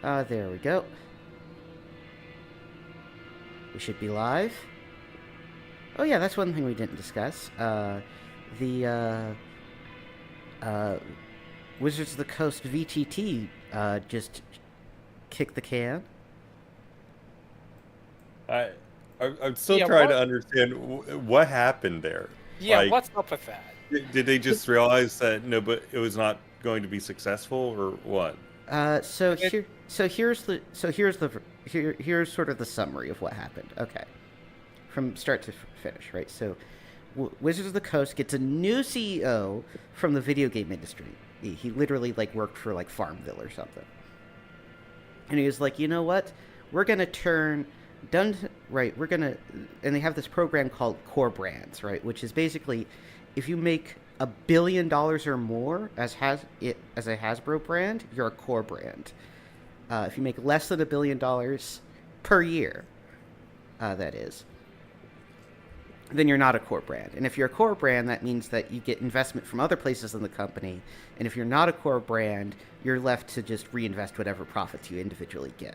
There we go. We should be live. Oh yeah, that's one thing we didn't discuss. The Wizards of the Coast VTT just kicked the can. I'm still trying to understand what happened there. Yeah, like, what's up with that? Did they just realize that but it was not going to be successful, or what? Here's sort of the summary of what happened. Okay, from start to finish, right? So, Wizards of the Coast gets a new CEO from the video game industry. He literally worked for Farmville or something, and he was like, you know what? We're gonna turn We're gonna, and they have this program called Core Brands, right? Which is basically, if you make $1 billion or more as a Hasbro brand, you're a core brand. If you make less than $1 billion per year, that is, then you're not a core brand. And if you're a core brand, that means that you get investment from other places in the company. And if you're not a core brand, you're left to just reinvest whatever profits you individually get.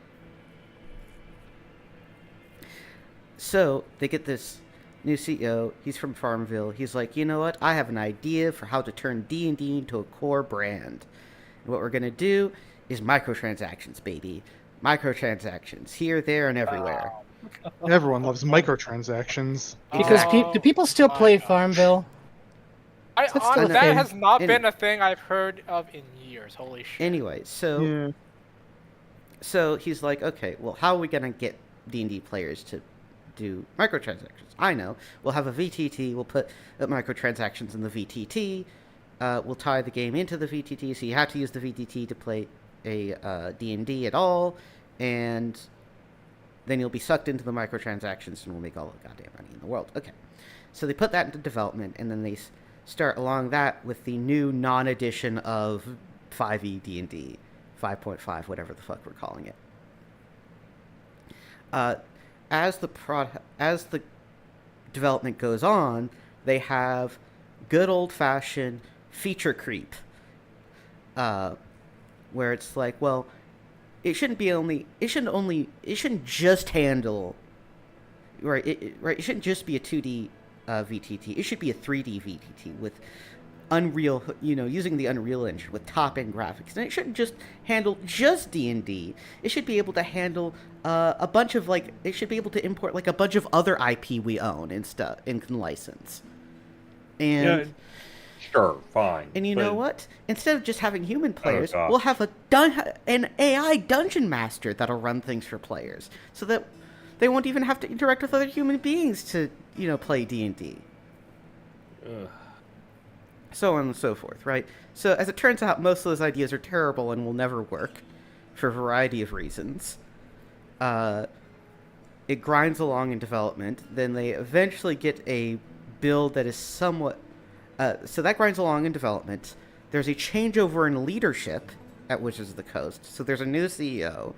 So they get this new CEO. He's from Farmville. He's like, you know what? I have an idea for how to turn D&D into a core brand. And what we're going to do is microtransactions, baby. Microtransactions here, there, and everywhere. Everyone loves microtransactions. Because do people still play Farmville? That has not been a thing I've heard of in years. Holy shit. Anyway, so he's like, okay, well, how are we going to get D&D players to do microtransactions? I know. We'll have a VTT. We'll put microtransactions in the VTT. We'll tie the game into the VTT, so you have to use the VTT to play a D&D at all, and then you'll be sucked into the microtransactions and we'll make all the goddamn money in the world. Okay. So they put that into development, and then they start along that with the new non-edition of 5e D&D, 5.5, whatever the fuck we're calling it. As the development goes on, they have good old-fashioned feature creep, where it's like, well, it shouldn't just handle, right? It shouldn't just be a 2D VTT. It should be a 3D VTT with Unreal, using the Unreal Engine with top-end graphics. And it shouldn't just handle just D&D. It should be able to handle a bunch of, it should be able to import, a bunch of other IP we own and stuff and can license. And... yeah, sure, fine. And you know what? Instead of just having human players, we'll have an AI dungeon master that'll run things for players, so that they won't even have to interact with other human beings to, play D&D. So on and so forth, right? So as it turns out, most of those ideas are terrible and will never work for a variety of reasons. It grinds along in development. Then they eventually get a build that is somewhat... so that grinds along in development. There's a changeover in leadership at Wizards of the Coast. So there's a new CEO.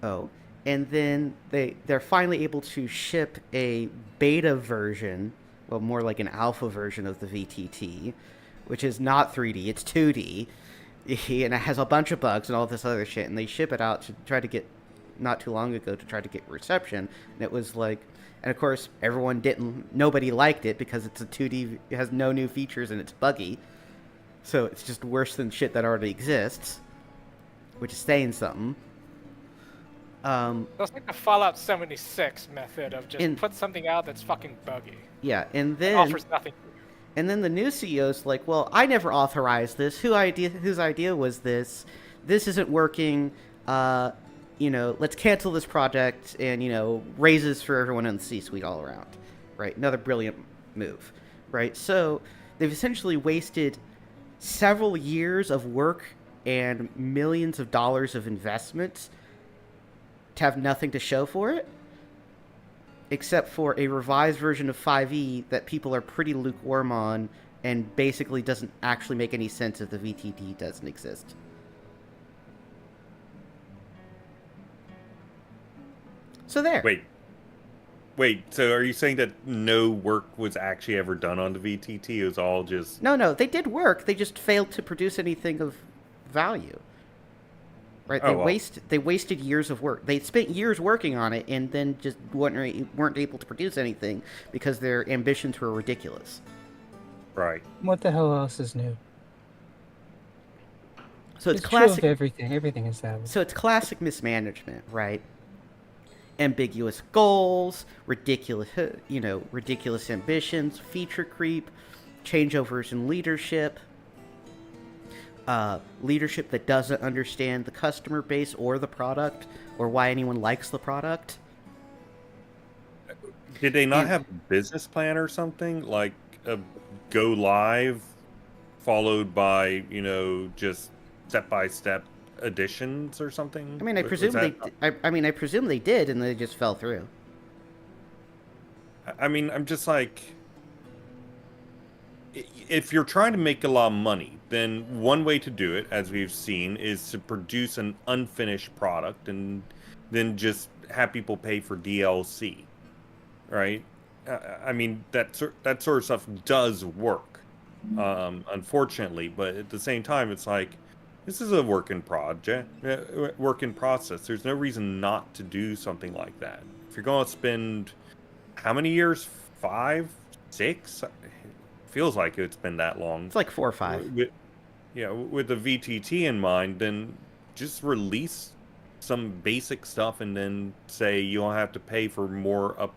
And then they're finally able to ship a beta version, well, more like an alpha version of the VTT, which is not 3D, it's 2D, and it has a bunch of bugs and all this other shit, and they ship it out to try to get, not too long ago, to try to get reception, and it was like, and of course, nobody liked it because it's a 2D, it has no new features, and it's buggy, so it's just worse than shit that already exists, which is saying something. That's like the Fallout 76 method of just put something out that's fucking buggy. Yeah, and then... it offers nothing. And then the new CEO's like, well, I never authorized this. Whose idea was this? This isn't working. Let's cancel this project and, raises for everyone in the C-suite all around. Right? Another brilliant move. Right? So they've essentially wasted several years of work and millions of dollars of investment to have nothing to show for it, except for a revised version of 5e that people are pretty lukewarm on and basically doesn't actually make any sense if the VTT doesn't exist. So there. Wait, so are you saying that no work was actually ever done on the VTT? It was all just... No, they did work. They just failed to produce anything of value. Right? Oh, well. They wasted years of work. They spent years working on it and then just weren't able to produce anything because their ambitions were ridiculous. Right. What the hell else is new? So it's True of classic. everything. Everything is that way. So it's classic mismanagement, right? Ambiguous goals, ridiculous ambitions, feature creep, changeovers in leadership, leadership that doesn't understand the customer base or the product or why anyone likes the product. Did they not have a business plan or something? Like a go live followed by, just step-by-step additions or something? I mean, I presume I presume they did, and they just fell through. I mean, I'm just like, if you're trying to make a lot of money, then one way to do it, as we've seen, is to produce an unfinished product and then just have people pay for DLC, right? I mean, that sort of stuff does work, unfortunately, but at the same time, it's like, this is a work in process. There's no reason not to do something like that. If you're going to spend how many years? 5, 6? Feels like it's been that long. It's like 4 or 5. With the VTT in mind, then just release some basic stuff and then say you don't have to pay for more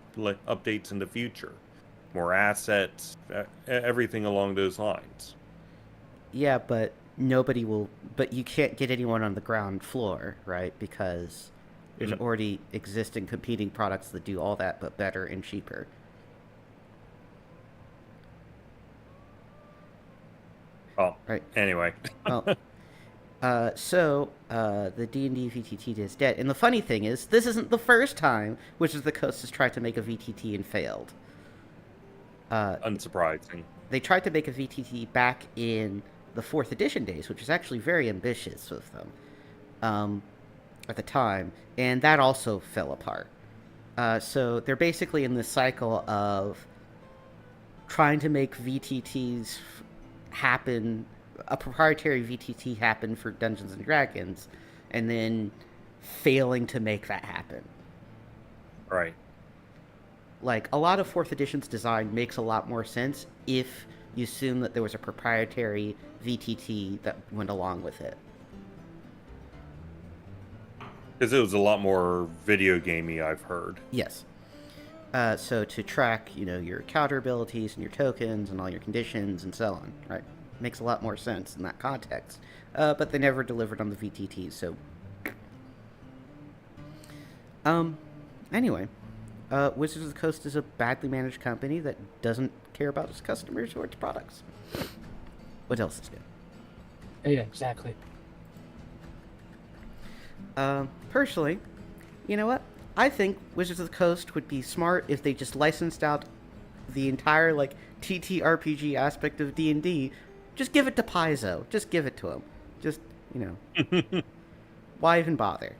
updates in the future, more assets, everything along those lines. Yeah, but but you can't get anyone on the ground floor, right? Because there's already existing competing products that do all that, but better and cheaper. Oh, right. Anyway. So the D&D VTT is dead. And the funny thing is, this isn't the first time Wizards of the Coast has tried to make a VTT and failed. Unsurprising. They tried to make a VTT back in the 4th edition days, which is actually very ambitious of them at the time, and that also fell apart. So they're basically in this cycle of trying to make VTTs happen, a proprietary VTT happen for Dungeons and Dragons, and then failing to make that happen. Right. Like, a lot of 4th edition's design makes a lot more sense if you assume that there was a proprietary VTT that went along with it. Because it was a lot more video gamey, I've heard. Yes. So to track, your counter abilities and your tokens and all your conditions and so on, right? Makes a lot more sense in that context. But they never delivered on the VTT, so... Anyway, Wizards of the Coast is a badly managed company that doesn't care about its customers or its products. What else is new? Yeah, exactly. Personally, you know what? I think Wizards of the Coast would be smart if they just licensed out the entire, TTRPG aspect of D&D. Just give it to Paizo. Just give it to him. Just, why even bother?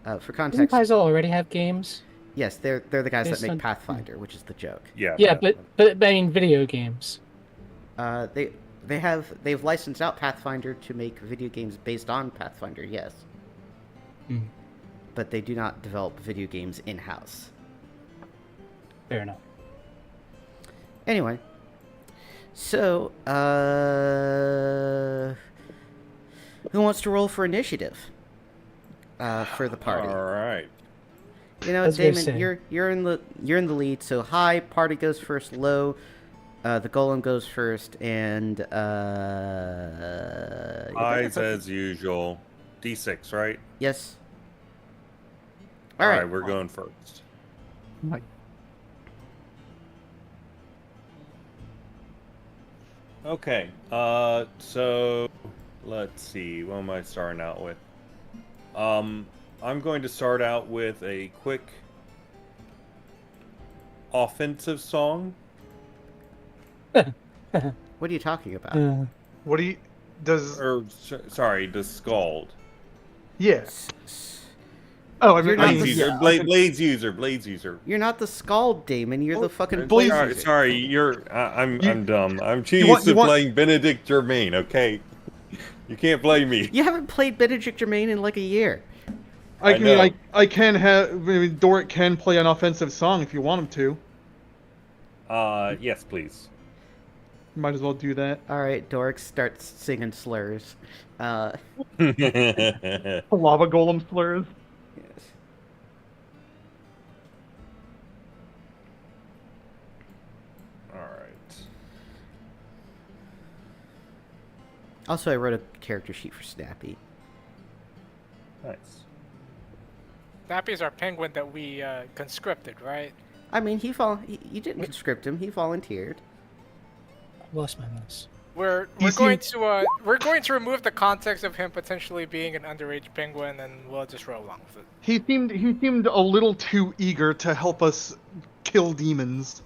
For Doesn't context... Paizo already have games? Yes, they're the guys that Based make on- Pathfinder, which is the joke. Yeah. Yeah, but I mean video games. They've licensed out Pathfinder to make video games based on Pathfinder, yes. But they do not develop video games in-house. Fair enough. Anyway, so who wants to roll for initiative for the party? All right. Damon, you're in the lead. So high party goes first, low the golem goes first, and Eyes as usual. D6, right? Yes. All right, we're going first. Okay. So let's see. What am I starting out with? I'm going to start out with a quick offensive song. What are you talking about? What do you... Does... Sorry, the Scald. Yes. Oh, I mean... Blades user. You're not the Scald, Damon. You're the fucking Blaze Blaze user. user. Sorry, I'm dumb. I'm too used to playing Benedict Germain, okay? You can't blame me. You haven't played Benedict Germain in like a year. I know. mean, I can have. I mean, Doric can play an offensive song if you want him to. Yes, please. Might as well do that. All right, Dork starts singing slurs. All Lava golem slurs. Yes. right. Also, I wrote a character sheet for Snappy. Nice. Snappy's our penguin that we conscripted, right? I mean, you didn't conscript him. He volunteered. I lost my mouse. We're You going to remove the context of him potentially being an underage penguin, and we'll just roll along with it. He seemed a little too eager to help us kill demons.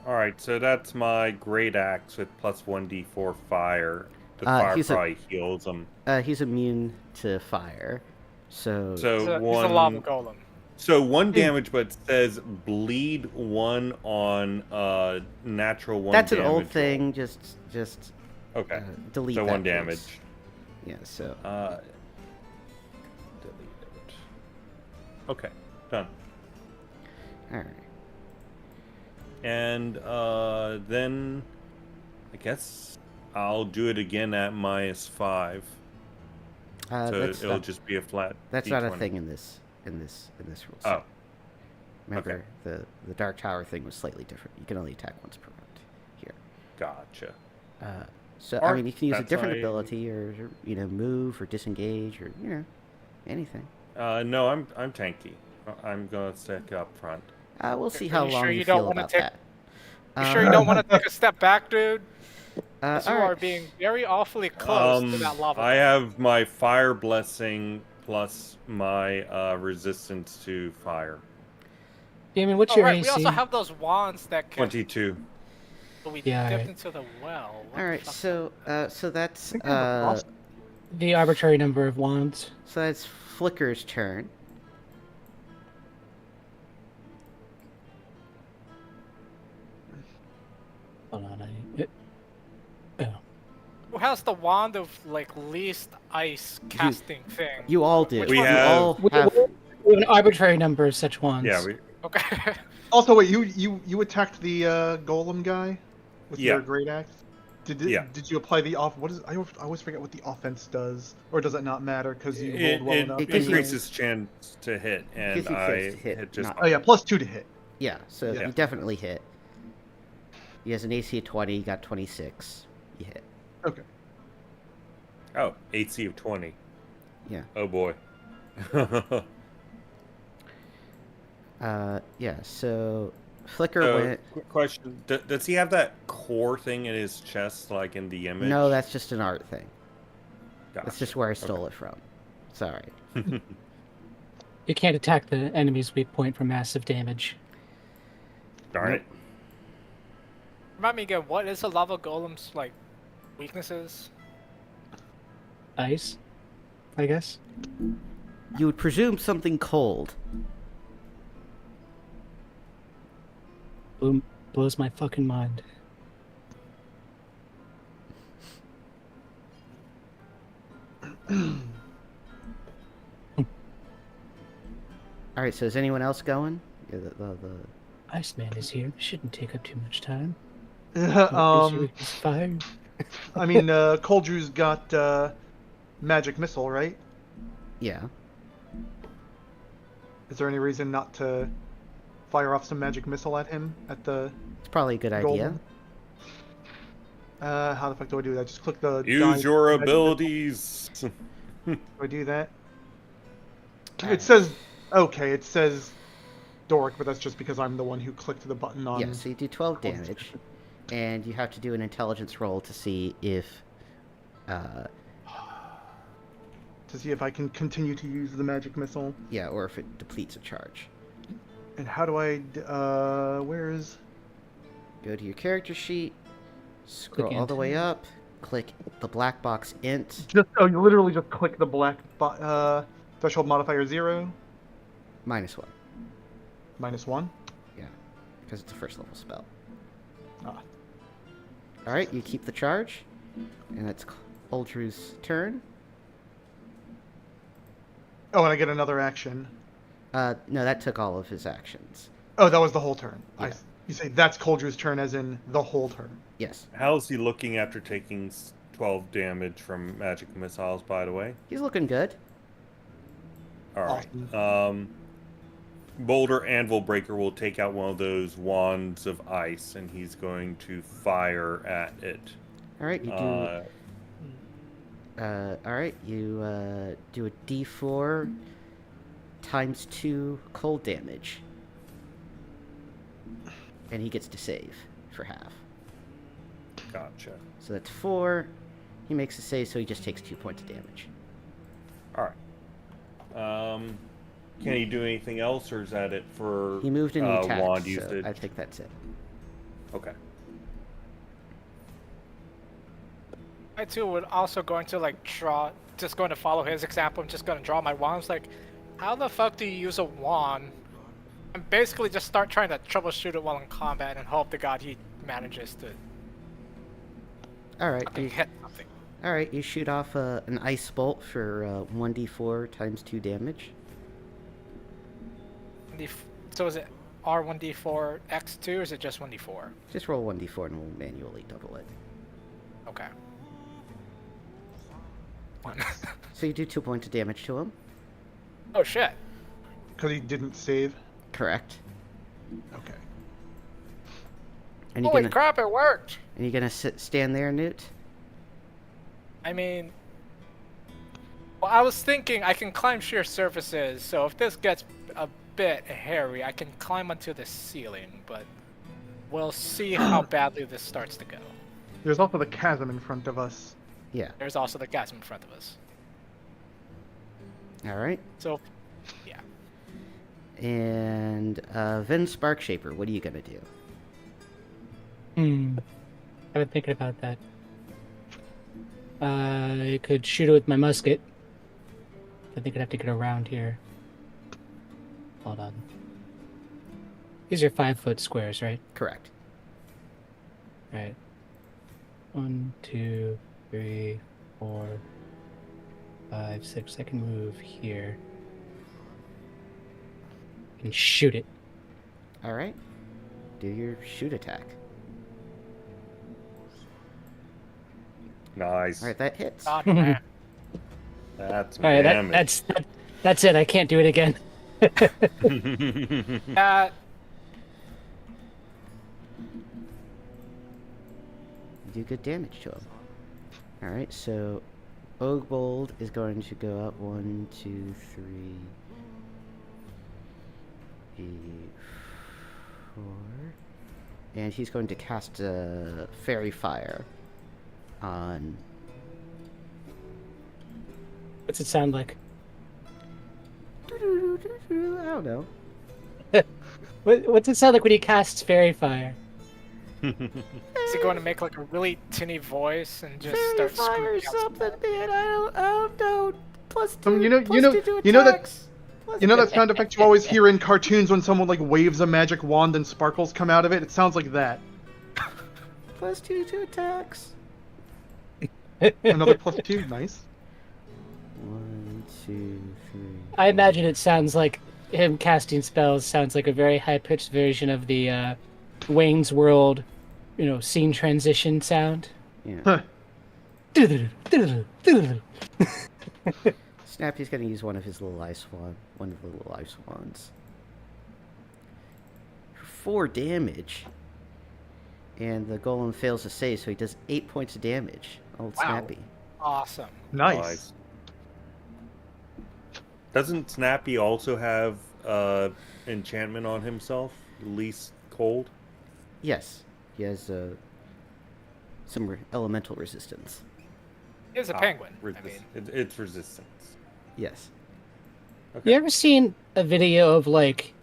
All right, so that's my great axe with plus 1d4 fire. The fire he's probably heals him. He's immune to fire, so So He's a one. lava golem. So 1 damage, but it says bleed 1 on natural 1. that's an damage old roll. thing. Just Okay. delete So that, 1 please. damage. Yeah. So Delete it. Okay, done. all right. And then I guess I'll do it again at -5. So That's it'll not, just be a flat. that's not a D20. thing in this rule. Oh, set. Remember the Dark Tower thing was slightly different. You can only attack once per round here. gotcha. So I Alright, mean, you can use a that's different my- ability, or move or disengage, or anything. No, I'm tanky. I'm gonna stick up front. We'll see Are how you long sure you you don't feel wanna about take- that. You sure you don't want to take a step back, dude? You all are right. being very awfully close to that lava. I have my fire blessing plus my resistance to fire. Damien, what's Oh, your right. AC? We also have those wands that can. 22. But we Yeah, dipped right. into the well. What All the right, fuck? so that's think I have a frost- The arbitrary number of wands. so that's Flicker's turn. Hold on. Oh. Who has the wand of like least ice casting thing? You all do. Which We you one? have- all We have. we have an arbitrary number of such wands. Yeah, we, Okay. Also, wait, you attacked the golem guy with Yeah. your great axe. Yeah. Did you apply the off? What is? I always forget what the offense does, or does it not matter because you it, rolled well it enough? It gives you- increases chance to hit, and Gives you I chance to hit, hit just. not- Oh yeah, +2 to hit. Yeah, so Yeah. you definitely hit. He has an AC of 20. You got 26. You hit. Okay. Oh, AC of 20. Yeah. Oh boy. Yeah. So Flicker So, went. quick question: does he have that core thing in his chest, like in the image? No, that's just an art thing. Gotcha. That's just where I stole it from. Sorry. You can't attack the enemy's weak point for massive damage. Darn it. Remind me again. What is a lava golem's like weaknesses? Ice, I guess. You would presume something cold. Blows my fucking mind. All right. So is anyone else going? Yeah, the Iceman is here. Shouldn't take up too much time. um, Fire. I mean, Coldrew's got magic missile, right? yeah. Is there any reason not to fire off some magic missile at him at the It's probably a good idea. golem? How the fuck do I do that? Just click the. die Use your magic missile. abilities. Do I do that? It says okay. It says Doric, but that's just because I'm the one who clicked the button on. Yeah. So you do 12 Cold's damage, and you have to do an intelligence roll to see if. To see if I can continue to use the magic missile. Yeah, or if it depletes a charge. And how do I? Where is? Go to your character sheet, scroll all the int. way up, click the black box int, You literally just click the black threshold modifier 0, -1. -1. Yeah, because it's a first level spell. Ah. All right, you keep the charge, and that's Uldru's turn. Oh, and I get another action. No, that took all of his actions. Oh, that was the whole turn. Yeah. You say that's Coldrew's turn as in the whole turn. Yes. How's he looking after taking 12 damage from magic missiles, by the way? He's looking good. All right. Boulder Anvil Breaker will take out one of those wands of ice, and he's going to fire at it. All right, you do. All right, you do a D4 times 2 cold damage, and he gets to save for half. Gotcha. So that's 4. He makes a save, so he just takes 2 points of damage. All right. Can he do anything else, or is that it for He moved and he attacked, wand so usage? I think that's it. Okay. I too would also going to like draw, just going to follow his example. I'm just going to draw my wand. It's like, how the fuck do you use a wand? And basically just start trying to troubleshoot it while in combat and hope to God he manages to All right, fucking hit something. all right. You shoot off an ice bolt for 1d4 times 2 damage. So is it R1D4 X2 or is it just 1D4? Just roll 1d4 and we'll manually double it. Okay. So you do 2 points of damage to him. Oh shit. Because he didn't save. Correct. Okay. And you're Holy gonna crap, it worked! and you're gonna stand there, Newt. I mean, well, I was thinking I can climb sheer surfaces, so if this gets a bit hairy, I can climb onto the ceiling, but we'll see how badly this starts to go. There's also the chasm in front of us. Yeah. There's also the chasm in front of us. All right. So, yeah. And Vin Sparkshaper, what are you gonna do? I've been thinking about that. I could shoot it with my musket. I think I'd have to get around here. Hold on. These are 5-foot squares, right? Correct. Right. 1, 2, 3, 4, 5, 6. I can move here. And shoot it. All right. Do your shoot attack. Nice. All right, that hits. God, man. That's All right, damage. that's it. I can't do it again. That You do good damage to him. All right, so Ogbold is going to go up 1, 2, 3, 4, and he's going to cast a fairy fire on. What's it sound like? I don't know. What's it sound like when he casts fairy fire? is he going to make like a really tinny voice and just Fairy start fire or screaming out something, man. I don't know. Plus 2. You know that sound effect you always hear in cartoons when someone like waves a magic wand and sparkles come out of it? It sounds like that. Plus 2 to attacks. Another +2, nice. 1, 2, 3. I imagine it sounds like him casting spells sounds like a very high-pitched version of the Wayne's World, scene transition sound. Yeah. Snappy's gonna use one of his little ice wands. For 4 damage. And the golem fails to save, so he does 8 points of damage. Old Wow. Snappy. Awesome. Nice. Doesn't Snappy also have enchantment on himself? Least cold? Yes, he has some elemental resistance. He's a penguin. I Resist- mean, it's resistance. Yes. You ever seen a video of like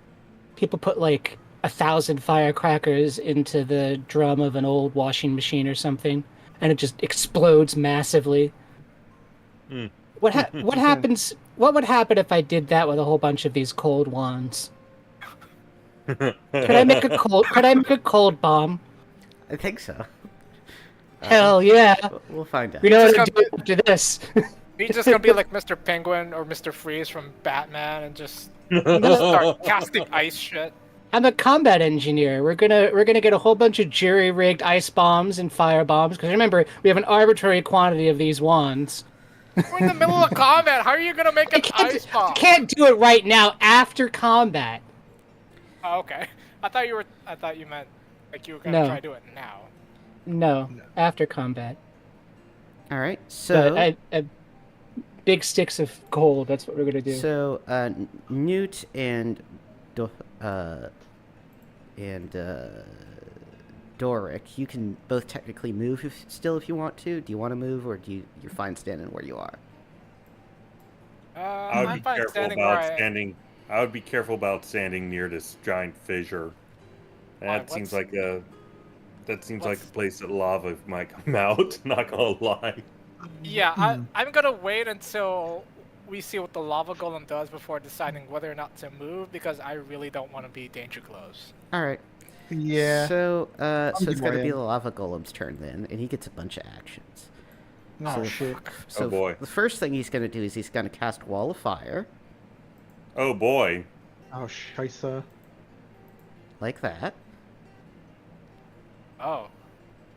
people put like 1,000 firecrackers into the drum of an old washing machine or something, and it just explodes massively? Mm. What happens? What would happen if I did that with a whole bunch of these cold wands? Could I make a cold bomb? I think so. Hell yeah. We'll find out. We know Just what to do gonna after this. He's just gonna be like Mr. Penguin or Mr. Freeze from Batman and just No, start casting ice shit. I'm a combat engineer. We're gonna get a whole bunch of jury-rigged ice bombs and fire bombs. Because remember, we have an arbitrary quantity of these wands. We're in the middle of combat. How are you gonna make an ice I bomb? can't do it right now after combat. Oh, okay. I thought you meant like you were gonna No. try to do it now. No, after combat. All right. So Big sticks of coal. That's what we're gonna do. So, Newt and Doric, you can both technically move if you want to. Do you want to move, or you're fine standing where you are? I would I'm be fine careful standing about where I- standing. I would be careful about standing near this giant fissure. Why, That seems what's- like a what's- place that lava might come out. Not gonna lie. Yeah, I'm gonna wait until we see what the lava golem does before deciding whether or not to move because I really don't want to be danger close. All right. Yeah. So, so it's got to be in. the lava golem's turn then, and he gets a bunch of actions. Oh, so, shit. So Oh, boy. the first thing he's going to do is he's going to cast Wall of Fire, Oh boy. Oh, scheisse. like that. Oh.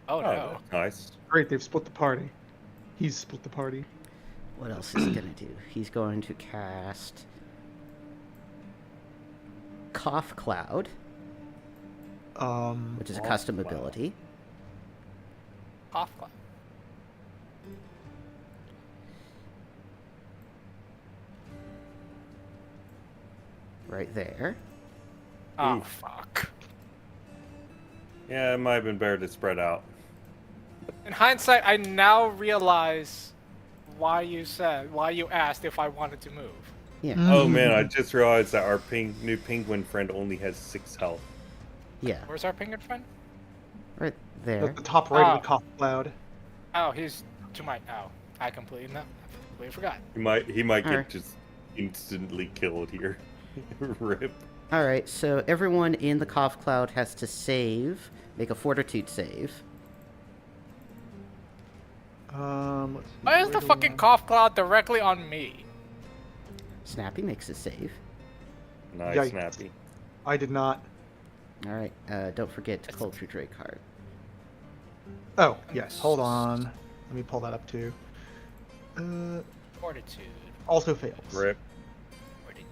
Oh Oh, no. that's nice. Great, they've split the party. He's split the party. What else is he going to do? He's going to cast Cough Cloud, which is a Cough custom Cloud. ability. Off cloud. Right there. Oh Oof. fuck. Yeah, it might have been better to spread out. In hindsight, I now realize why you asked if I wanted to move. Yeah. Oh man, I just realized that our new penguin friend only has 6 health. Yeah. Where's our penguin friend? Right At there. the top right Ah. of the cough cloud. Oh, he's to my. Oh, I completely forgot. He might get Alright. just instantly killed here. Rip. All right. So everyone in the Cough Cloud has make a Fortitude save. Let's see, Why is the where do fucking I- cough cloud directly on me? Snappy makes a save. Nice, Yikes. Snappy. I did not. All right. Don't forget to culture Drake card. Oh, yes. Hold on. Let me pull that up too. Fortitude. Also fails. Rip. Fortitude.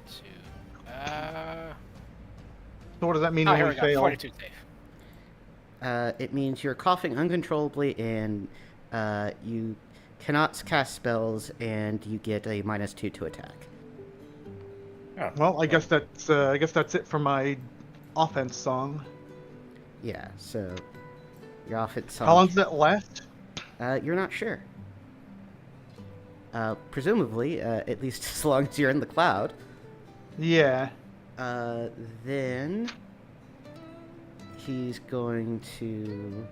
So what does that mean Oh, when here we we go. fail? Fortitude save. It means you're coughing uncontrollably and you cannot cast spells, and you get a -2 to attack. Oh, Well, I guess that's it for my offense song. Yeah. So you're off at some. How long does that last? You're not sure. Presumably, at least as long as you're in the cloud. Yeah. Then he's going to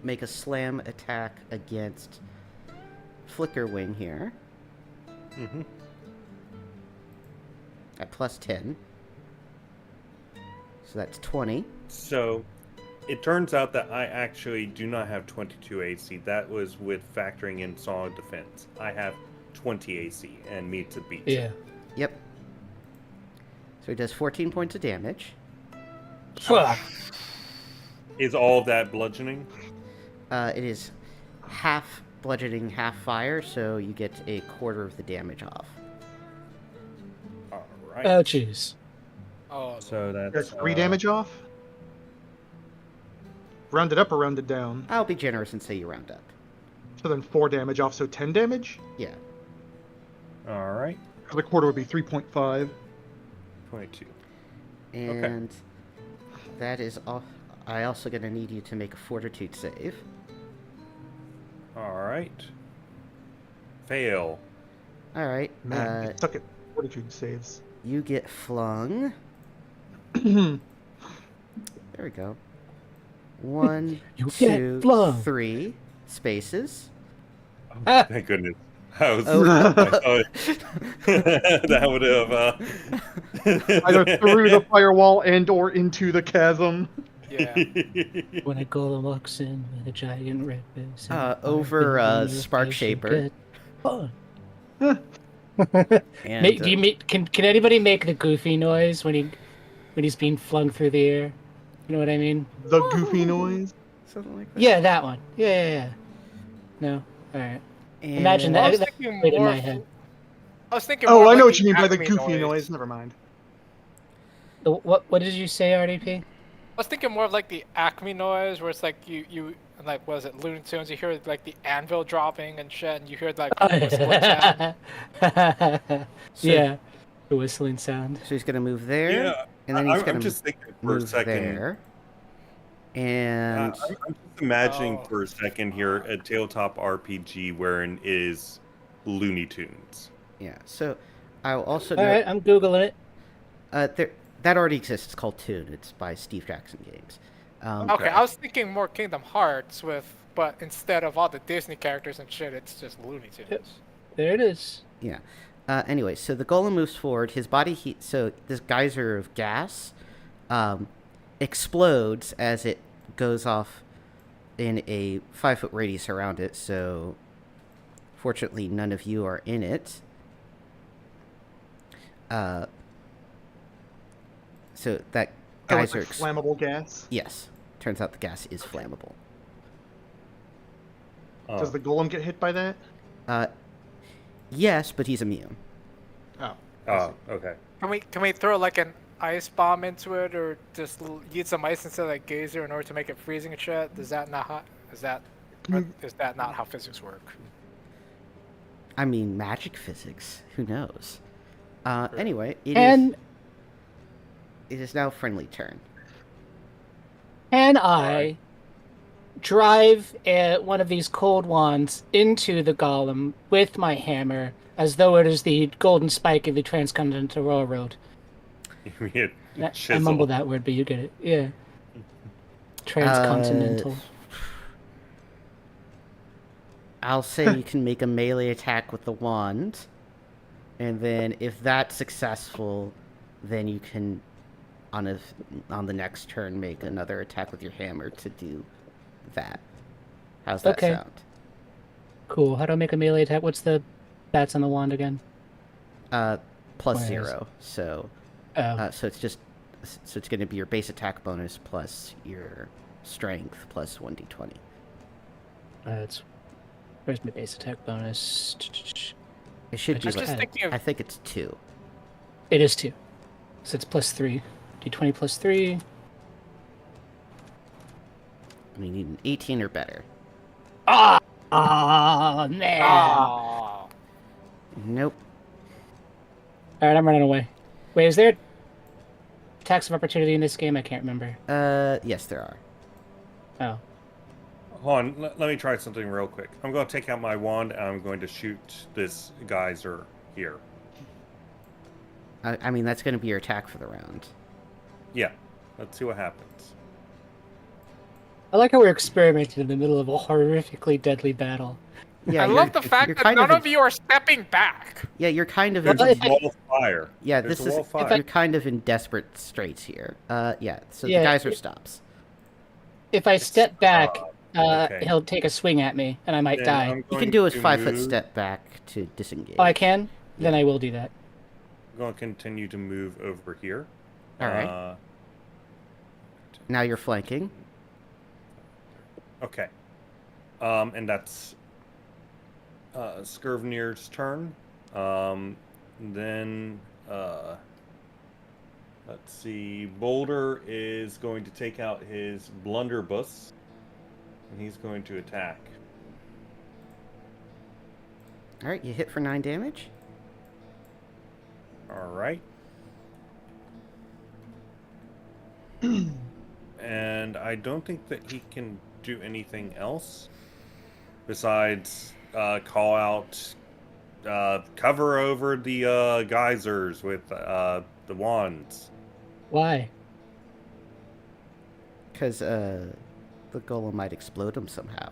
make a slam attack against Flickerwing here Mm-hmm. at +10. So that's 20. So, it turns out that I actually do not have 22 AC. That was with factoring in solid defense. I have 20 AC and me to beat. Yeah. Yep. So he does 14 points of damage. Fuck. Is all of that bludgeoning? It is half bludgeoning, half fire, so you get a quarter of the damage off. All right. Oh, jeez. Oh, So that's That's 3 damage off? Rounded up or rounded down? I'll be generous and say you round up. So then 4 damage off, so 10 damage? Yeah. All right. The quarter would be 3.5. 22. And that is all. I also gonna need you to make a Fortitude save. All right. Fail. All right. Man, I suck at fortitude saves. You get flung. There we go. 1, You get 2, flung. 3 spaces. Ah. Thank goodness. I was. Oh. That would have. Either through the firewall and or into the chasm. Yeah. When a golem walks in with a giant red face. Over Spark Shaper. Oh. And Do you make can anybody make the goofy noise when he's being flung through the air? You know what I mean? The goofy noise. something like that. Yeah, that one. Yeah. No. All right. And Imagine Well, I that. was That thinking played in more. my head. I was thinking. Oh, more I of, know like, what you mean by the Acme goofy noise. Never mind. What did you say, RDP? I was thinking more of like the Acme noise, where it's like you like, was it Looney Tunes? You hear like the anvil dropping and shit, and you hear like the whistling sound. Yeah, the whistling sound. So he's gonna move there, Yeah, and then he's I'm gonna just thinking for a move second. there. And I'm just imagining Oh. for a second here a tabletop RPG wherein is Looney Tunes. yeah, so I'll also All note right, I'm googling it. that already exists. It's called Toon. It's by Steve Jackson Games. Okay, I was thinking more Kingdom Hearts but instead of all the Disney characters and shit, it's just Looney Tunes. There it is. Yeah. Anyway, so the golem moves forward. His body heat. So this geyser of gas explodes as it goes off in a 5-foot radius around it. So fortunately, none of you are in it. So that So it's geyser. like flammable gas. Yes. Turns out the gas is flammable. Does the golem get hit by that? Yes, but he's immune. Oh. Oh, okay. Can we throw like an ice bomb into it, or just use some ice instead of like geyser in order to make it freezing and shit? Is that not how physics work? I mean, magic physics. Who knows? Anyway, it is now friendly turn. Can I drive one of these cold wands into the golem with my hammer, as though it is the golden spike of the Transcontinental Railroad? I mumbled that word, but you get it. Yeah. Transcontinental. I'll say you can make a melee attack with the wand, and then if that's successful, then you can, on the next turn, make another attack with your hammer to do that. How's that sound? Cool. How do I make a melee attack? What's the stats on the wand again? Plus 0. So, Oh. so it's going to be your base attack bonus plus your strength plus 1d20. Where's my base attack bonus? It should be I'm just like, thinking of I think it's 2. It is 2. So it's plus 3. D20 plus 3. I mean, you need an 18 or better. Man. Oh. Nope. Alright, I'm running away. Wait, is there attacks of opportunity in this game? I can't remember. Yes, there are. Oh. Hold on, let me try something real quick. I'm going to take out my wand and I'm going to shoot this geyser here. I mean, that's going to be your attack for the round. Yeah, let's see what happens. I like how we're experimenting in the middle of a horrifically deadly battle. Yeah, I love the fact that none of you are stepping back. Yeah, you're kind of There's in, a wall of fire. yeah. There's This a wall is of fire. you're kind of in desperate straits here. Yeah. So Yeah, the geyser stops. If I step back, okay. he'll take a swing at me, and I might Then die. I'm You can going do a to 5-foot move- step back to disengage. Oh, I can? Then I will do that. I'm going to continue to move over here. All right. Now you're flanking. Okay. And that's Skirvnir's turn. Then let's see. Boulder is going to take out his blunderbuss, and he's going to attack. All right, you hit for 9 damage. All right. And I don't think that he can do anything else besides call out, cover over the geysers with the wands. Why? Because the golem might explode him somehow.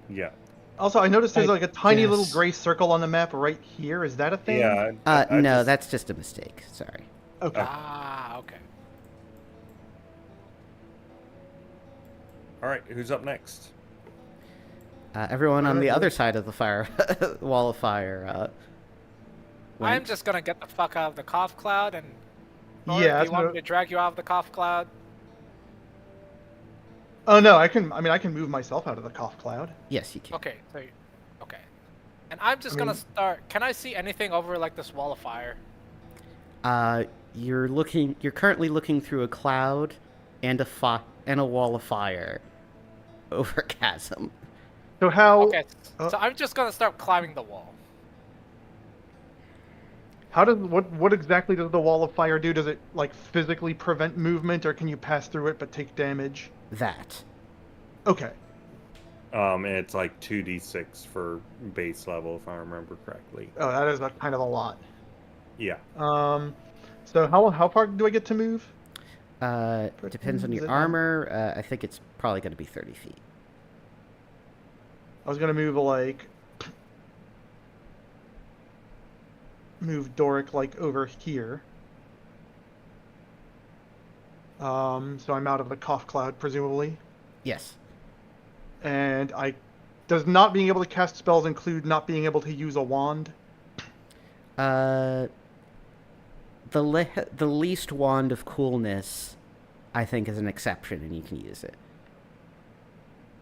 Yeah. Also, I noticed there's I like a tiny little guess. gray circle on the map right here. Is that a thing? Yeah. I No, just- that's just a mistake. Sorry. Okay. Ah, okay. All right, who's up next? Everyone on the Alright, other side of the fire wall of fire. I'm went. just gonna get the fuck out of the cough cloud and. Or Yeah. do you want me to drag you out of the cough cloud? Oh no, I can. I mean, I can move myself out of the cough cloud. Yes, you can. Okay, okay. And I'm just gonna mean- start. Can I see anything over like this wall of fire? You're looking. You're currently looking through a cloud and a wall of fire over chasm. So how? Okay, so I'm just gonna start climbing the wall. How does what exactly does the wall of fire do? Does it like physically prevent movement, or can you pass through it but take damage? That. Okay. And it's like 2d6 for base level, if I remember correctly. Oh, that is kind of a lot. Yeah. So how far do I get to move? Depends on Is your it armor. I think it's probably going to be 30 feet. I was gonna move Doric like over here. So I'm out of the cough cloud presumably, Yes. and does not being able to cast spells include not being able to use a wand? The least wand of coolness, I think, is an exception, and you can use it.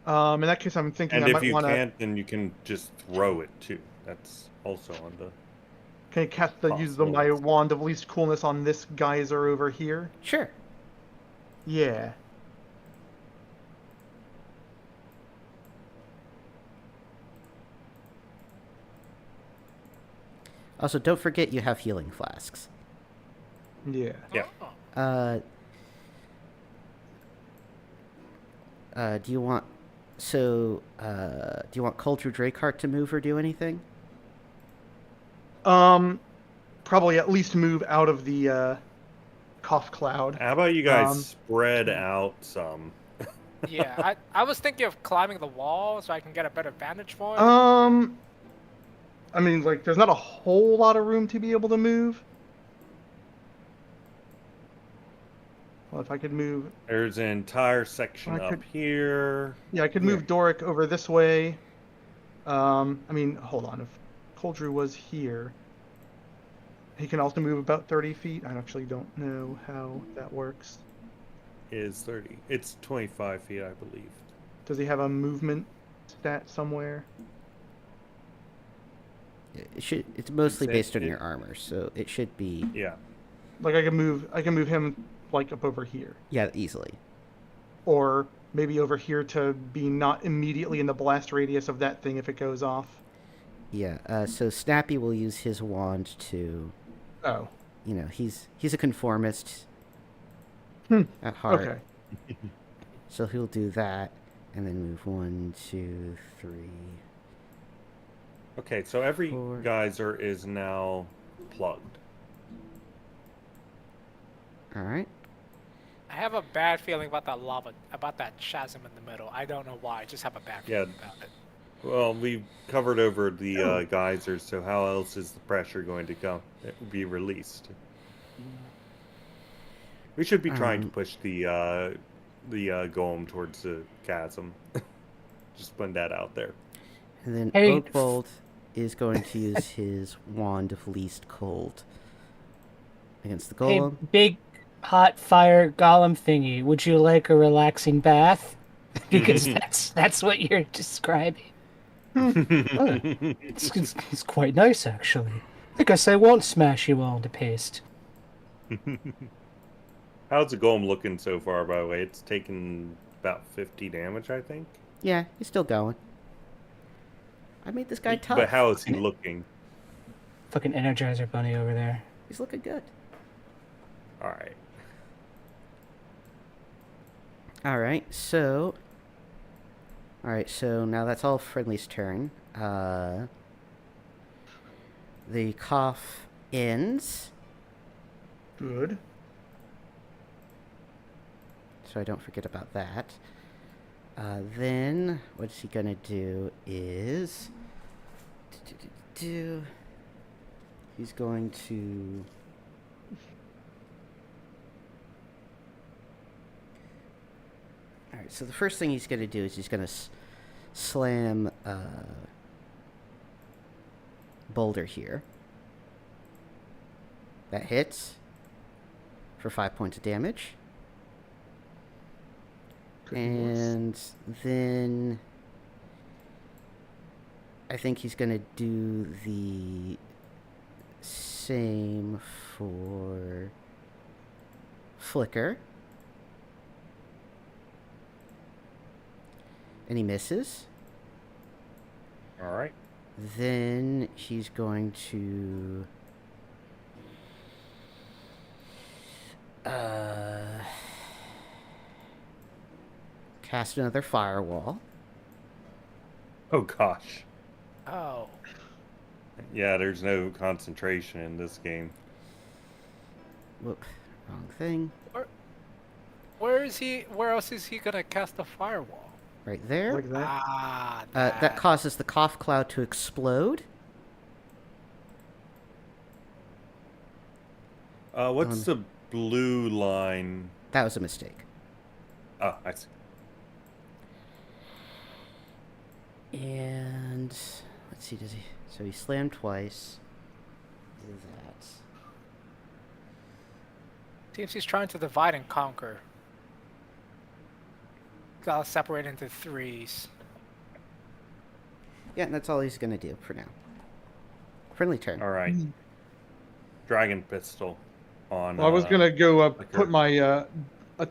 In that case, I'm thinking And I if might you want to. can't, then you can just throw it too. That's also on the. Can I use my possibilities. wand of least coolness on this geyser over here? Sure. Yeah. Also, don't forget you have healing flasks. Yeah. Yeah. Oh. Do you want... So, do you want Coldrew Drakeheart to move or do anything? Probably at least move out of the cough cloud. How about you guys Um, spread out some? Yeah, I was thinking of climbing the wall so I can get a better vantage point. I mean, like, there's not a whole lot of room to be able to move. Well, if I could move... There's an entire section I up could- here. Yeah, I could move Doric over this way. I mean, hold on. If Coldrew was here, he can also move about 30 feet. I actually don't know how that works. Is 30. It's 25 feet, I believe. Does he have a movement stat somewhere? It's mostly It's- based on it- your armor, so it should be... Yeah. Like, I can move him, like, up over here. Yeah, easily. Or maybe over here to be not immediately in the blast radius of that thing if it goes off. Yeah, so Snappy will use his wand to... Oh. You know, he's a conformist Hmm, at heart. Okay. So he'll do that, and then move 1, 2, 3... Okay, so every Four. geyser is now plugged. Alright. I have a bad feeling about that lava, about that chasm in the middle. I don't know why. I just have a bad Yeah. feeling about it. Well, we've covered over the geysers, so how else is the pressure going to be released? We should be trying to push the golem towards the chasm. Just putting that out there. And then Hey, Oakbold is going to use his wand of least cold against the Hey, golem. big hot fire golem thingy, would you like a relaxing bath? Because that's what you're describing. It's quite nice, actually. I guess I won't smash you all to paste. How's the golem looking so far, by the way? It's taken about 50 damage, I think. Yeah, he's still going. I made this guy tough. But how is he looking? Fucking Energizer Bunny over there. He's looking good. Alright. Alright, so now that's all Friendly's turn. The cough ends, Good. so I don't forget about that. Then what's he gonna do is he's going to right, so the first thing he's going to do is he's going to slam Boulder here. That hits for 5 points of damage. And then I think he's going to do the same for Flicker. And he misses. All right. Then he's going to cast another firewall. Oh gosh. Oh. Yeah, there's no concentration in this game. Whoop, wrong thing. Where else is he gonna cast the firewall? Right there. Like that. Ah, That causes the cough cloud to explode. What's the blue line? That was a mistake. Oh, I see. And let's see, does he? So he slammed twice. Do that. Seems he's trying to divide and conquer. Gotta separate into threes. Yeah, and that's all he's gonna do for now. Friendly turn. All right. Dragon pistol on. Well, I was gonna go Flicker. put my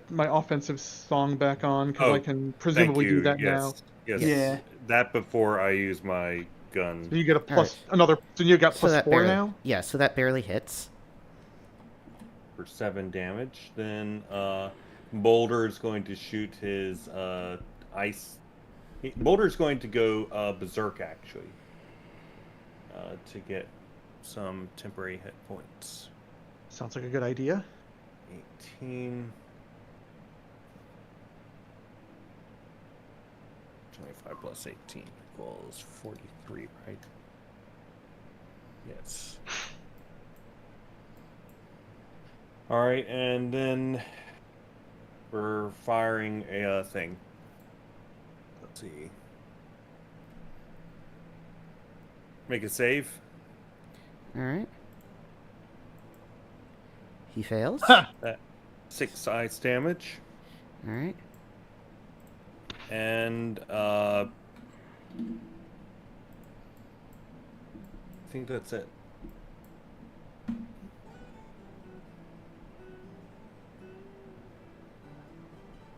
my offensive song back on because I can presumably do that now. Yes. Yeah. That before I use my gun. So you get a plus Alright. another. So you got So plus that 4 barely, now. Yeah, so that barely hits. For 7 damage. Then Boulder is going to shoot his ice. Boulder's going to go berserk actually to get some temporary hit points. Sounds like a good idea. 18. 25 plus 18 equals 43, right? Yes. All right, and then we're firing a thing. Let's see. Make a save. All right. He fails. That 6 ice damage, All right. and I think that's it.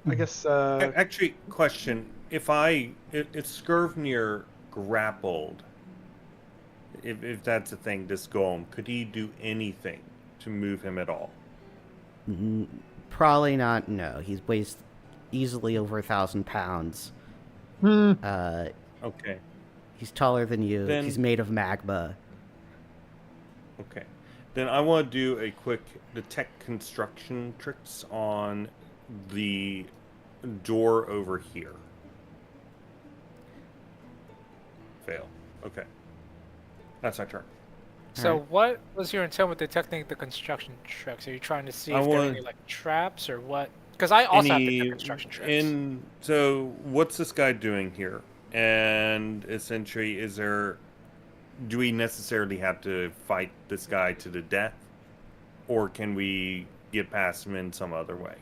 I guess. Actually, question: if Skirvnir grappled, if that's a thing, this golem, could he do anything to move him at all? Probably not. No, he weighs easily over 1,000 pounds. Okay. He's taller than you. Then- He's made of magma. Okay. Then I want to do a quick detect construction tricks on the door over here. Fail. Okay. That's my turn. So Alright. what was your intent with detecting the construction tricks? Are you trying to see I if there are want- any like traps or what? Because I also have Any- detect construction tricks. So what's this guy doing here? And essentially, do we necessarily have to fight this guy to the death? Or can we get past him in some other way?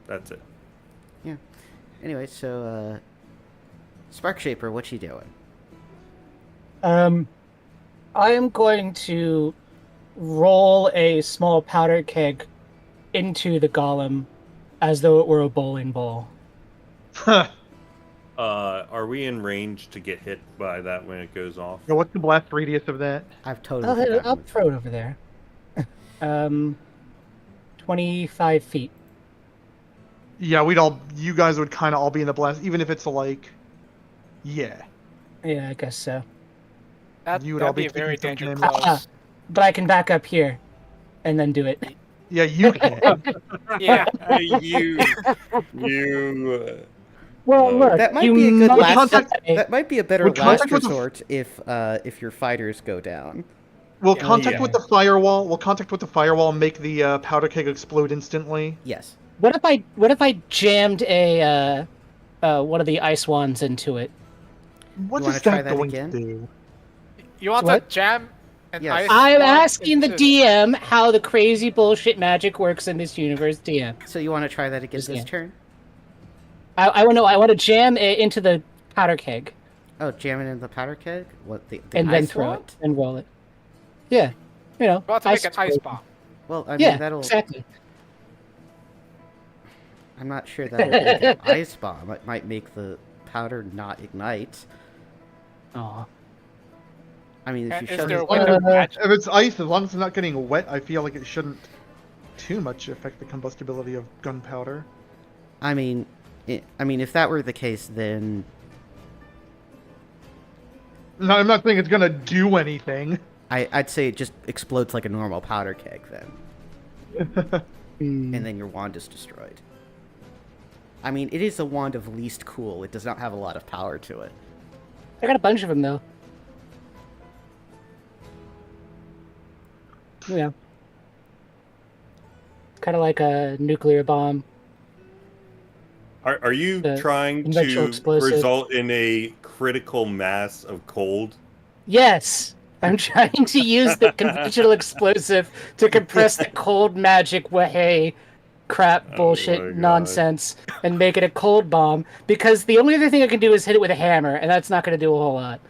That's it. Yeah. Anyway, so Spark Shaper, what you doing? I am going to roll a small powder keg into the golem as though it were a bowling ball. Are we in range to get hit by that when it goes off? What's the blast radius of that? I've totally I'll forgotten. throw it over there. 25 feet. Yeah, you guys would kind of all be in the blast, even if it's like, yeah. Yeah, I guess so. you would That'd all be be a very taking some dangerous damage. close. But I can back up here and then do it. Yeah, you can. Yeah. you. Well, look, That might you be a good might last. contact- say- That might be a better Would last contact with the- resort if your fighters go down. Will Yeah. contact with the firewall? Will contact with the firewall make the powder keg explode instantly? Yes. What if I jammed a one of the ice wands into it? What You wanna is try that that going again? to do? You want What? to jam an Yes. ice I'm wand asking the into- DM how the crazy bullshit magic works in this universe. DM. So you want to try that again Just this yeah. turn? I want to. I want to jam it into the powder keg Oh, jam it in the powder keg? What, the and then ice throw wand? it and roll it. Yeah, you know. You want to make an ice explosion. bomb. Well, I mean, Yeah, that'll... exactly. I'm not sure that'll make an ice bomb. It might make the powder not ignite. Aw. I mean, if you Is shove there a it... way to match? If it's ice, as long as it's not getting wet, I feel like it shouldn't too much affect the combustibility of gunpowder. I mean, if that were the case, then... No, I'm not saying it's gonna do anything. I'd say it just explodes like a normal powder keg then. Hmm. And then your wand is destroyed. I mean, it is a wand of least cool. It does not have a lot of power to it. I got a bunch of them though. Yeah. Kind of like a nuclear bomb. Are you The trying conventional to explosive. result in a critical mass of cold? Yes, I'm trying to use the conventional explosive to compress the cold magic wahey crap my bullshit God. nonsense and make it a cold bomb because the only other thing I can do is hit it with a hammer and that's not going to do a whole lot.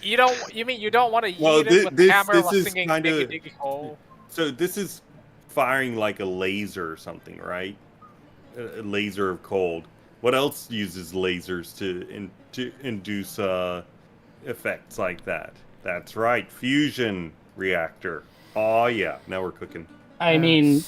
You don't. You mean you don't want to Well, yeet it with this- a hammer this while is singing kinda- "Diggy Diggy Hole"? So this is firing like a laser or something, right? A laser of cold. What else uses lasers to induce effects like that? That's right, fusion reactor. Oh yeah, now we're cooking. I mean,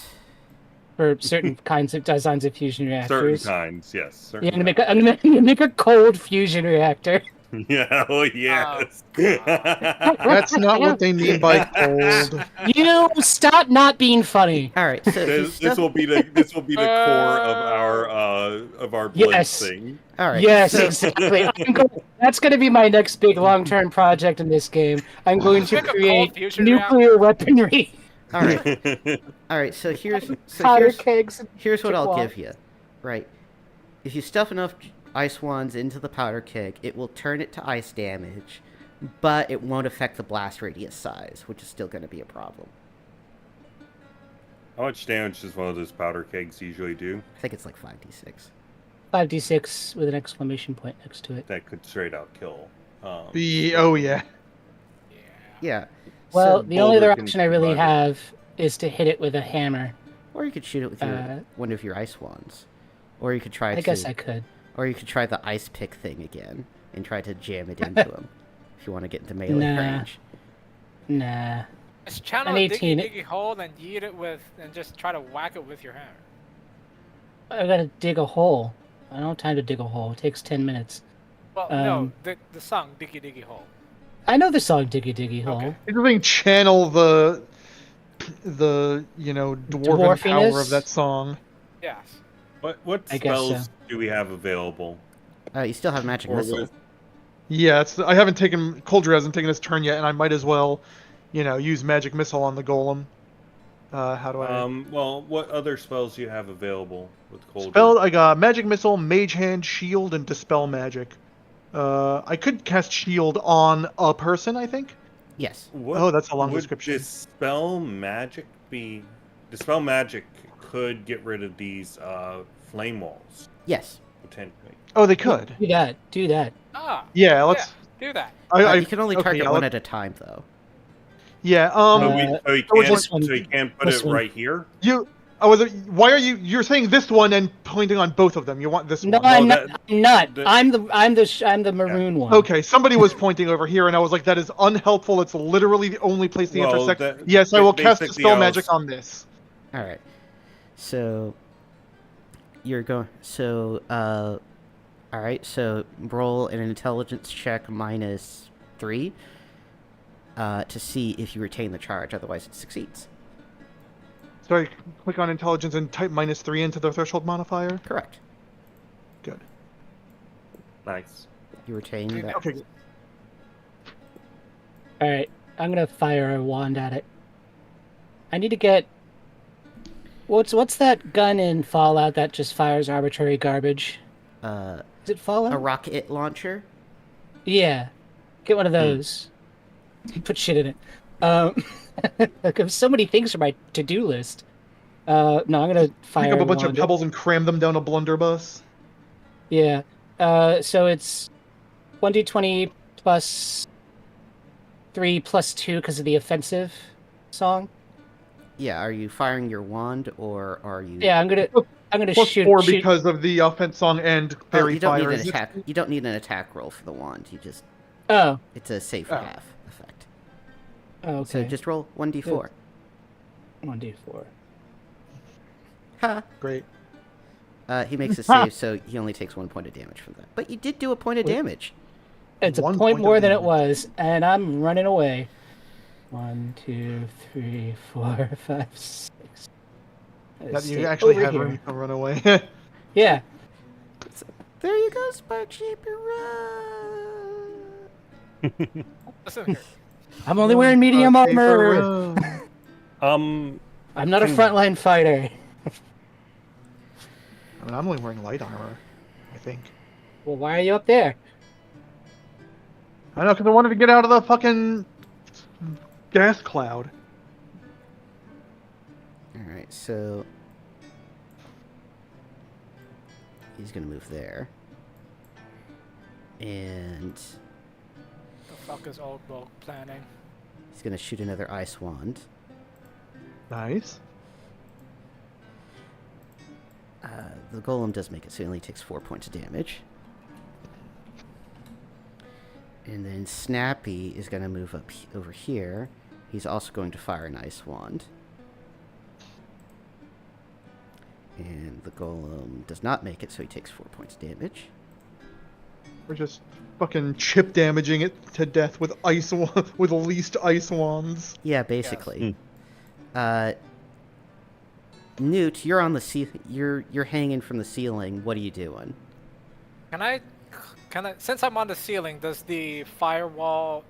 for certain kinds of designs of fusion Certain reactors. kinds, yes. Yeah, Certain I'm gonna make a cold fusion reactor. kinds. Yeah, oh yes. That's not what they mean by cold. You stop not being funny. All right, so if you This stuff... will be the core of our blend Yes. thing. All right. Yes, so- exactly. That's going to be my next big long-term project in this game. I'm going to Make a cold create fusion nuclear weaponry, All right. All right. So powder kegs. and here's what chip I'll wall. give you. Right. If you stuff enough ice wands into the powder keg, it will turn it to ice damage, but it won't affect the blast radius size, which is still going to be a problem. How much damage does one of those powder kegs usually do? I think it's like 5d6. 5d6 with an exclamation point next to it. That could straight out kill. Oh yeah. Yeah. Well, So- the only other Boulder can option I really survive it. have is to hit it with a hammer. Or you could shoot it with one of your ice wands. Or you could try I guess I could. Or you could try the ice pick thing again and try to jam it into him if you want to get into melee Nah. range. Nah. Just channel An a 18. Diggy Diggy Hole and yeet it with, and just try to whack it with your hammer. I gotta dig a hole. I don't have time to dig a hole. It takes 10 minutes. Well, no, Um, the song Diggy Diggy Hole. I know the song Diggy Diggy Hole. Okay. It's being channel the dwarven Dwarfiness? power of that song. Yes. What I guess spells so. do we have available? You still have magic Or missile. with- Yeah, I haven't taken Coldrew hasn't taken his turn yet, and I might as well, use magic missile on the golem. How do I Well, what other spells do you have available with cold? spell? I got magic missile, mage hand, shield, and dispel magic. I could cast shield on a person, I think. Yes. What Oh, that's a long would description. Dispel magic be? Dispel magic could get rid of these flame walls Yes. potentially. Oh, they could. Do that. Do that. Ah. Yeah, let's. Yeah, do that. You can only okay, target yeah, one let's- at a time, though. Yeah. So, which so you can't put This it one. right here. You. Oh, was it, why are you? You're saying this one and pointing on both of them. You want this No, one? I'm that- not. I'm not. that- I'm the maroon one. Okay, somebody was pointing over here, and I was like, "That is unhelpful. It's literally the only place they Well, intersect." that- Yes, I will cast basically dispel I was- magic on this. All right. So you're going. So all right. So roll an intelligence check -3 to see if you retain the charge. Otherwise, it succeeds. So I click on intelligence and type -3 into the threshold modifier. Correct. Good. Nice. You retain that. Okay. All right. I'm gonna fire a wand at it. I need to get. What's that gun in Fallout that just fires arbitrary garbage? Is it Fallout? A rocket launcher. Yeah, get one of those. Put shit in it. Like, I have so many things for my to-do list. No, I'm gonna fire Pick up a bunch of wand it. pebbles and cram them down a blunderbuss. Yeah. So it's 1d20 plus 3 plus 2 because of the offensive song. Yeah, are you firing your wand or are you? Yeah, I'm gonna Plus shoot. 4 shoot. because of the offense song and Oh, fairy you don't need fire. an attack. You don't need an attack roll for the wand. You just Oh. it's a safe Oh. half effect. Oh, okay. So just roll 1d4. 1d4. Ha. Great. He makes a save, so he only takes 1 point of damage from that. But you did do a point of Wait. damage. It's a 1 point point of more than it damage. was, and I'm running away. 1, 2, 3, 4, 5, 6. That you Stay actually over have here. room to run away. Yeah. There you go, Spark Shaper. Run. Listen here. I'm only wearing medium Okay, armor. for, I'm not a frontline fighter. I mean, I'm only wearing light armor, I think. Well, why are you up there? I know, because I wanted to get out of the fucking gas cloud. Alright, so he's gonna move there. And The fuck is old bulk planning? he's gonna shoot another ice wand. Nice. The golem does make it, so he only takes 4 points of damage. And then Snappy is going to move up over here. He's also going to fire an ice wand. And the golem does not make it, so he takes 4 points of damage. We're just fucking chip damaging it to death with with least ice wands. Yeah, basically. Newt, you're on the you're hanging from the ceiling. What are you doing? Can I, since I'm on the ceiling, does the firewall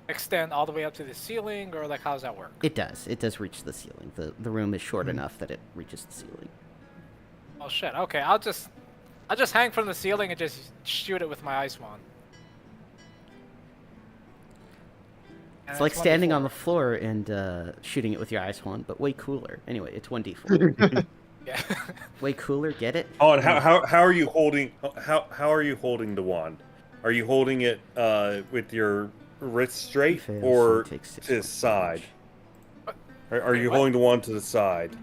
extend all the way up to the ceiling, or like how does that work? It does. It does reach the ceiling. The room is short enough that it reaches the ceiling. Oh shit. Okay, I'll just hang from the ceiling and just shoot it with my ice wand. It's like standing on the floor and shooting it with your ice wand, but way cooler. Anyway, it's 1d4. Yeah. Way cooler. Get it? Oh, and how are you holding? How are you holding the wand? Are you holding it with your wrist straight Fails, or so it takes 6 to the points of side? damage. Are you what? holding the wand to the side?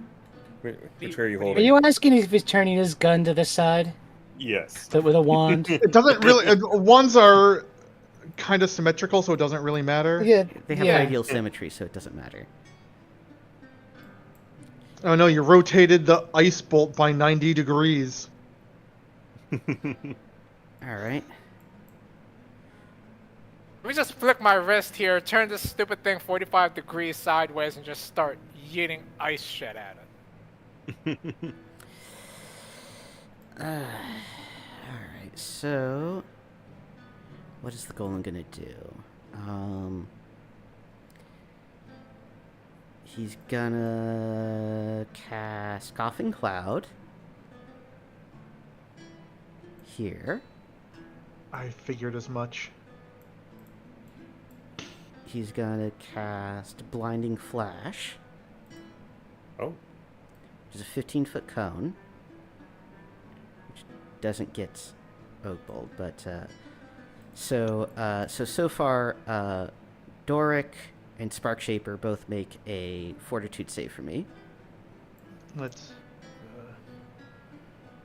Which way are you Are holding? you asking if he's turning his gun to the side, Yes. but with a wand? It doesn't really. Wands are kind of symmetrical, so it doesn't really matter. Yeah. They have yeah. radial symmetry, so it doesn't matter. Oh no, you rotated the ice bolt by 90 degrees. All right. Let me just flick my wrist here, turn this stupid thing 45 degrees sideways, and just start yeeting ice shit at it. All right. So, what is the golem gonna do? He's gonna cast Coughing Cloud here. I figured as much. He's gonna cast Blinding Flash, Oh. which is a 15-foot cone, which doesn't get Oak Bolt, but so far, Doric and Spark Shaper both make a Fortitude save for me. Let's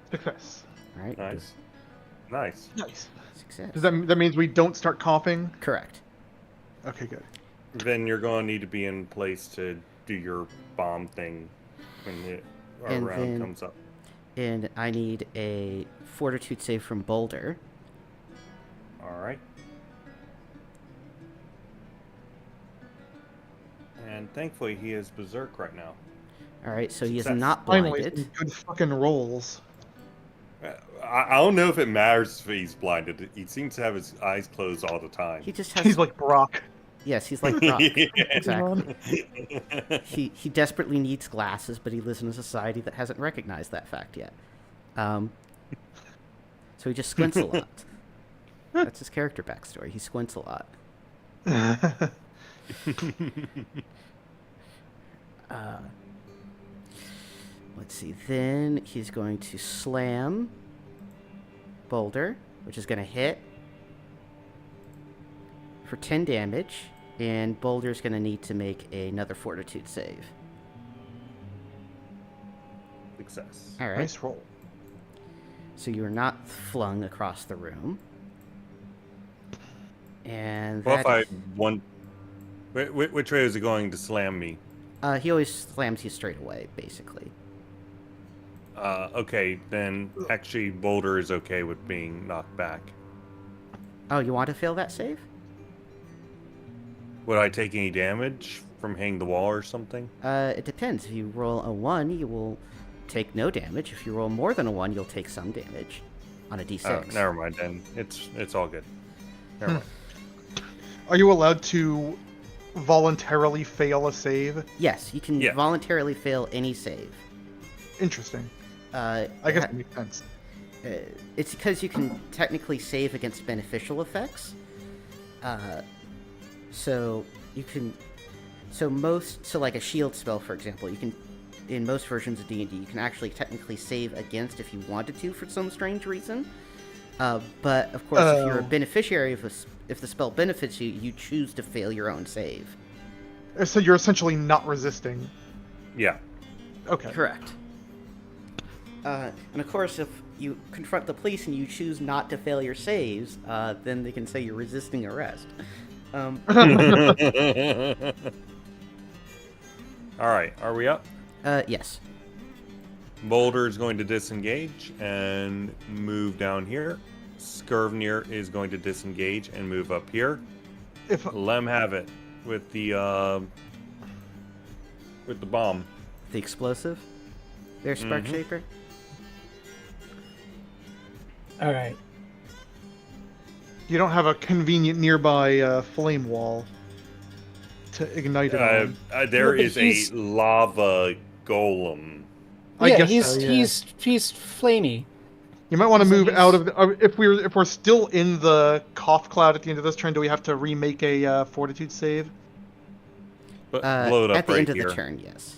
success. All right. Nice. Nice. Nice. Success. Does that means we don't start coughing? Correct. Okay, good. Then you're going to need to be in place to do your bomb thing when our And round then- comes up. And I need a Fortitude save from Boulder. All right. And thankfully, he is berserk right now. All right, so he is Success. not Finally, blinded. some good fucking rolls. I don't know if it matters if he's blinded. He seems to have his eyes closed all the time. He just has He's like Brock. Yes, he's like Brock. Exactly. He desperately needs glasses, but he lives in a society that hasn't recognized that fact yet. So he just squints a lot. That's his character backstory. He squints a lot. Let's see. Then he's going to slam Boulder, which is going to hit for 10 damage, and Boulder's going to need to make another Fortitude save. Success. All right. Nice roll. So you are not flung across the room. And Well, that if I is- one, which way is it going to slam me? he always slams you straight away, basically. Okay, then actually Boulder is okay with being knocked back. Oh, you want to fail that save? Would I take any damage from hitting the wall or something? It depends. If you roll a 1, you will take no damage. If you roll more than a 1, you'll take some damage on a d6. Oh, never mind then. It's all good. Never mind. Are you allowed to voluntarily fail a save? Yes, you can Yeah. voluntarily fail any save. Interesting. I I guess it makes sense. It's because you can technically save against beneficial effects. So you can, so like a shield spell, for example, you can, in most versions of D&D, you can actually technically save against if you wanted to for some strange reason. But of course, if you're a beneficiary, if the spell benefits you, you choose to fail your own save. So you're essentially not resisting. Yeah. Okay. Correct. And of course, if you confront the police and you choose not to fail your saves, then they can say you're resisting arrest. All right, are we up? Yes. Boulder is going to disengage and move down here. Skirvnir is going to disengage and move up here. If Let him have it with the bomb. The explosive? There's Spark Shaper? All right. you don't have a convenient nearby flame wall to ignite it on. There but is he's- a lava golem. I Yeah, guess he's so, yeah. he's flamey. You might want to So move he's- out of the, if we're still in the cough cloud at the end of this turn. Do we have to remake a fortitude save? But blow it up At the right end of here. the turn, yes.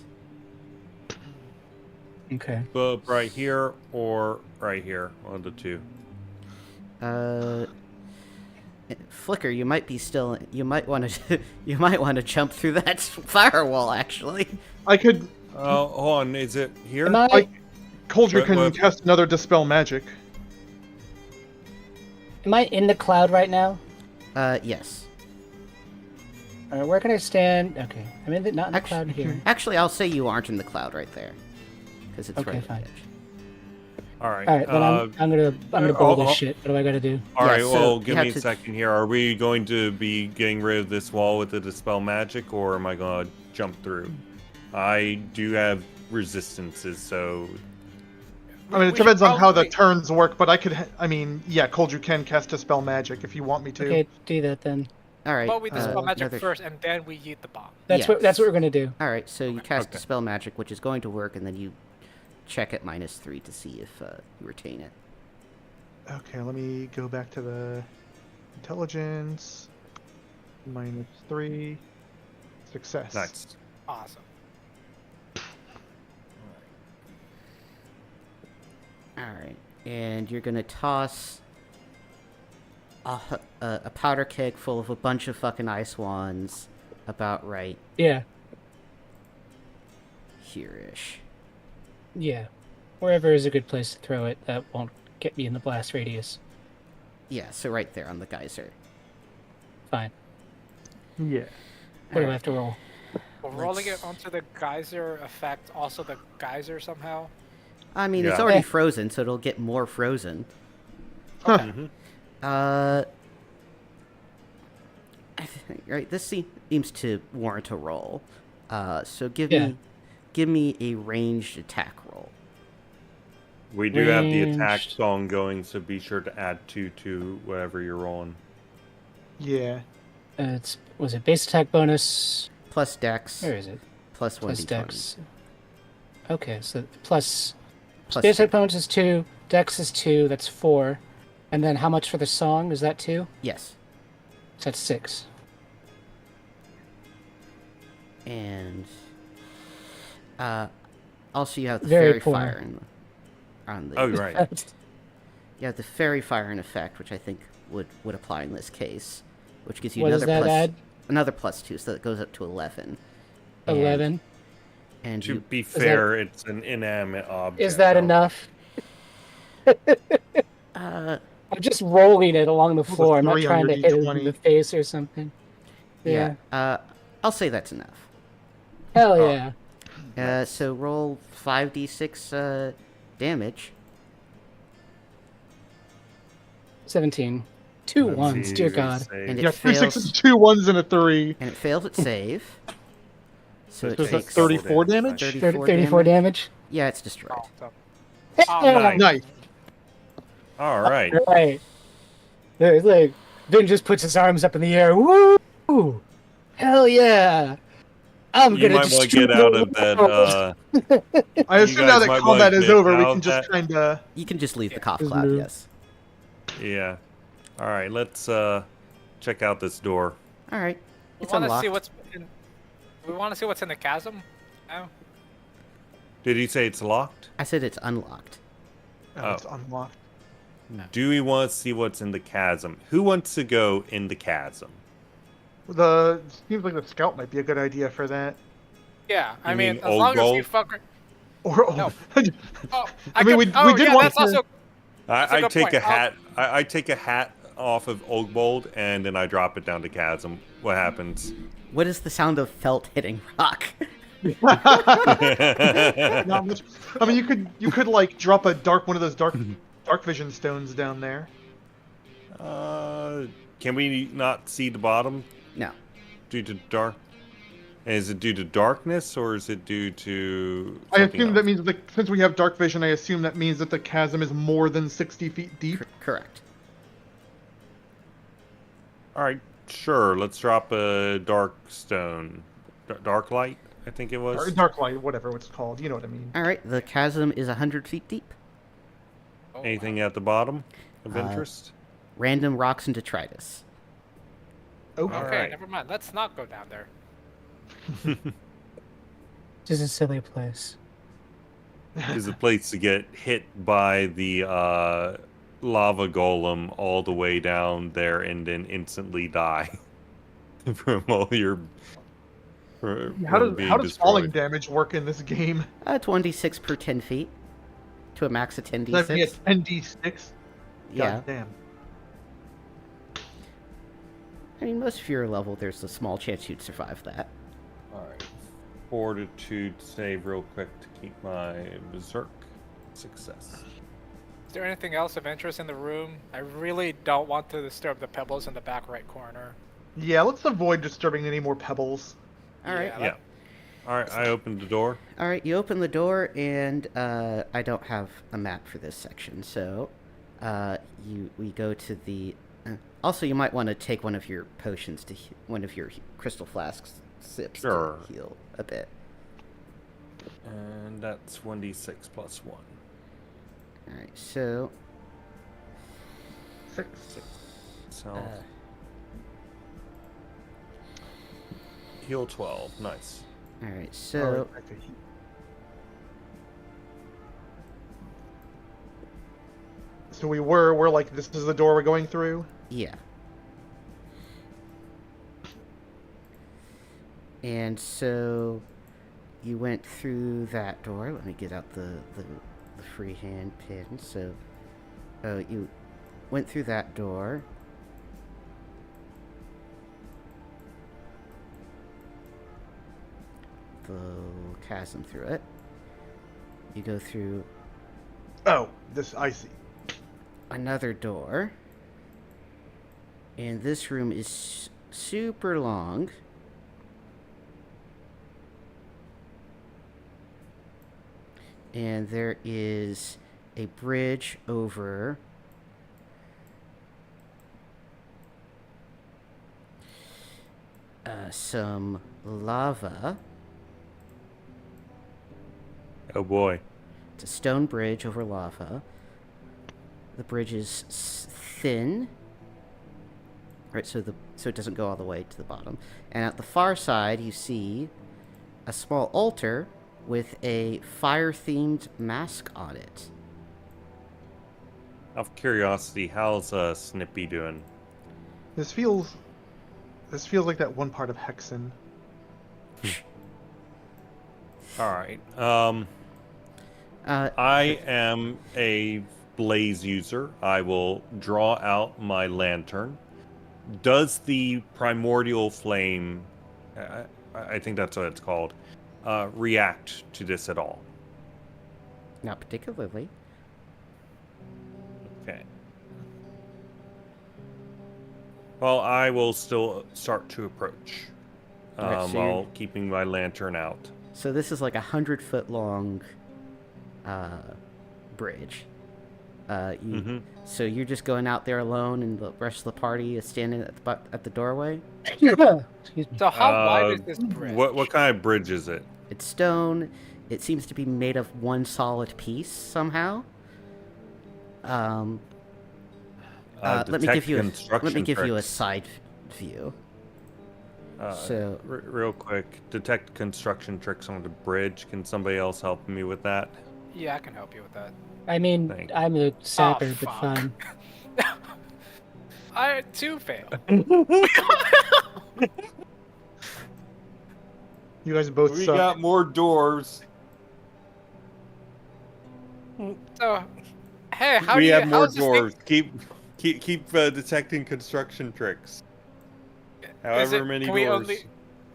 Okay. Blow up right here or right here. One of the two. Flicker, you might be still. You might want to. You might want to jump through that firewall. Actually, I could. Oh, hold on. Is it here? Am I Coldrew What- can what- cast another dispel magic. in the cloud right now? yes. All right, where can I stand? Okay, I'm not in the Actu- cloud here. Actually, I'll say you aren't in the cloud right there, because it's Okay, right at the fine. edge. All right. All right, then I'm gonna bowl this oh. shit. What do I gotta do? All right. Yeah, so Well, you give have me a to- second here. Are we going to be getting rid of this wall with the dispel magic, or am I going to jump through? I do have resistances, so I mean, it We depends should on how the probably- turns work, but I could. I mean, yeah, Coldrew can cast dispel magic if you want me to. Okay, do that then. All right. But we dispel magic another- first, and then we yeet the bomb. That's what Yes. we're gonna do. All right. So you cast Okay. dispel magic, which is going to work, and then you check at -3 to see if you retain it. Okay, let me go back to the intelligence. -3. Success. nice. Awesome. All right, and you're gonna toss a powder keg full of a bunch of fucking ice wands about right Yeah, here-ish. yeah. Wherever is a good place to throw it that won't get me in the blast radius. Yeah, so right there on the geyser. Fine. Yeah. What do I have to roll? Will rolling it onto the geyser affect also the geyser somehow? I mean, it's Yeah. already Eh. frozen, so it'll get more frozen. Mhm. I think, right, this seems to warrant a roll. So give me a ranged attack roll. We do have the attack Ranged. song going, so be sure to add 2 to whatever you're rolling. Yeah. Was it base attack bonus? Plus Dex. Where is it? Plus 1d20. Plus Dex. Okay, so plus Plus base attack 2. bonus is 2, Dex is 2, that's 4. And then how much for the song? Is that 2? Yes. So that's 6. And also you have the Very fairy poor. fire on the. Oh, right. You have the fairy fire in effect, which I think would apply in this case, which gives you What does another that add? another plus 2, so that goes up to 11. 11. And To you, be fair, it's an inanimate object. Is that though. enough? uh, I'm just rolling it along the Roll a floor. I'm not 3 on trying your to hit it in D20. the face or something. yeah. I'll say that's enough. Hell Oh. yeah. So roll 5d6 damage. 17. 2 Let's ones, see, dear we God. say- And it Yeah, 3 fails. 6s, 2 1s, and a 3. And it fails its save. So it So is that takes 34 damage? 34 damage? Yeah, it's destroyed. Oh, so- Yeah. nice. Nice. All right. Right. There's like, Vin just puts his arms up in the air. Woo! Hell yeah! I'm You gonna might want to destroy get out the of that. world. I assume now guys that might combat wanna is get over, we out can just that- kind of. You can just leave the cough Just cloud, move. yes. Yeah. All right. Let's check out this door. All right. We It's want to unlocked. see what's in. We want to see what's in the chasm. No. Did he say it's locked? I said it's unlocked. Oh. It's unlocked. Do we want to see what's in the chasm? Who wants to go in the chasm? Seems like the scout might be a good idea for that. Yeah, I You mean, mean as old long as gold? you fucker. Or No. Oh, I mean, we oh, did yeah, want that's to- also. That's a I good take point. a hat. I take a hat off of Oakbold and then I drop it down the chasm. What happens? What is the sound of felt hitting rock? Not much. I mean, you could like drop one of those dark vision stones down there. Can we not see the bottom No. due to dark? Is it due to darkness or is it due to? I something assume that else? means since we have dark vision, I assume that means that the chasm is more than 60 feet deep. Correct. All right, sure. Let's drop a dark stone, dark light. I think it Or was. dark light, whatever it's called. You know what I mean. All right. The chasm is 100 feet deep. Oh, Anything at the bottom of interest? Random rocks and detritus. Okay. Okay, Alright. never mind. Let's not go down there. This is a silly place. Is a place to get hit by the lava golem all the way down there and then instantly die from all your. How from being does falling destroyed. damage work in this game? 26 per 10 feet. To a max of 10d6. Does that be a 10d6? Yeah. God damn. I mean, most of your level, there's a small chance you'd survive that. All right, fortitude save real quick to keep my berserk success. Is there anything else of interest in the room? I really don't want to disturb the pebbles in the back right corner. Yeah, let's avoid disturbing any more pebbles. All right. Yeah, Yeah. All right, I opened the door. All right, you open the door, and I don't have a map for this section, so we go to the. Also, you might want to take one of your potions to one of your crystal flasks sips Sure. to heal a bit. And that's 1d6 plus 1. All right, so 6. So heal 12. Nice. all right, so Alright, back to heat. So we're like, this is the door we're going through? yeah. And so you went through that door. Let me get out the freehand pin. So you went through that door. The chasm through it. You go through Oh, this, I see. another door. And this room is super long. And there is a bridge over some lava. Oh boy. It's a stone bridge over lava. The bridge is thin, right? So it doesn't go all the way to the bottom. And at the far side, you see a small altar with a fire-themed mask on it. Out of curiosity, how's Snippy doing? This feels like that one part of Hexen. All right. Uh, I am a blaze user. I will draw out my lantern. Does the primordial flame, I think that's what it's called, react to this at all? Not particularly. Okay. Well, I will still start to approach Alright, so while keeping my lantern out. So this is like 100-foot long bridge. So you're just going out there alone, and the rest of the party is standing at the doorway. Excuse me. So how wide is this bridge? What kind of bridge is it? It's stone. It seems to be made of one solid piece somehow. Let me give you a side view. So real quick, detect construction tricks on the bridge. Can somebody else help me with that? Yeah, I can help you with that. I mean, Thanks. I'm a sapper, but fuck. fine. I too fail. You guys both We suck. got more doors. So, hey, how We do you? have more how's this thing- doors. Keep detecting construction tricks. However many can we doors. only-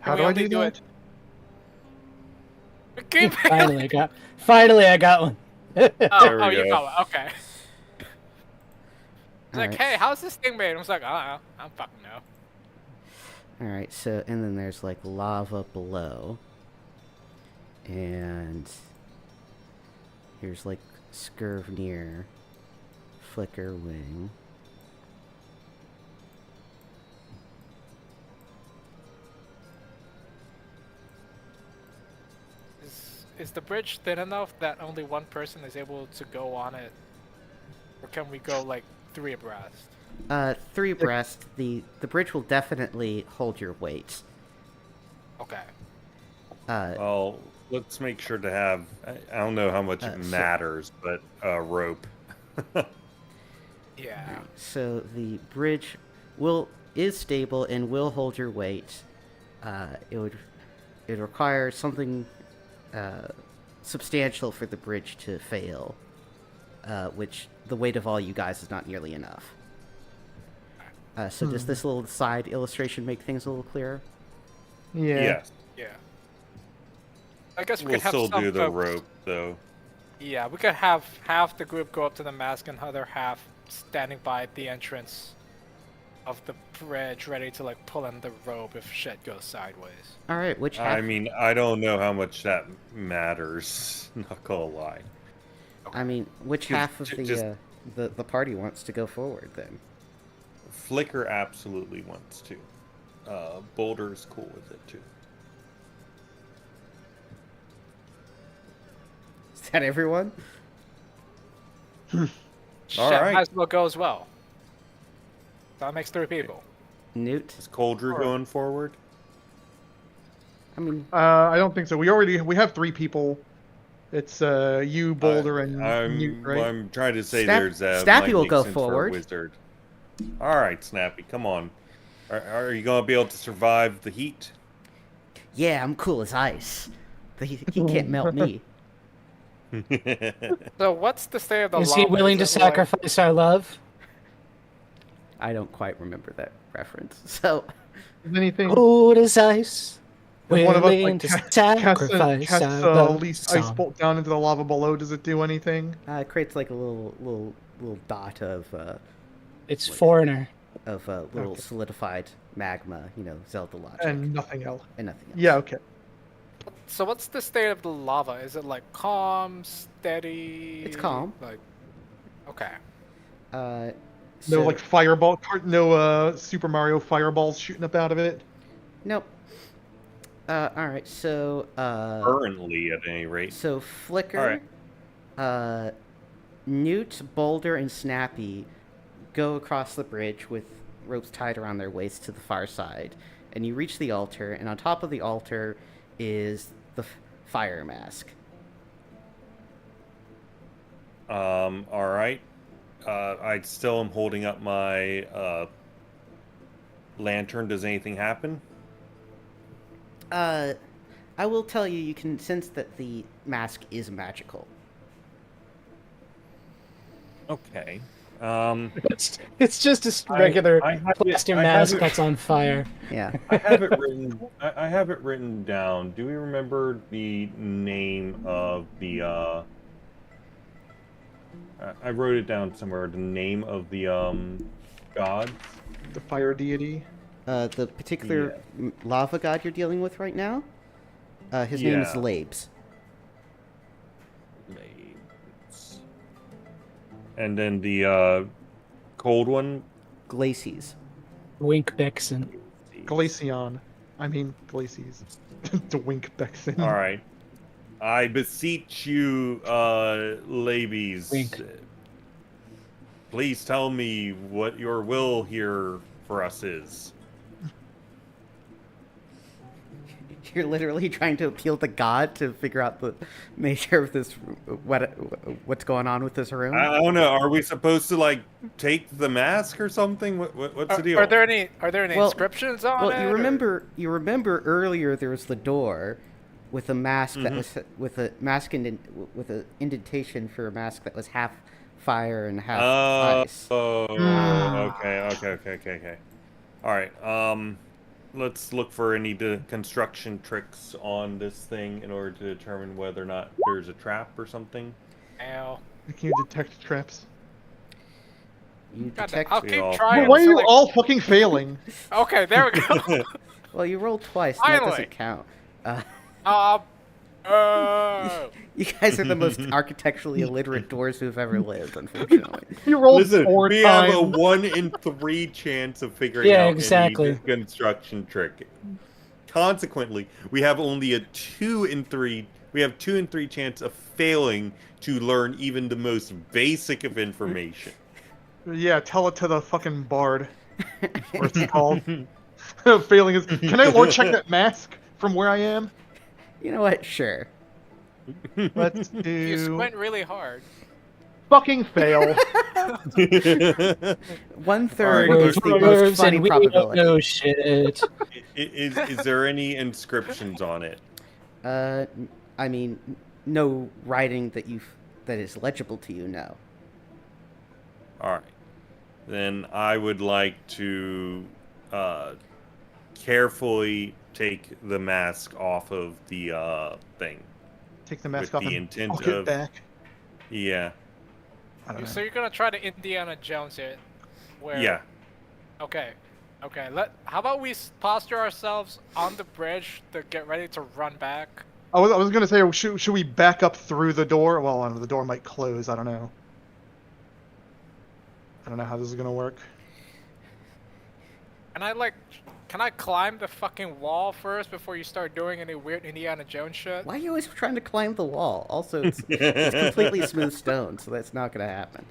How we do I only do do that? Keep- Finally, I got one. There we you go. got it. Okay. It's like, Alright. hey, how's this thing made? I was like, I don't know. I don't fucking know. all right. So and then there's like lava below, and here's like Skirvnir, Flicker Wing. Is the bridge thin enough that only one person is able to go on it? Or can we go like 3 abreast? 3 abreast. The bridge will definitely hold your weight. Okay. Well, let's make sure to have. I don't know how much it matters, but rope. Yeah. So the bridge is stable and will hold your weight. It would require something substantial for the bridge to fail, which the weight of all you guys is not nearly enough. So does this little side illustration make things a little clearer? Yeah. Yes. Yeah. I guess we We'll could have still some do the folks- rope, though. Yeah, we could have half the group go up to the mask and other half standing by the entrance of the bridge, ready to like pull in the rope if shit goes sideways. All right, which half? I mean, I don't know how much that matters. Not gonna lie. I mean, which half of just- the party wants to go forward then? Flicker absolutely wants to. Boulder's cool with it too. Is that everyone? All Shit, right. might as well go as well. That makes 3 people. Newt? Is Coldrew going forward? I mean, I don't think so. We have 3 people. It's you, Boulder, and Newt, right? I'm trying to say Snap- there's Snappy might will make go sense for a forward. wizard. All right, Snappy, come on. Are you gonna be able to survive the heat? yeah, I'm cool as ice. He can't melt me. So what's the state of the Is he lava? willing to Is it like- sacrifice our love? I don't quite remember that reference. So, Is anything? Cold as ice. If one of us Willing like to casts sacrifice our a love least ice song. bolt down into the lava below, does it do anything? it creates like a little dot of It's foreigner. little Okay. solidified magma. You know, Zelda logic, And nothing else. and nothing else. Yeah. Okay. So what's the state of the lava? Is it like calm, steady? It's calm. Like, okay. No like fireball. No Super Mario fireballs shooting up out of it. Nope. All right. So Currently, at any rate. so Flicker, Newt, Boulder, and Snappy go across the bridge with ropes tied around their waists to the far side, and you reach the altar. And on top of the altar is the fire mask. All right. I still am holding up my lantern. Does anything happen? I will tell you, you can sense that the mask is magical. Okay. It's just a regular I have plaster I have mask it- that's on fire. Yeah. I have it written. I have it written down. Do we remember the name of the? I wrote it down somewhere. The name of the gods. The fire deity. The particular lava god you're dealing with right now, his name is Yeah. Labes. Blades. And then the cold one. Glacies. Wink Bexon. Glaceon. I mean, Glacies. Dwink Bexon. All right. I beseech you, ladies. Wink. Please tell me what your will here for us is. You're literally trying to appeal to God to figure out the nature of this, what's going on with this room. I don't know. Are we supposed to like take the mask or something? What's the deal? Are there any Well- inscriptions on Well, it? you or- remember earlier there was the door with a mask that Mhm. was with a mask with an indentation for a mask that was half fire and half ice. Okay. All right. Let's look for any construction tricks on this thing in order to determine whether or not there's a trap or something. Ow. Can you detect traps? You God, detect. I'll We keep all- trying. Why are you until all fucking failing? Okay, there we go. Well, you rolled twice. And that Finally. doesn't count. You guys are the most architecturally illiterate dwarves who've ever lived, unfortunately. You rolled Listen, 4 we times. have a 1 in 3 chance of figuring Yeah, out exactly. any construction trick. Consequently, we have only a 2 in 3. We have 2 in 3 chance of failing to learn even the most basic of information. Yeah, tell it to the fucking bard. What's it called? Failing is. Can I lord check that mask from where I am? You know what? Sure. Let's You do. squint really hard. Fucking fail. 1/3 Alright, is the let's- most funny and we don't probability. know shit. Is there any inscriptions on it? I mean, no writing that is legible to you. No. All right. Then I would like to carefully take the mask off of the thing. Take the mask With off the and intent I'll get of- back. Yeah. I don't know. So you're gonna try to Indiana Jones it? Where? Yeah. Okay. How about we posture ourselves on the bridge to get ready to run back? I was gonna say, should we back up through the door? Well, I don't know, the door might close. I don't know. I don't know how this is gonna work. Can I climb the fucking wall first before you start doing any weird Indiana Jones shit? Why are you always trying to climb the wall? Also, it's completely smooth stone, so that's not going to happen.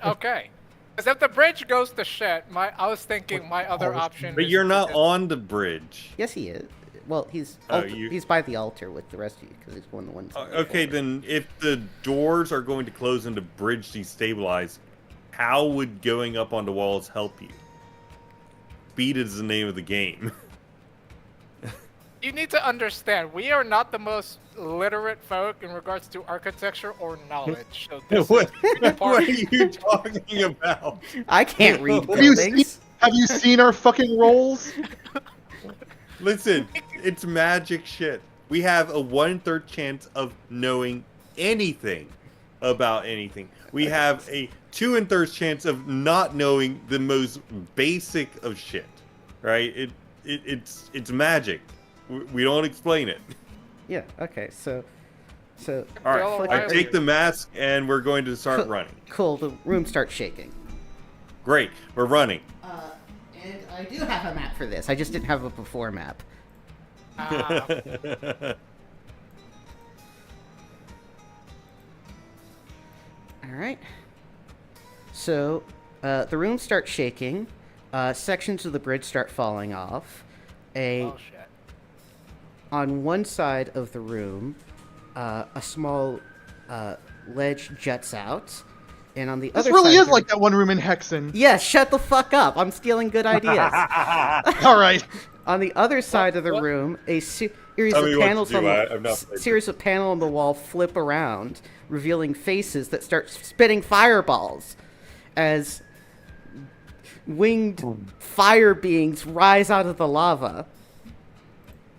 Okay. Because if the bridge goes to shit, I was thinking my other option. But is you're to not just- on the bridge. Yes, he is. Well, he's Oh, you- he's by the altar with the rest of you because he's one of the ones. Okay, then if the doors are going to close and the bridge destabilize, how would going up on the walls help you? Speed is the name of the game. You need to understand, we are not the most literate folk in regards to architecture or knowledge. So this what, is what part- are you talking about? I can't read Have you buildings. Have you seen our fucking rolls? Listen, it's magic shit. We have a 1/3 chance of knowing anything about anything. We have a 2 1/3 chance of not knowing the most basic of shit. Right? It's magic. We don't explain it. Yeah. Okay. So. All All right, right. I take the mask and we're going to start Cool. running. Cool. The room starts shaking. Great, we're running. And I I do have a map for this. I just didn't have a before map. Ah, All right. So the room starts shaking. Sections of the bridge start falling off. oh shit. On one side of the room, a small ledge juts out, and on the This other really side is like that one room in Hexen. Yeah, shut the fuck up. I'm stealing good ideas. All right. On the other side of the what? room, a series Tell of me what to panels do. on I've not the played series of panel on the wall flip around, revealing faces that start spitting fireballs as winged fire beings rise out of the lava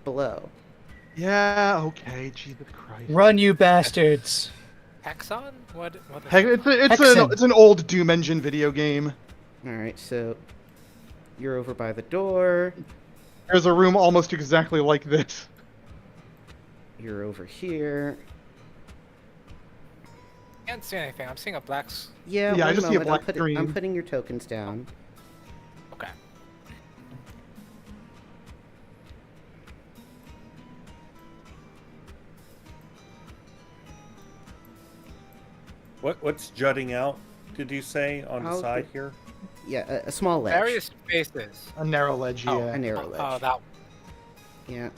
below. Yeah. Okay. Jesus Christ. Run, you bastards! Hexon? What is Heck, Hexen. it's an old Doom Engine video game. All right, so you're over by the door. There's a room almost exactly like this. You're over here. I can't see anything. I'm seeing a black. Yeah, Yeah, I one just see a moment. black screen. I'm putting your tokens down. Okay. What's jutting out? Did you say on the I'll side get- here? Yeah, a small ledge. Various faces. A narrow ledge. Oh, Yeah. A narrow ledge. Oh, that. Yeah.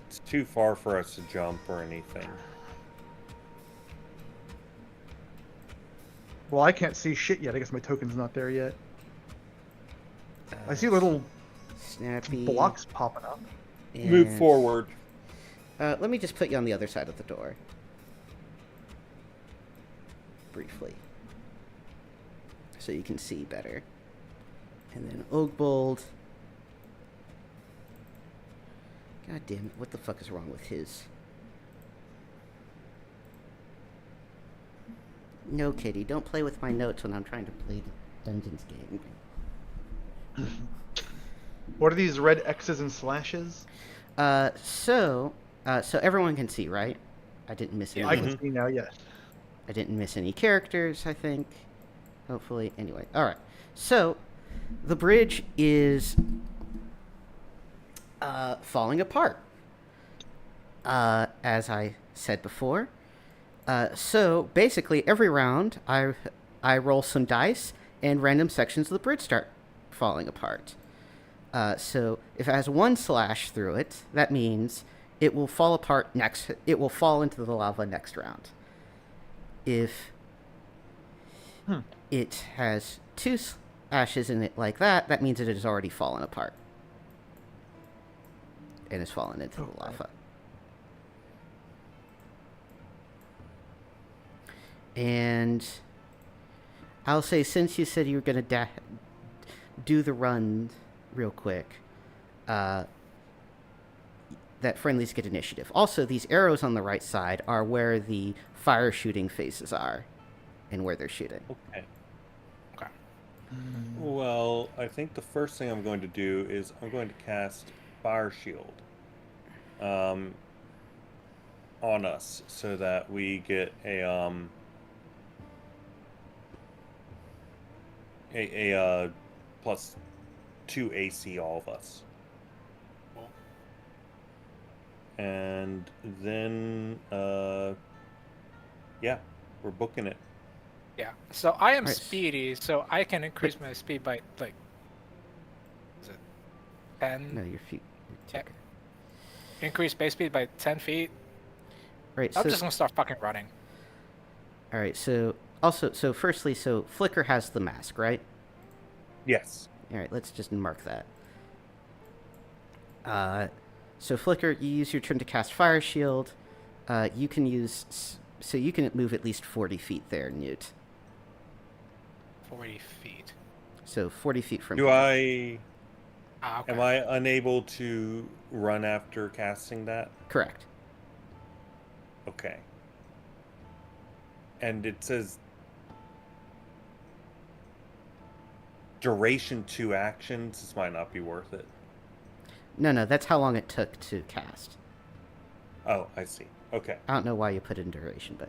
It's too far for us to jump or anything. Well, I can't see shit yet. I guess my token's not there yet. I see little Snappy. blocks popping up. Move and- forward. Let me just put you on the other side of the door. Briefly. So you can see better. And then Oakbold. God damn it, what the fuck is wrong with his? No, Kitty, don't play with my notes when I'm trying to play the Dungeons game. What are these red X's and slashes? So everyone can see, right? I didn't miss any. I can see now. Yes. I didn't miss any characters, I think. Hopefully. Anyway, all right. So, the bridge is falling apart. As I said before. So, basically, every round, I roll some dice, and random sections of the bridge start falling apart. So, if it has one slash through it, that means it will fall apart next. It will fall into the lava next round. If it has two slashes in it like that, that means it has already fallen apart and has fallen into the lava. And I'll say, since you said you were going to do the run real quick, that friendlies get initiative. Also, these arrows on the right side are where the fire shooting faces are and where they're shooting. Okay. Okay. Well, I think the first thing I'm going to do is I'm going to cast Fire Shield on us so that we get a plus 2 AC, all of us. And then, yeah, we're booking it. Yeah. So I am Right. speedy, so I can increase my speed by like. Is it 10? No, your feet. Yeah. Increase base speed by 10 feet. Right. I'm So, just gonna start fucking running. all right. So firstly, so Flicker has the mask, right? Yes. All right. Let's just mark that. So Flicker, you use your turn to cast Fire Shield. You can use. So you can move at least 40 feet there, Newt. 40 feet. So 40 feet from. Do here. I? Ah, okay. Am I unable to run after casting that? Correct. Okay. And it says duration 2 actions. This might not be worth it. No, that's how long it took to cast. Oh, I see. Okay. I don't know why you put in duration, but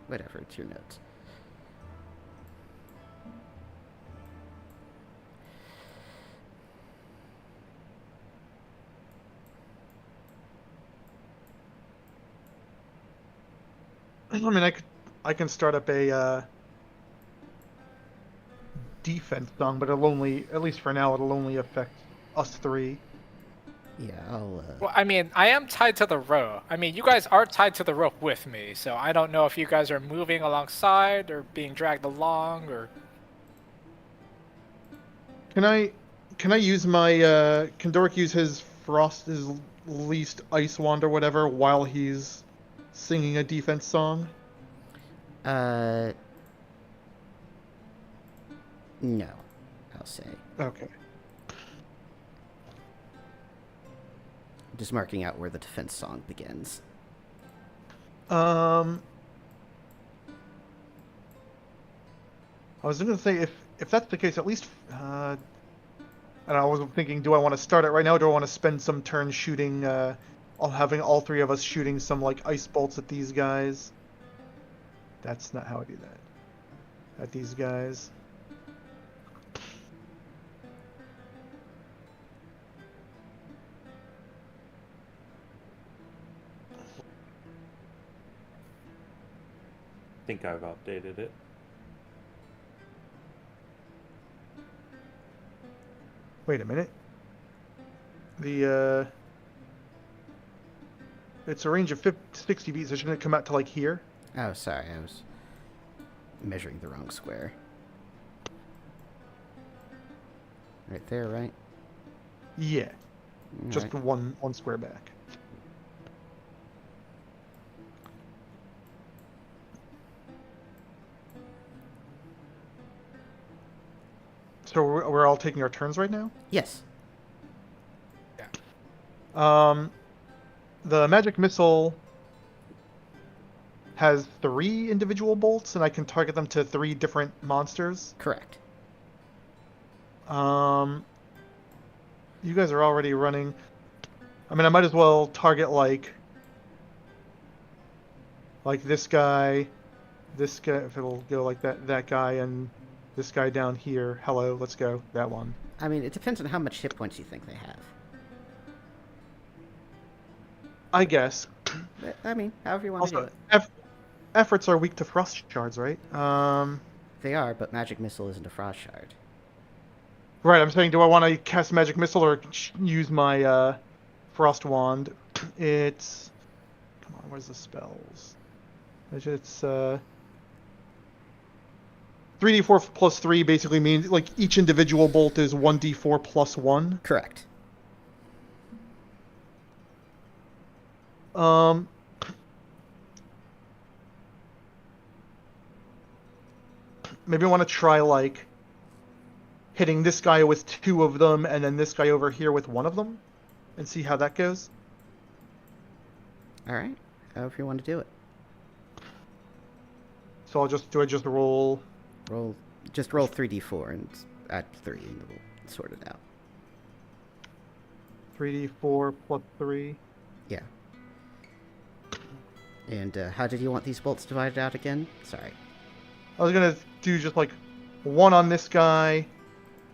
whatever. It's your notes. I mean, I can start up a defense song, but it'll only, at least for now, it'll only affect us three. Yeah, I'll. Well, I mean, I am tied to the rope. I mean, you guys are tied to the rope with me, so I don't know if you guys are moving alongside or being dragged along or. Can I use my can Dork use his his least ice wand or whatever while he's singing a defense song? No, I'll say. Okay. Just marking out where the defense song begins. I was gonna say if that's the case, at least and I was thinking, do I want to start it right now, or do I want to spend some turns shooting, having all three of us shooting some like ice bolts at these guys? That's not how I do that. At these guys. I think I've updated it. Wait a minute. It's a range of 60 feet, so shouldn't it come out to like here? Oh, sorry, I was measuring the wrong square. Right there, right? Yeah, All just right. one square back. So we're all taking our turns right now? Yes. The magic missile has 3 individual bolts, and I can target them to 3 different monsters. Correct. You guys are already running. I mean, I might as well target like this guy, if it'll go like that guy, and this guy down here. Hello, let's go. That one. I mean, it depends on how much hit points you think they have. I guess. But, I mean, however you want to do Also, it. efforts are weak to frost shards, right? They are, but magic missile isn't a frost shard. Right. I'm saying, do I want to cast magic missile or use my frost wand? It's. Come on, where's the spells? It's 3d4 plus 3 basically means like each individual bolt is 1d4 plus 1. Correct. Maybe I want to try like hitting this guy with 2 of them and then this guy over here with 1 of them and see how that goes. All right. However you want to do it. So I just roll. Just roll 3d4 and add 3 and we'll sort it out. 3d4 plus 3. Yeah. And how did you want these bolts divided out again? Sorry. I was gonna do just like 1 on this guy,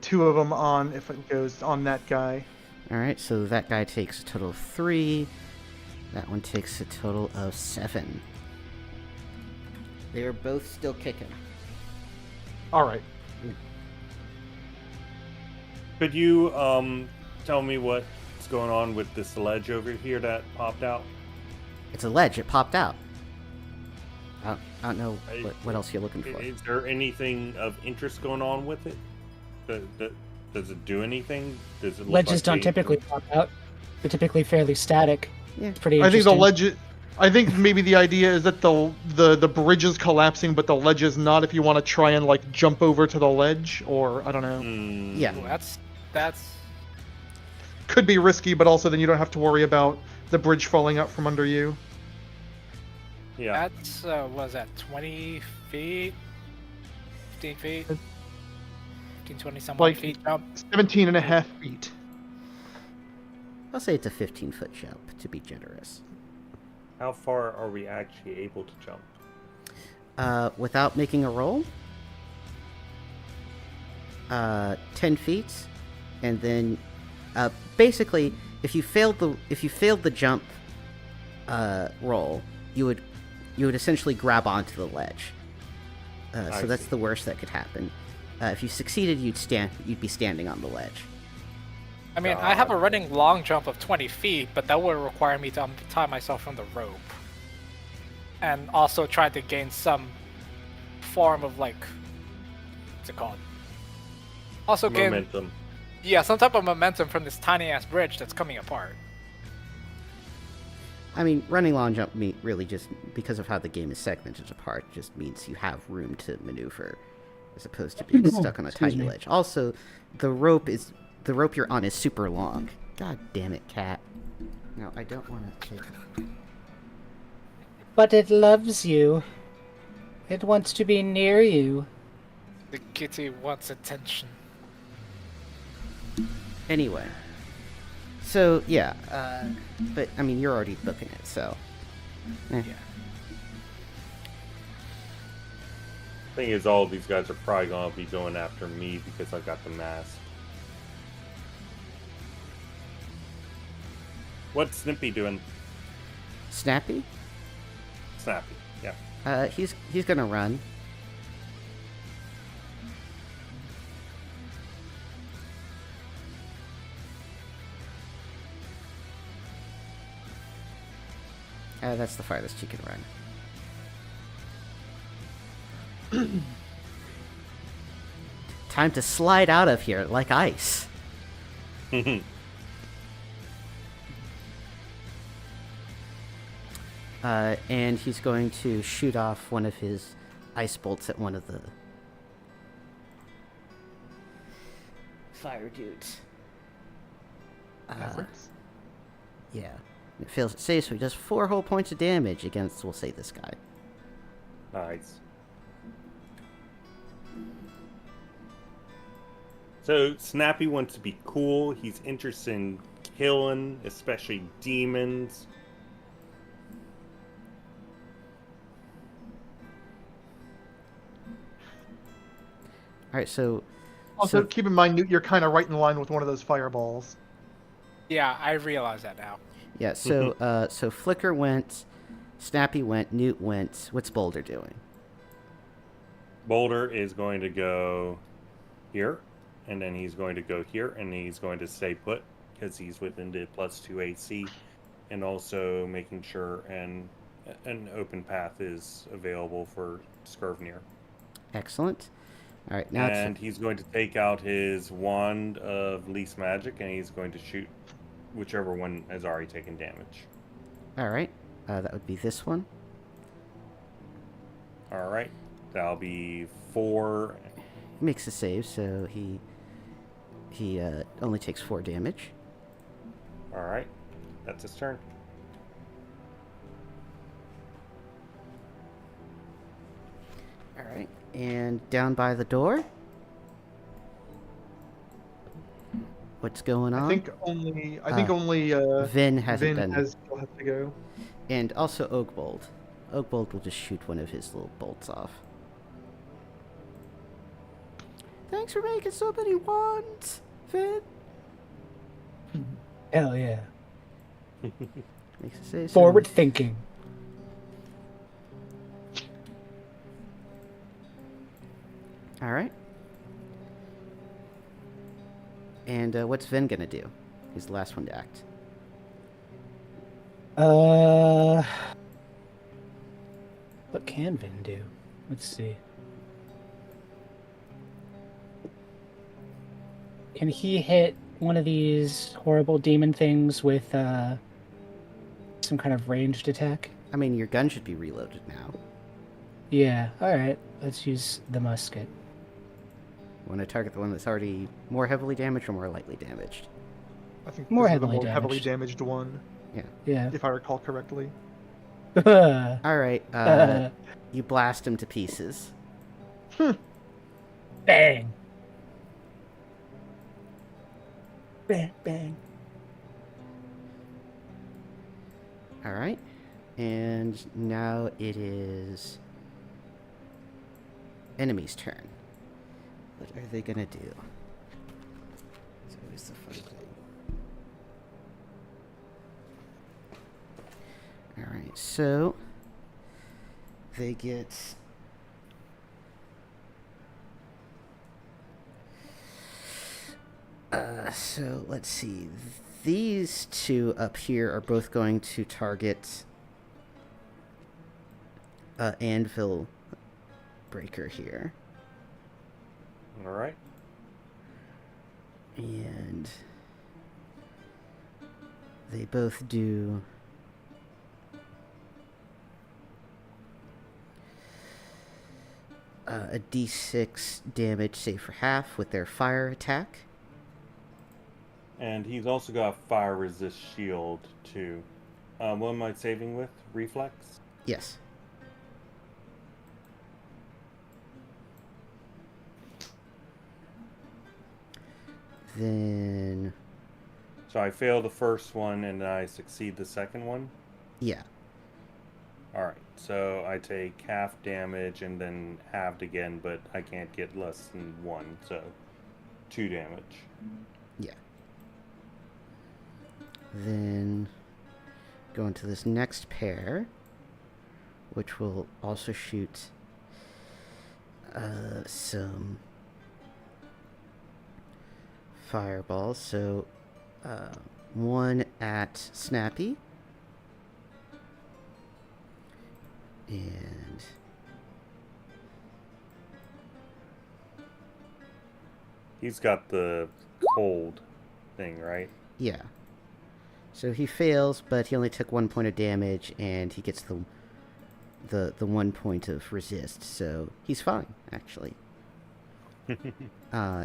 2 of them on if it goes on that guy. All right, so that guy takes a total of 3. That one takes a total of 7. They are both still kicking. All right. Could you tell me what's going on with this ledge over here that popped out? It's a ledge. It popped out. I don't know what else you're looking for. Is there anything of interest going on with it? Does it do anything? Does it look Ledges like don't typically pop out. They're typically fairly static. Yeah. It's pretty I think interesting. the ledge. I think maybe the idea is that the bridge is collapsing, but the ledge is not. If you want to try and like jump over to the ledge, or I don't know, Yeah. Ooh, that's could be risky, but also then you don't have to worry about the bridge falling out from under you. Yeah. that's what is that, 20 feet, 15 feet, 15, 20 some Like- feet jump. 17 and a half feet. I'll say it's a 15-foot jump to be generous. How far are we actually able to jump? Without making a roll, 10 feet, and then basically, if you failed the jump roll, you would you would essentially grab onto the ledge. I So that's see. the worst that could happen. If you succeeded, you'd be standing on the ledge. I mean, I have a God. running long jump of 20 feet, but that would require me to untie myself from the rope. And also try to gain some form of, like, what's it called? Also gain, Momentum. yeah, some type of momentum from this tiny-ass bridge that's coming apart. I mean, running long jump really just, because of how the game is segmented apart, just means you have room to maneuver, as opposed to being stuck on a Excuse tiny me. ledge. Also, the rope you're on is super long. God damn it, cat. No, I don't want to take it. But it loves you. It wants to be near you. The kitty wants attention. Anyway. So, yeah. But, I mean, you're already booking it, so. Eh. Yeah. Thing is, all of these guys are probably gonna be going after me because I got the mask. What's Snippy doing? Snappy? Snappy. Yeah. He's gonna run. That's the farthest he can run. Time to slide out of here like ice. And he's going to shoot off one of his ice bolts at one of the fire dudes. Efforts. Yeah. It fails it safe, so he does 4 whole points of damage against, we'll say, this guy. Nice. So Snappy wants to be cool. He's interested in killing, especially demons. Alright, so... Also, so- keep in mind, Newt, you're kind of right in line with one of those fireballs. Yeah, I realize that now. Yeah, so so Flicker went, Snappy went, Newt went. What's Boulder doing? Boulder is going to go here, and then he's going to go here, and he's going to stay put because he's within the +2 AC, and also making sure an open path is available for Skirvnir. Excellent. Alright, now And he's going to take out his wand of least magic, and he's going to shoot whichever one has already taken damage. Alright, that would be this one. All right, that'll be 4. He makes a save, so he only takes 4 damage. All right, that's his turn. Alright, and down by the door? What's going on? I think only Vin hasn't Vin done. still has to go. And also Oakbold. Oakbold will just shoot one of his little bolts off. Thanks for making so many wands, Vin. Hell yeah. Makes a save. Forward thinking. Alright. And what's Vin gonna do? He's the last one to act. What can Vin do? Let's see. Can he hit one of these horrible demon things with some kind of ranged attack? I mean, your gun should be reloaded now. Yeah, alright. Let's use the musket. Want to target the one that's already more heavily damaged or more lightly damaged? I think More this is the heavily more heavily damaged. damaged one, Yeah. if I recall correctly. Alright, you blast him to pieces. Bang! Bang, bang. Alright. And now it is enemy's turn. What are they gonna do? It's always the fun thing. Alright, so they get so let's see. These two up here are both going to target anvil breaker here. All right. And they both do a d6 damage, save for half, with their fire attack. And he's also got fire resist shield too. What am I saving with? Reflex? Yes. Then, So I fail the first one and I succeed the second one? yeah. Alright, so I take half damage and then halved again, but I can't get less than 1, so 2 damage. Yeah. Then go into this next pair, which will also shoot some fireballs. So one at Snappy. And He's got the cold thing, right? yeah. So he fails, but he only took 1 point of damage, and he gets the 1 point of resist. So he's fine, actually.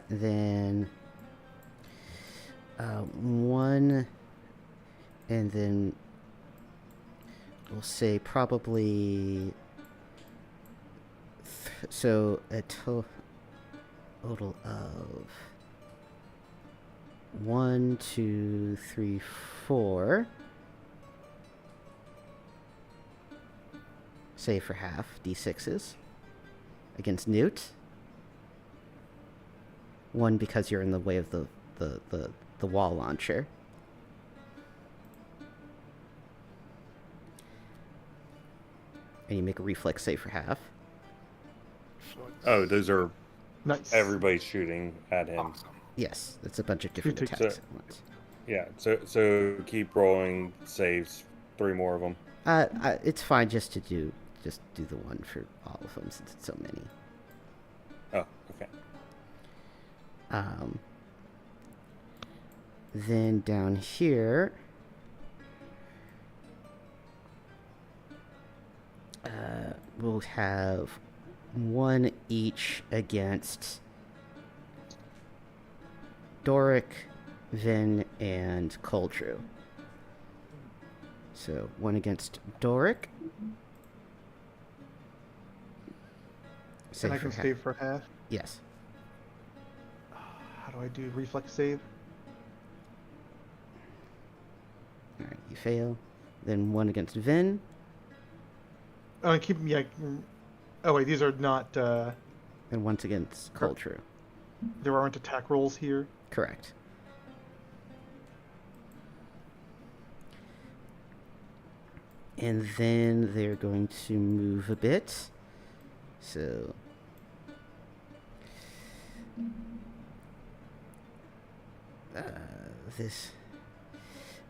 Then one, and then we'll say probably so a total of 1, 2, 3, 4. Save for half d6s against Newt. 1 because you're in the way of the wall launcher. And you make a reflex save for half. Oh, those are Nice. everybody shooting at him. Awesome. Yes, it's a bunch of different take attacks that. at once. Yeah, so keep rolling saves, 3 more of them. It's fine just to do the one for all of them since it's so many. Oh, okay. Then down here, we'll have 1 each against Doric, Vin, and Coldrew. So 1 against Doric. And I can half. save for half. Yes. How do I do reflex save? Alright, you fail. Then 1 against Vin. Oh, and keep yeah. Oh wait, these are not. And 1 against Coldrew. There aren't attack rolls here. Correct. And then they're going to move a bit. So this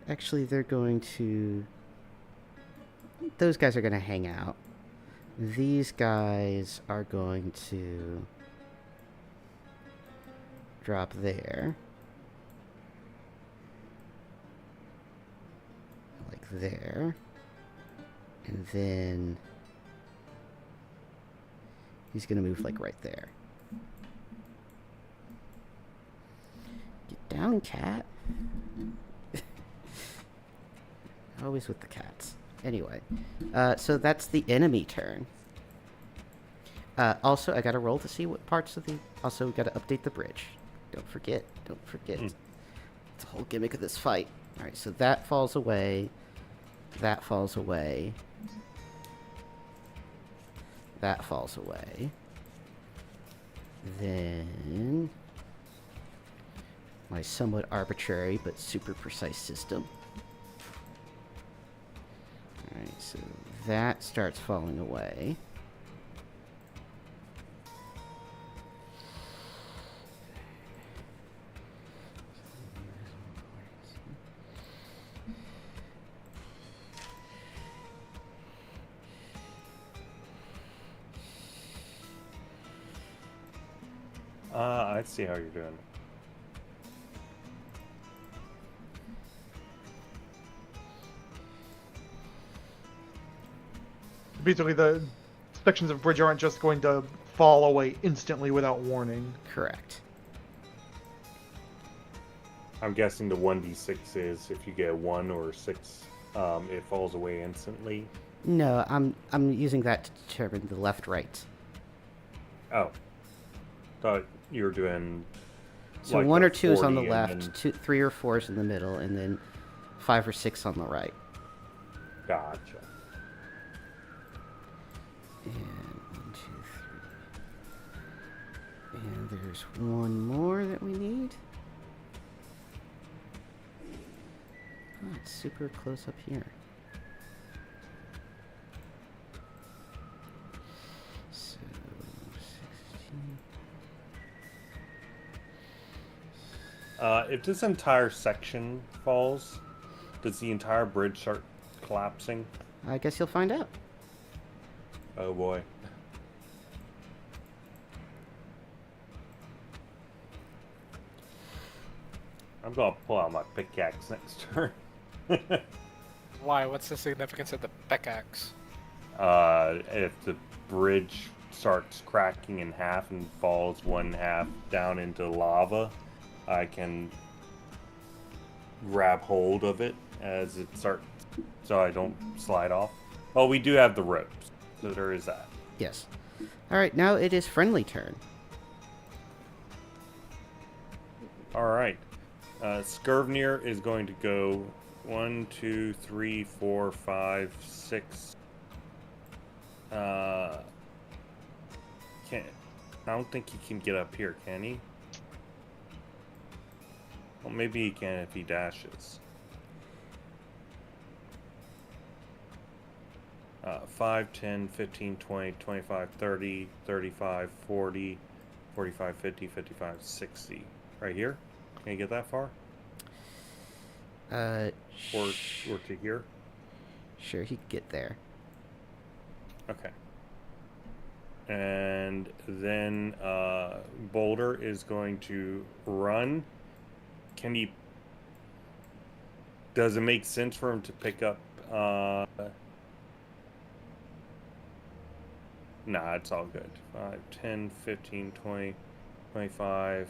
actually they're going to those guys are going to hang out. These guys are going to drop there. Like there. And then he's going to move like right there. Get down, cat. Always with the cats. Anyway, so that's the enemy turn. Also, I got to roll to see what parts of the... Also, we got to update the bridge. Don't forget. Don't forget. It's the whole gimmick of this fight. All right, so that falls away. That falls away. That falls away. Then my somewhat arbitrary but super precise system. Alright, so that starts falling away. I see how you're doing it. Basically, the sections of bridge aren't just going to fall away instantly without warning. Correct. I'm guessing the 1d6 is if you get 1 or 6, it falls away instantly. No, I'm using that to determine the left-right. Oh. Thought you were doing. So like 1 a or 2 is on the 40 and left, then- 2, 3 or 4 is in the middle, and then 5 or 6 on the right. Gotcha. And 1, 2, 3. And there's one more that we need. Oh, it's super close up here. So 16. If this entire section falls, does the entire bridge start collapsing? I guess you'll find out. Oh boy. I'm gonna pull out my pickaxe next turn. Why? What's the significance of the pickaxe? If the bridge starts cracking in half and falls one half down into lava, I can grab hold of it as it starts, so I don't slide off. Oh, we do have the ropes, so there is that. Yes. All right, now it is friendly turn. All right. Skirvnir is going to go 1, 2, 3, 4, 5, 6. Can't. I don't think he can get up here, can he? Well, maybe he can if he dashes. 5, 10, 15, 20, 25, 30, 35, 40, 45, 50, 55, 60. Right here? Can you get that far? Or to here? Sure, he could get there. Okay. And then Boulder is going to run. Can he... Does it make sense for him to pick up... Nah, it's all good. 5, 10, 15, 20, 25...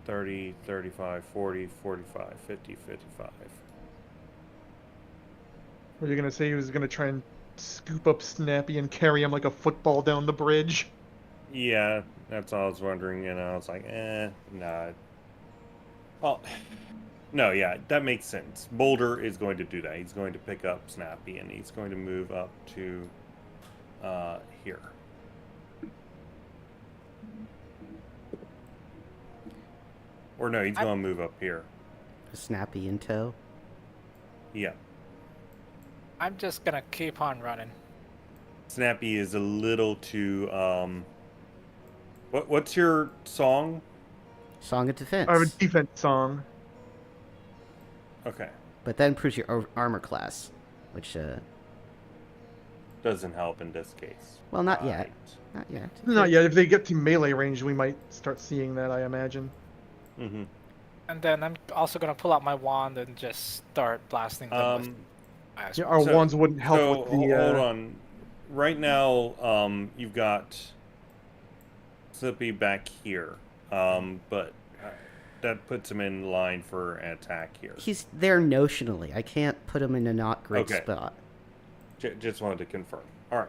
30, 35, 40, 45, 50, 55. Were you gonna say he was gonna try and scoop up Snappy and carry him like a football down the bridge? Yeah, that's all I was wondering, and I was like, nah. Well, no, yeah, that makes sense. Boulder is going to do that. He's going to pick up Snappy, and he's going to move up to here. Or no, he's going to move up here. Snappy in tow. Yeah. I'm just gonna keep on running. Snappy is a little too, What's your song? Song of Defense. I have a defense song. Okay. But that improves your armor class, which, Doesn't help in this case. well, not yet. Right. Not yet. Not yet. If they get to melee range, we might start seeing that, I imagine. Mm-hmm. And then I'm also gonna pull out my wand and just start blasting them with ice Yeah, wand. our So- wands wouldn't help So, with the. hold on. Right now, you've got Slippy back here, but that puts him in line for an attack here. He's there notionally. I can't put him in a not great Okay. spot. Just wanted to confirm. All right.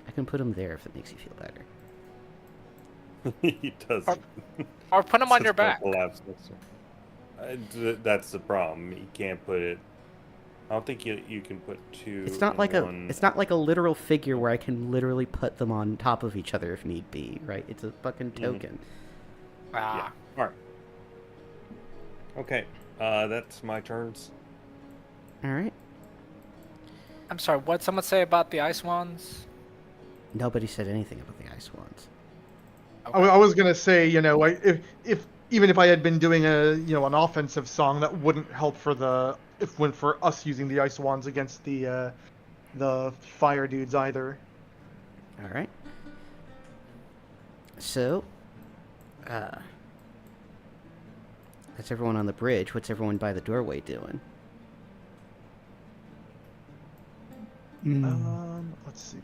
I can put him there if it makes you feel better. He doesn't. Or put them on your It's gonna back. collapse next turn. That's the problem. You can't put it. I don't think you can put two. It's not in like one. it's not like a literal figure where I can literally put them on top of each other if need be, right? It's a fucking token. Ah, Yeah. All right. Okay. That's my turns. All right. I'm sorry. What'd someone say about the ice wands? Nobody said anything about the ice wands. I was gonna say, if even if I had been doing an offensive song, that wouldn't help for for us using the ice wands against the fire dudes either. All right. So, that's everyone on the bridge. What's everyone by the doorway doing? Let's see.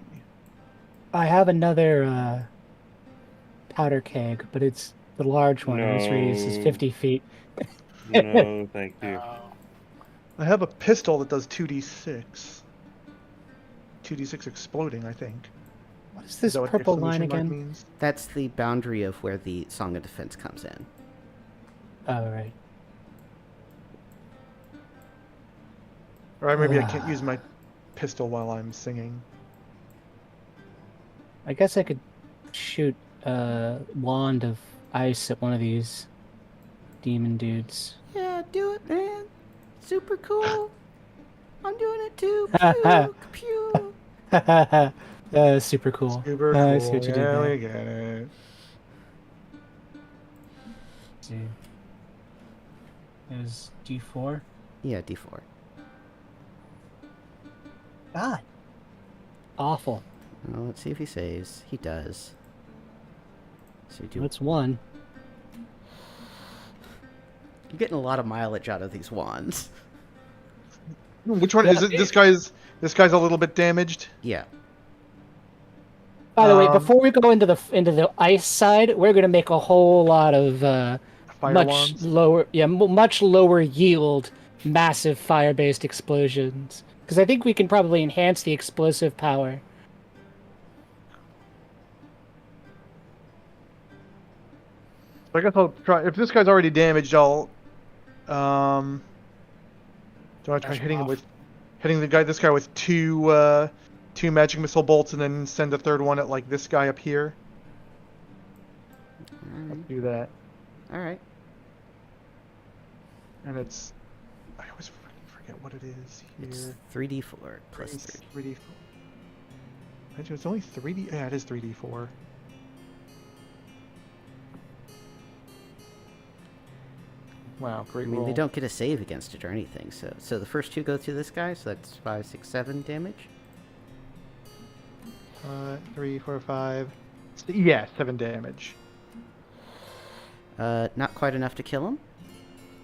I have another powder keg, but it's the large one, and its radius is No. 50 feet. No, thank you. I have a pistol that does 2d6. 2d6 exploding, I think. What is Is this that what the purple line exclamation mark again? means? That's the boundary of where the Song of Defense comes in. Oh, right. Or maybe I can't use my pistol while I'm singing. I guess I could shoot a wand of ice at one of these demon dudes. Yeah, do it, man. Super cool. I'm doing it too. Pew, pew. Super cool. Super I cool. see what you did Yeah, there. we get it. See. It was D4. Yeah, D4. God. Awful. Well, let's see if he saves. He does. So you do. That's one. You're getting a lot of mileage out of these wands. Which one is it? This guy's a little bit damaged. Yeah. By the way, before we go into the ice side, we're going to make a whole lot of Fire much wands. lower, much lower yield, massive fire-based explosions. Because I think we can probably enhance the explosive power. So I guess I'll try. If this guy's already damaged, I'll. Do I try Finish him hitting him off. with, this guy with two magic missile bolts, and then send a third one at like this guy up here? Let's do that. All right. And it's. I always forget what it is It's here. 3d4 plus It's 3. 3d4. Actually, it's only 3d. Yeah, it is 3d4. Wow, I great mean, roll. they don't get a save against it or anything. So the first two go to this guy. So that's 5, 6, 7 damage. 3, 4, 5. Yeah, 7 damage. Not quite enough to kill him.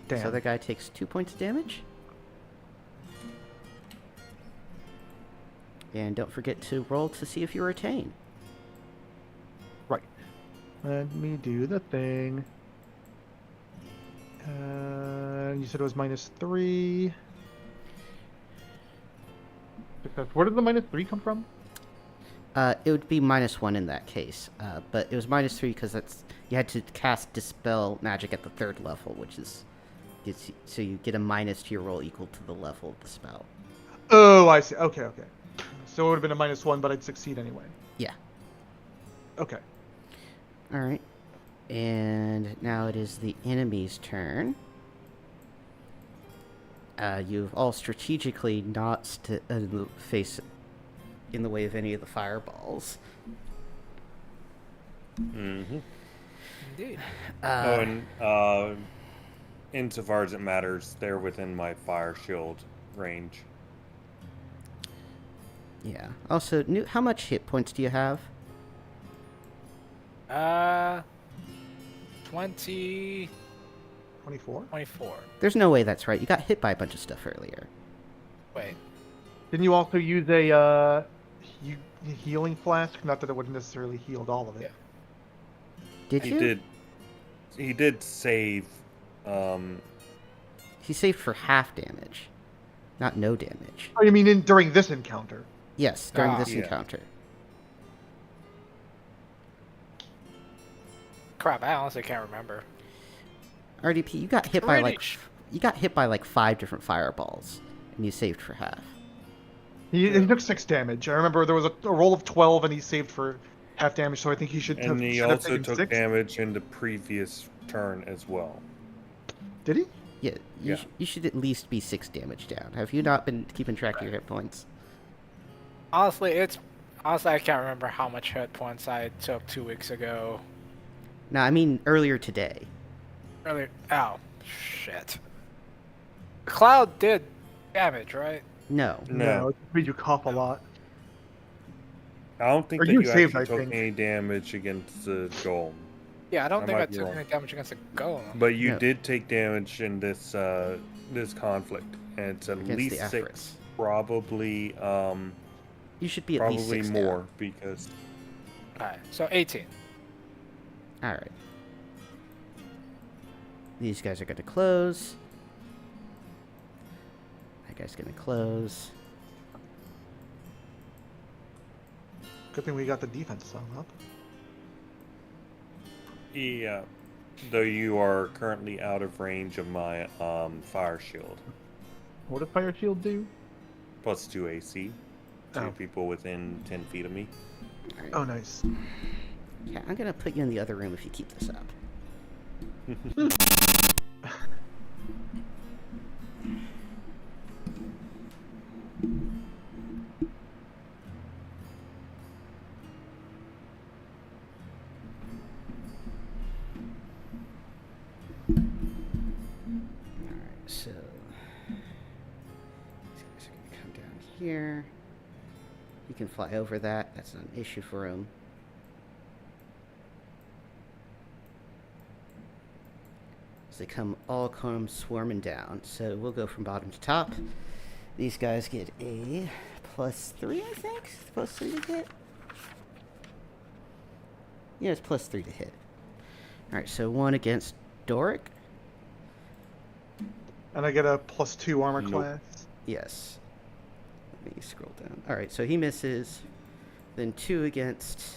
Damn. So the guy takes 2 points of damage. And don't forget to roll to see if you retain. Right. Let me do the thing. You said it was -3. Where did the -3 come from? It would be -1 in that case. But it was -3 because you had to cast Dispel Magic at the 3rd level, which is so you get a minus to your roll equal to the level of the spell. Oh, I see. Okay. So it would have been a -1, but I'd succeed anyway. Yeah. Okay. All right. And now it is the enemy's turn. You've all strategically not face in the way of any of the fireballs. Mm-hmm. Indeed. And insofar as it matters, they're within my fire shield range. Yeah. Also, how much hit points do you have? 20, 24? 24. There's no way that's right. You got hit by a bunch of stuff earlier. Wait. Didn't you also use a healing flask? Not that it would have necessarily healed all of it. Did He you? did. He did save. He saved for half damage, not no damage. Oh, you mean during this encounter? Yes, during Ah. this Yeah. encounter. Crap, I honestly can't remember. RDP, you got hit by like 5 different fireballs, and you saved for half. He took 6 damage. I remember there was a roll of 12, and he saved for half damage. So I think he should And he should have also taken took 6. damage in the previous turn as well. Did he? Yeah, Yeah. You should at least be 6 damage down. Have you not been keeping track of your hit points? Honestly, I can't remember how much hit points I took 2 weeks ago. No, I mean earlier today. Earlier. Oh, shit. Cloud did damage, right? No. No. It made you cough a lot. I don't think Or that you you saved, actually I took think. any damage against the golem. Yeah, I don't I think I might be took wrong. any damage against the golem. But you No. did take damage in this this conflict, and it's at Against the least 6, efforts. probably You should be at least probably 6 more down. because Alright, so 18. All right. These guys are going to close. That guy's going to close. Good thing we got the defense sum up. yeah, though you are currently out of range of my fire shield. What did Fire Shield do? Plus 2 AC. Two Oh. people within 10 feet of me. All right. Oh, nice. Yeah, I'm going to put you in the other room if you keep this up. Alright, so these guys are going to come down here. He can fly over that. That's not an issue for him. So they all come swarming down. So we'll go from bottom to top. These guys get a +3, I think. +3 to hit. Yeah, it's +3 to hit. All right, so 1 against Doric. And I get a +2 armor Nope. class. Yes. Let me scroll down. All right, so he misses. Then 2 against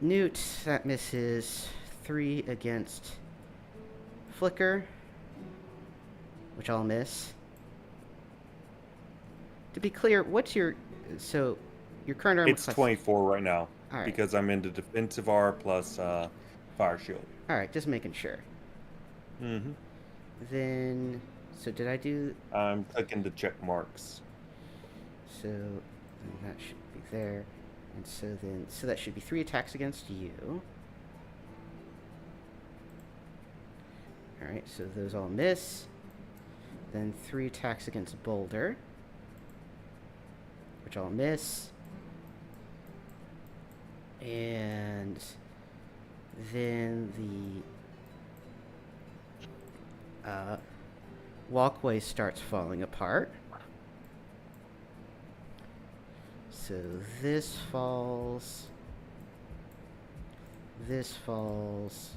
Newt. That misses. 3 against Flicker, which I'll miss. To be clear, what's your your current armor It's class? 24 right now All right. because I'm into defensive R plus fire shield. All right, just making sure. Mm-hmm. Then, so did I do? I'm clicking the check marks. So then that should be there, and so that should be 3 attacks against you. All right, so those all miss. Then 3 attacks against Boulder, which all miss. And then the walkway starts falling apart. So this falls. This falls.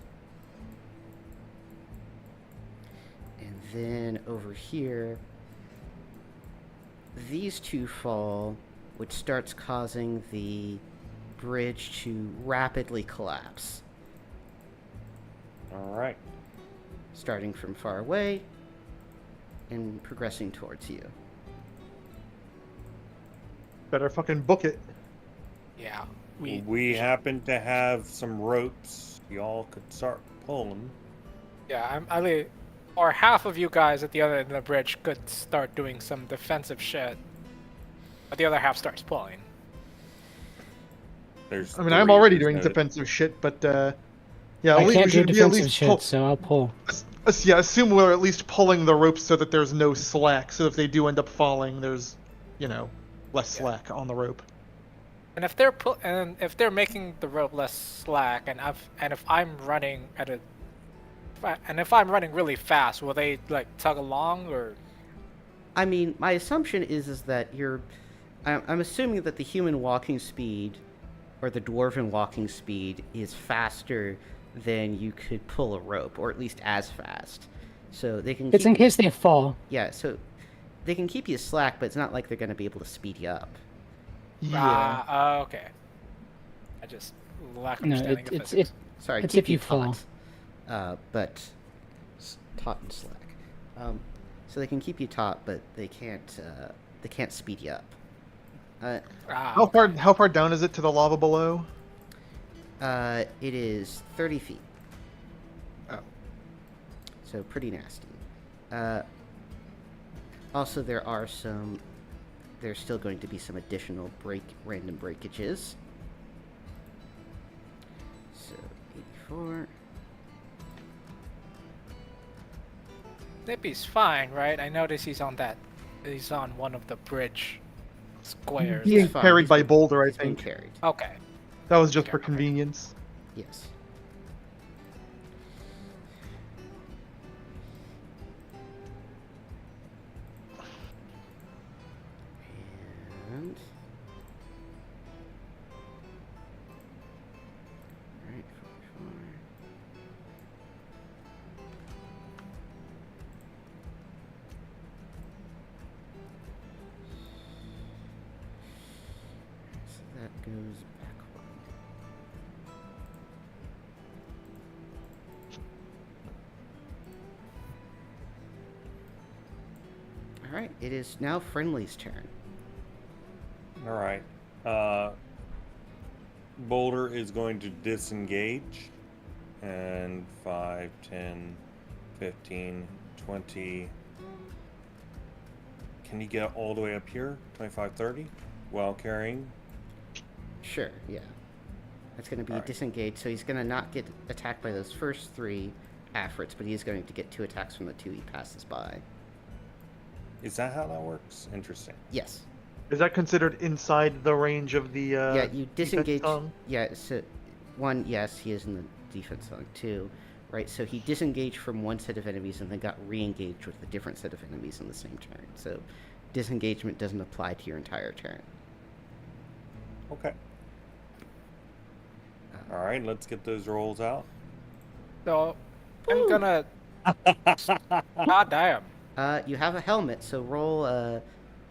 And then over here, these 2 fall, which starts causing the bridge to rapidly collapse. All right. Starting from far away and progressing towards you. Better fucking book it. Yeah, We happen to have some ropes. Y'all could start pulling. Yeah, or half of you guys at the other end of the bridge could start doing some defensive shit, but the other half starts pulling. There's. I mean, 3, I'm already there's doing no- defensive shit, but yeah, I we can't do should be at defensive least shit, so I'll pull. yeah, assume we're at least pulling the ropes so that there's no slack. So if they do end up falling, there's, less slack on the rope. And if they're making the rope less slack, and if I'm running really fast, will they like tug along or? I mean, my assumption is that I'm assuming that the human walking speed or the dwarven walking speed is faster than you could pull a rope, or at least as fast. So they can It's in case they fall. Yeah, so they can keep you slack, but it's not like they're going to be able to speed you up. Yeah. Okay. I just lack No, understanding of it's physics. Sorry, It's keep if you fall. taut, but taut and slack. So they can keep you taut, but they can't speed you up. How far down is it to the lava below? It is 30 feet. Oh. So pretty nasty. Also, there's still going to be some additional random breakages. So 84. Nippy's fine, right? I notice he's on one of the bridge squares. Being fine, carried he's by being- Boulder, I he's being think. carried. Okay. That was just Okay, for okay. convenience. Yes. And right, 44. So that goes backward. All right, it is now Friendly's turn. All right. Boulder is going to disengage. And 5, 10, 15, 20. Can you get all the way up here? 25, 30? While carrying? Sure, yeah. That's going to be Alright. disengaged, so he's going to not get attacked by those first 3 Afrits, but he's going to get 2 attacks from the 2 he passes by. Is that how that works? Interesting. Yes. Is that considered inside the range of the? Yeah, you defense disengage. zone? Yeah, so 1, yes, he is in the defense zone. 2, right? So he disengaged from one set of enemies and then got re-engaged with a different set of enemies in the same turn. So disengagement doesn't apply to your entire turn. Okay. All right, let's get those rolls out. So I'm gonna. God damn. You have a helmet, so roll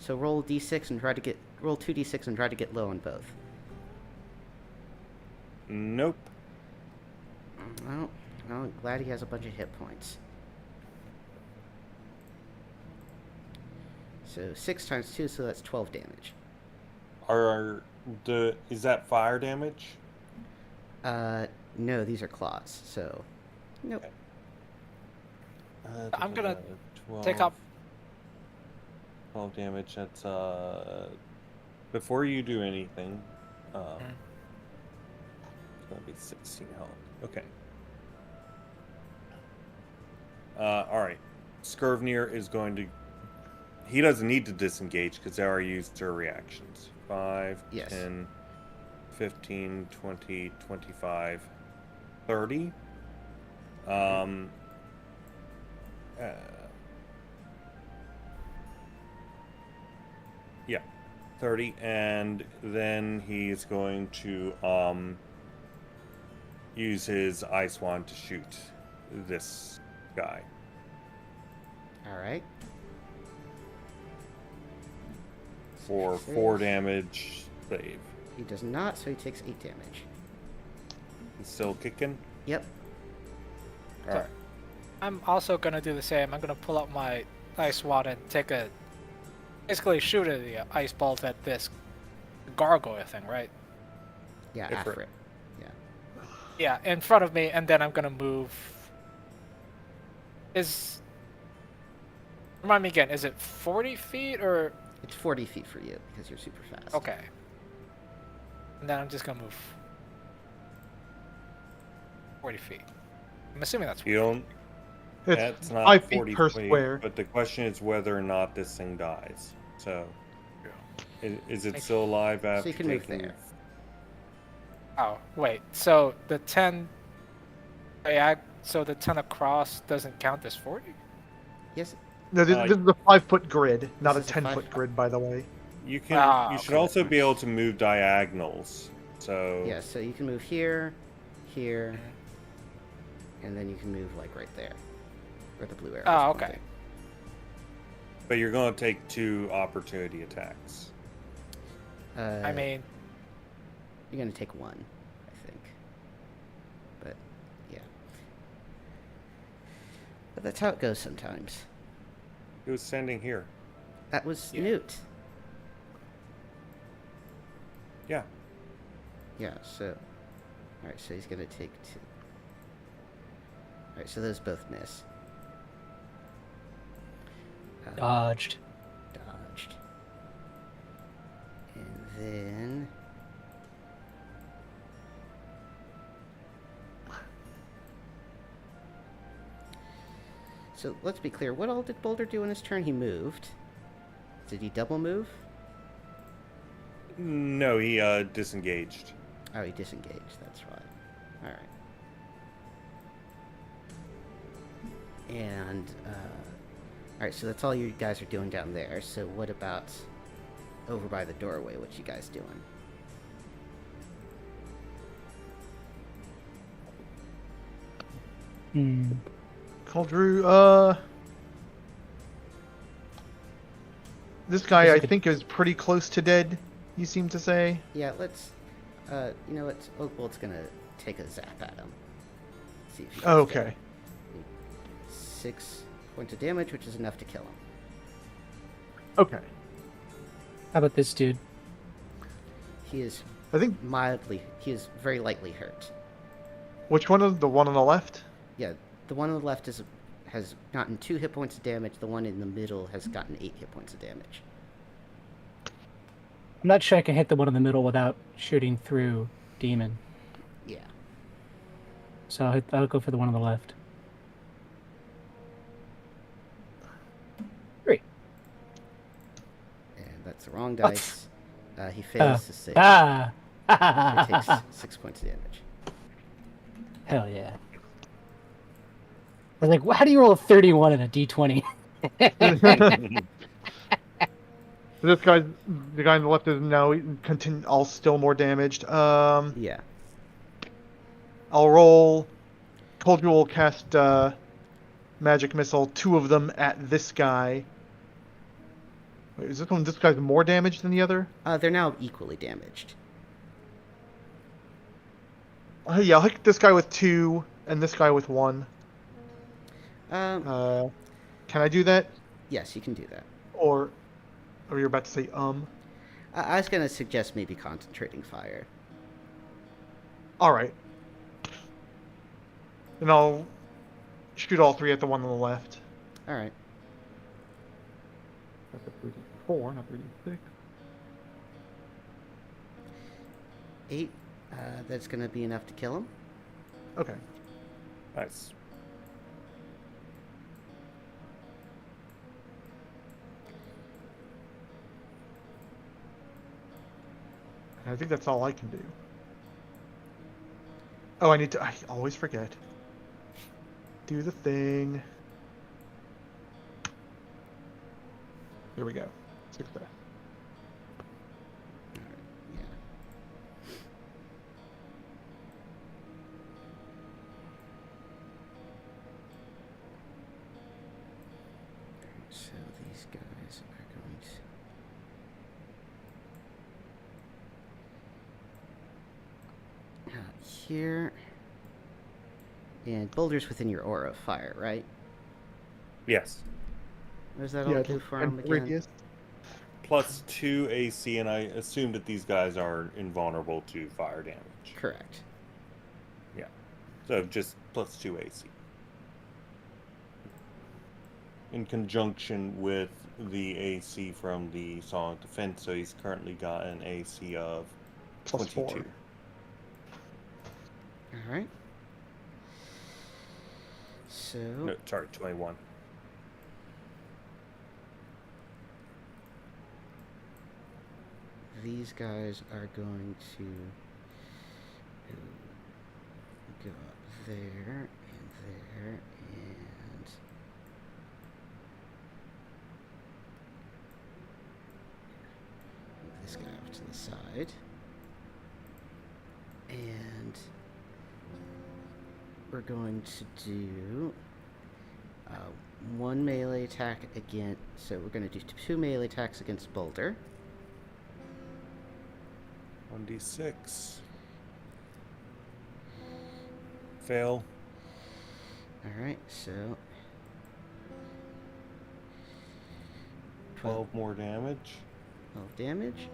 d6 and roll 2d6 and try to get low on both. Nope. Well, I'm glad he has a bunch of hit points. So 6 times 2, so that's 12 damage. Is that fire damage? No, these are claws, so nope. I'm gonna 12, take up. 12 damage. That's before you do anything. It's gonna be 16 health. Okay. All right. Skirvnir is going to. He doesn't need to disengage because they already used their reactions. 5, Yes. 10, 15, 20, 25, 30. Yeah, 30, and then he's going to use his ice wand to shoot this guy. All right. For 4 damage save. He does not, so he takes 8 damage. He's still kicking? Yep. Alright. I'm also gonna do the same. I'm gonna pull out my ice wand and basically shoot the ice bolt at this gargoyle thing, right? Yeah, Go for after it. it. Yeah. Yeah, in front of me, and then I'm gonna move. Remind me again, is it 40 feet or? It's 40 feet for you because you're super fast. Okay. And then I'm just gonna move 40 feet. I'm assuming that's You don't. It's That's not 5 feet 40 per feet, square. but the question is whether or not this thing dies. So, is it still alive after you can move taking... there. Oh, wait. So the 10 across doesn't count as 40? Yes. No, this is a 5-foot grid, not a This is a 10-foot grid, by the way. You can. You should okay. also be able to move diagonals. So Yeah, so you can move here, here, and then you can move like right there, where the blue arrow. Oh, okay. but you're going to take 2 opportunity attacks. I mean, you're gonna take 1, I think. But yeah. But that's how it goes sometimes. He was standing here. That was Yeah. Newt. Yeah. Yeah. So, all right. So he's gonna take 2. All right. So those both miss. Dodged. Dodged. And then. So let's be clear. What all did Boulder do in his turn? He moved. Did he double move? No, he disengaged. Oh, he disengaged. That's why. All right. And all right, so that's all you guys are doing down there. So what about over by the doorway? What you guys doing? Coldrew, this guy I That's a good- think is pretty close to dead, you seem to say. Yeah, let's. You know what? Oakbolt's gonna take a zap at him. See if he goes Okay. down. 6 points of damage, which is enough to kill him. Okay. How about this dude? He is I think he is very lightly hurt. which one of the one on the left? Yeah, the one on the left has gotten 2 hit points of damage. The one in the middle has gotten 8 hit points of damage. I'm not sure I can hit the one in the middle without shooting through demon. Yeah. So I'll go for the one on the left. 3. And that's the wrong What? dice. He fails to save. Ah! He takes 6 points of damage. Hell yeah. I was like, how do you roll a 31 and a d20? The guy on the left is now all still more damaged. Yeah. I'll roll. Coldrew will cast magic missile, 2 of them at this guy. Wait, is this guy's more damaged than the other? They're now equally damaged. Yeah, I'll hit this guy with 2 and this guy with 1. Um, Can I do that? yes, you can do that. Or you're about to say I was gonna suggest maybe concentrating fire. All right. Then I'll shoot all 3 at the one on the left. All right. That's a 3d4, not 3d6. 8. That's gonna be enough to kill him. Okay. Nice. I think that's all I can do. Oh, I always forget. Do the thing. Here we go. Success. Yeah. So these guys are going to out here, and boulders within your aura of fire, right? Yes. What does that all do for him again? radius. Plus 2 AC, and I assume that these guys are invulnerable to fire damage. Correct. Yeah. So just plus 2 AC. In conjunction with the AC from the Sonic Defense, so he's currently got an AC of Plus 22. 4. All right. So No, sorry, 21. these guys are going to go up there and there and move this guy off to the side. And we're going to do one melee attack against. So we're going to do 2 melee attacks against Boulder. 1d6. Fail. Alright, so 12 more damage. 12 damage.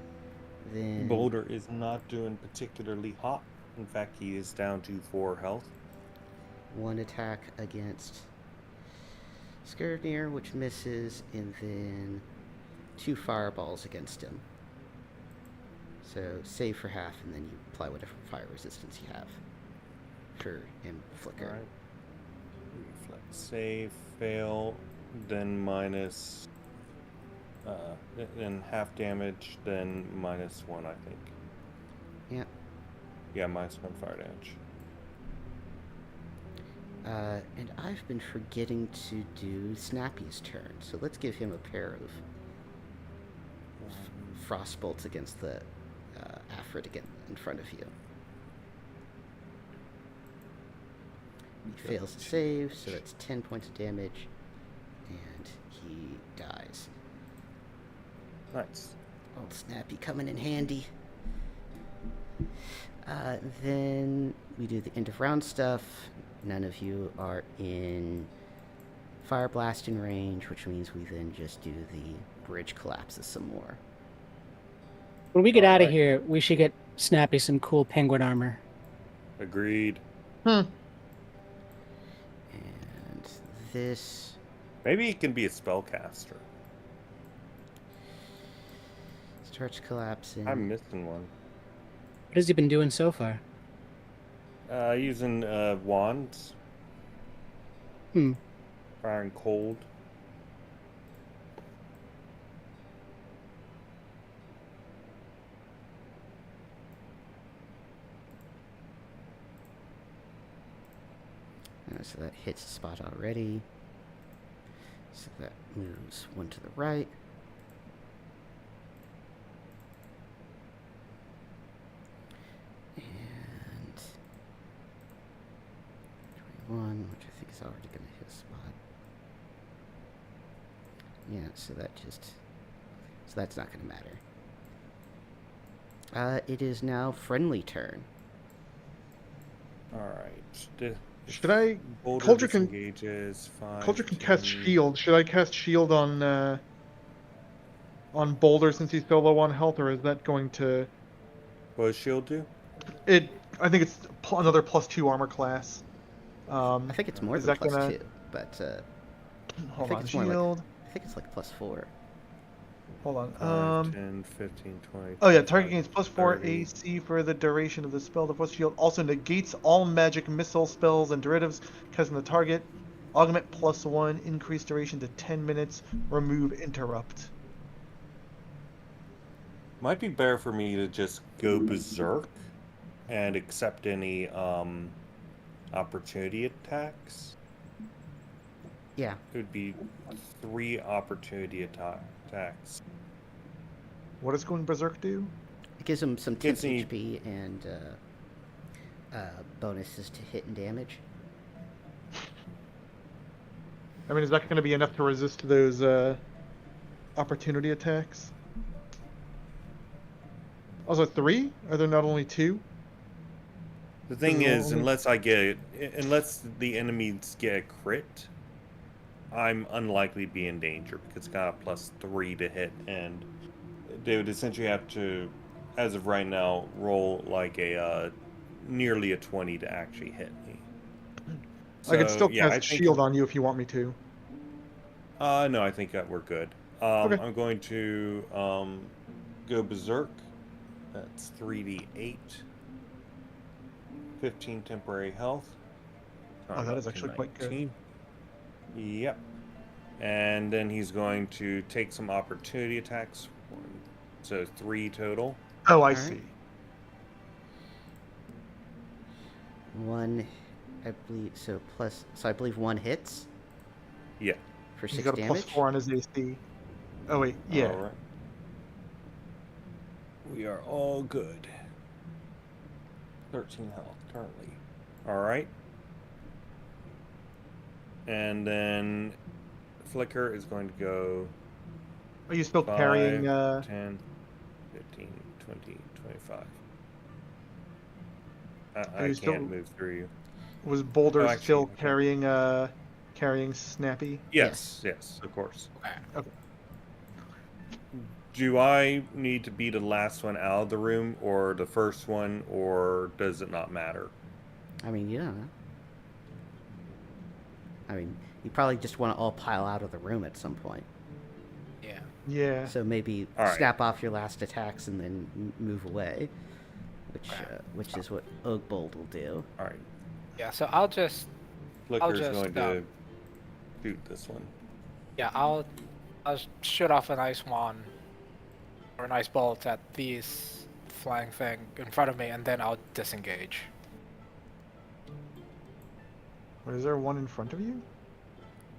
Then Boulder is not doing particularly hot. In fact, he is down to 4 health. 1 attack against Skirnir, which misses, and then 2 fireballs against him. So save for half, and then you apply whatever fire resistance you have for him flicker. Alright. Reflex save, fail, then minus Then half damage, then -1, I think. Yeah. Yeah, -1 fire damage. And I've been forgetting to do Snappy's turn, so let's give him a pair of frost bolts against the Afrit again in front of you. He fails to save, so that's 10 points of damage, and he dies. Nice. Old Snappy coming in handy. Then we do the end of round stuff. None of you are in fire blasting range, which means we then just do the bridge collapses some more. When we get out of Alright. here, we should get Snappy some cool penguin armor. Agreed. And this Maybe he can be a spellcaster. starts collapsing. I'm missing one. What has he been doing so far? Using wands. Hmm. Firing cold. So that hits the spot already. So that moves one to the right. And 21, which I think is already going to hit a spot. Yeah, so that's not going to matter. It is now friendly turn. Alright. Should I? Boulder Coldre can disengages 5. Coldre can cast 10. shield. Should I cast shield on Boulder since he's so low on health, or is that going to? What does shield do? I think it's another +2 armor class. I think it's more is than that gonna- +2, but Hold think on, it's more like- shield. I think it's like +4. Hold on. 5, 10, 15, 20. Oh yeah, target gains 25, +4 30. AC for the duration of the spell. The force shield also negates all magic missile spells and derivatives cast on the target. Augment +1, increase duration to 10 minutes. Remove interrupt. Might be better for me to just go berserk and accept any opportunity attacks. Yeah. It would be 3 opportunity attacks. What does going berserk do? It gives him some 10 Gives me- HP and bonuses to hit and damage. I mean, is that going to be enough to resist those opportunity attacks? Also, 3? Are there not only 2? The thing There's is, only- unless the enemies get a crit, I'm unlikely to be in danger because it's got a +3 to hit, and they would essentially have to, as of right now, roll like a nearly a 20 to actually hit me. I could still yeah, I cast think- shield on you if you want me to. No, I think that we're good. Okay. I'm going to go berserk. That's 3d8. 15 temporary health. Oh, that is actually quite good. 19. Yep. And then he's going to take some opportunity attacks. So 3 total. Oh, I Alright. see. 1, I believe. So I believe 1 hits Yeah. for He's 6 got a damage. +4 on his AC. Oh wait, yeah. All right. We are all good. 13 health currently. All right. And then Flicker is going to go Are you still 5, carrying? 10, 15, 20, 25. Are I you can't still- move through you. Was Boulder actually, still okay. carrying Snappy? Yes, yes, of course. Okay. Do I need to be the last one out of the room or the first one, or does it not matter? I mean, yeah. I mean, you probably just want to all pile out of the room at some point. Yeah. Yeah. So maybe All right. snap off your last attacks and then move away, which is what Ogbold will do. All right. Yeah. So I'll just Flicker's just, going to shoot this one. yeah I'll I'll shoot off an ice wand or an ice bolt at these flying thing in front of me, and then I'll disengage. What, is there one in front of you?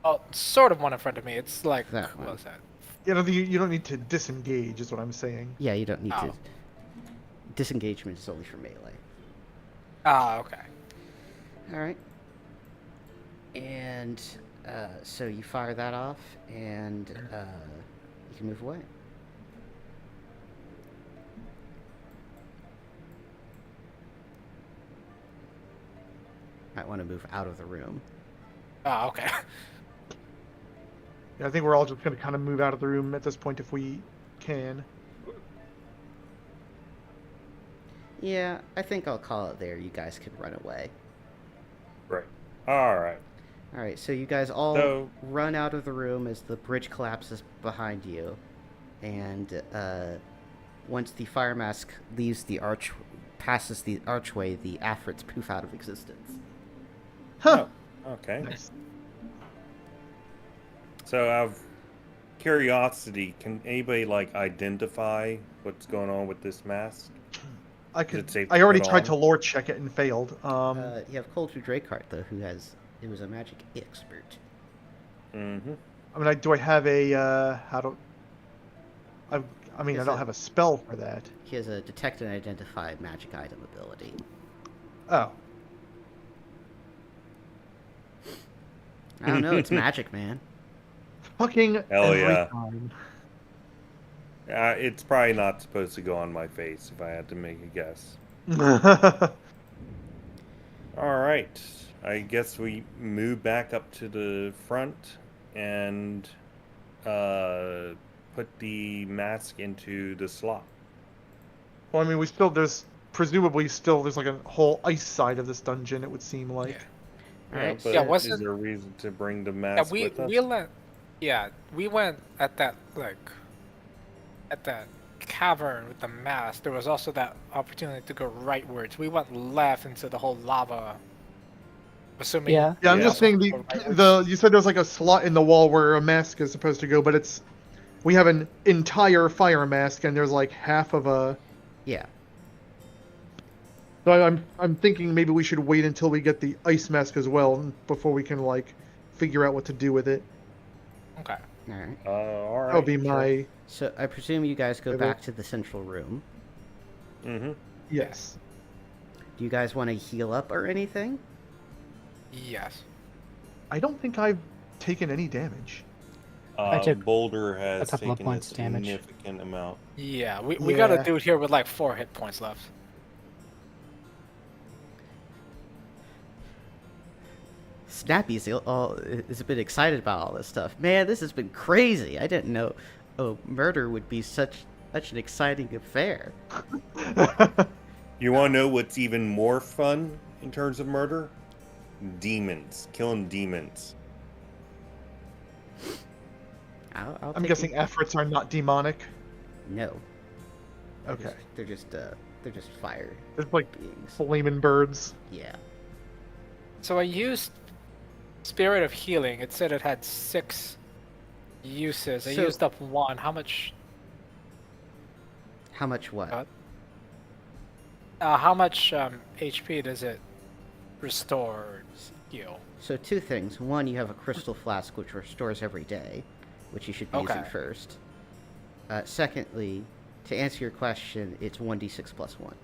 Oh, sort of one in front of me. It's like That one. what was that? You don't need to disengage, is what I'm saying. Yeah, you don't need to. Oh. Disengagement is only for melee. Ah, okay. All right. And so you fire that off, and you can move away. Might want to move out of the room. Ah, okay. Yeah, I think we're all just going to kind of move out of the room at this point if we can. Yeah, I think I'll call it there. You guys can run away. Right. All right. All right, so you guys all So- run out of the room as the bridge collapses behind you, and once the fire mask leaves the passes the archway, the afrits poof out of existence. Huh. Oh, okay. Nice. So out of curiosity, can anybody like identify what's going on with this mask? I Is could. it safe to I already put tried on? to lore check it and failed. You have Coulter Dracart, though, who was a magic expert. Mm-hmm. I mean, do I have a how do? I mean, I Is don't it- have a spell for that. He has a detect and identify magic item ability. Oh, I don't know, it's magic, man. fucking Hell every yeah. time. It's probably not supposed to go on my face if I had to make a guess. All right. I guess we move back up to the front and put the mask into the slot. Well, I mean, there's like a whole ice side of this dungeon. It would seem like. Yeah. All Yeah, right, but Yeah, is wasn't- there a reason to bring the Yeah, mask we with us? we went at that at that cavern with the mask. There was also that opportunity to go rightwards. We went left into the whole lava. Assuming. Yeah. Yeah, I'm Yeah. just saying you said there's like a slot in the wall where a mask is supposed to go, but we have an entire fire mask and there's like half of a. Yeah. So I'm thinking maybe we should wait until we get the ice mask as well before we can like figure out what to do with it. Okay. All right. All right. That'll be my So I presume you guys go Okay. back to the central room. Mm-hmm. yes. Do you guys want to heal up or anything? Yes. I don't think I've taken any damage. I took Boulder has a couple of taken points a damage. significant amount. Yeah, we got a Yeah. dude here with like 4 hit points left. Snappy's is a bit excited about all this stuff. Man, this has been crazy. I didn't know murder would be such an exciting affair. You want to know what's even more fun in terms of murder? Demons. Killing demons. I'll I'm take guessing it. efforts are not demonic. No. Okay. They're just fire It's like beings. flaming birds. Yeah. So I used Spirit of Healing. It said it had 6 uses. I So- used up 1. How much? How much what? How much HP does it restore or heal? So 2 things. One, you have a crystal flask which restores every day, which you should be using Okay. first. Secondly, to answer your question, it's 1d6 plus 1.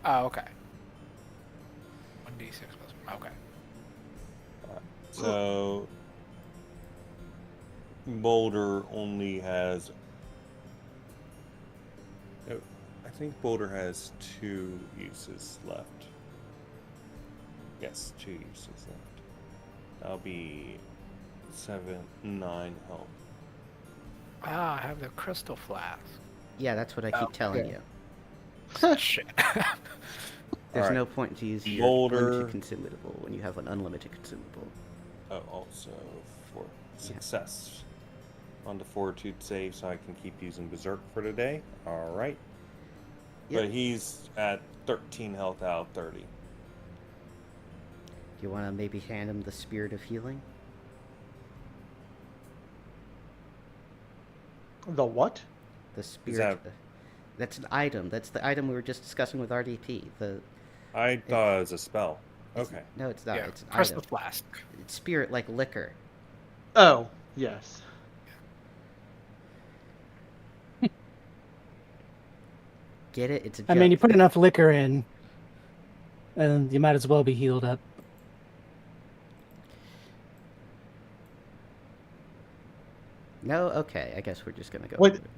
Oh, okay. 1d6 plus 1. Okay. So Boulder only has. Oh, I think Boulder has 2 uses left. Yes, 2 uses left. That'll be 7, 9 health. Ah, I have the crystal flask. Yeah, that's what I keep telling okay. you. Shit. There's Alright. no point to use your Boulder. limited consumable when you have an unlimited consumable. Oh, also for success on the fortitude save, so I can keep using Berserk for today. All right. Yep. But he's at 13 health out of 30. Do you want to maybe hand him the Spirit of Healing? The what? The spirit. that- That's an item. That's the item we were just discussing with RDP. I thought it was a spell. Okay. No, it's not. Yeah, It's an crystal item. flask. It's spirit like liquor. Oh, yes. Get it? It's a I mean, you joke. put enough liquor in, and you might as well be healed up. No, okay. I guess we're just gonna go. Wait. with it.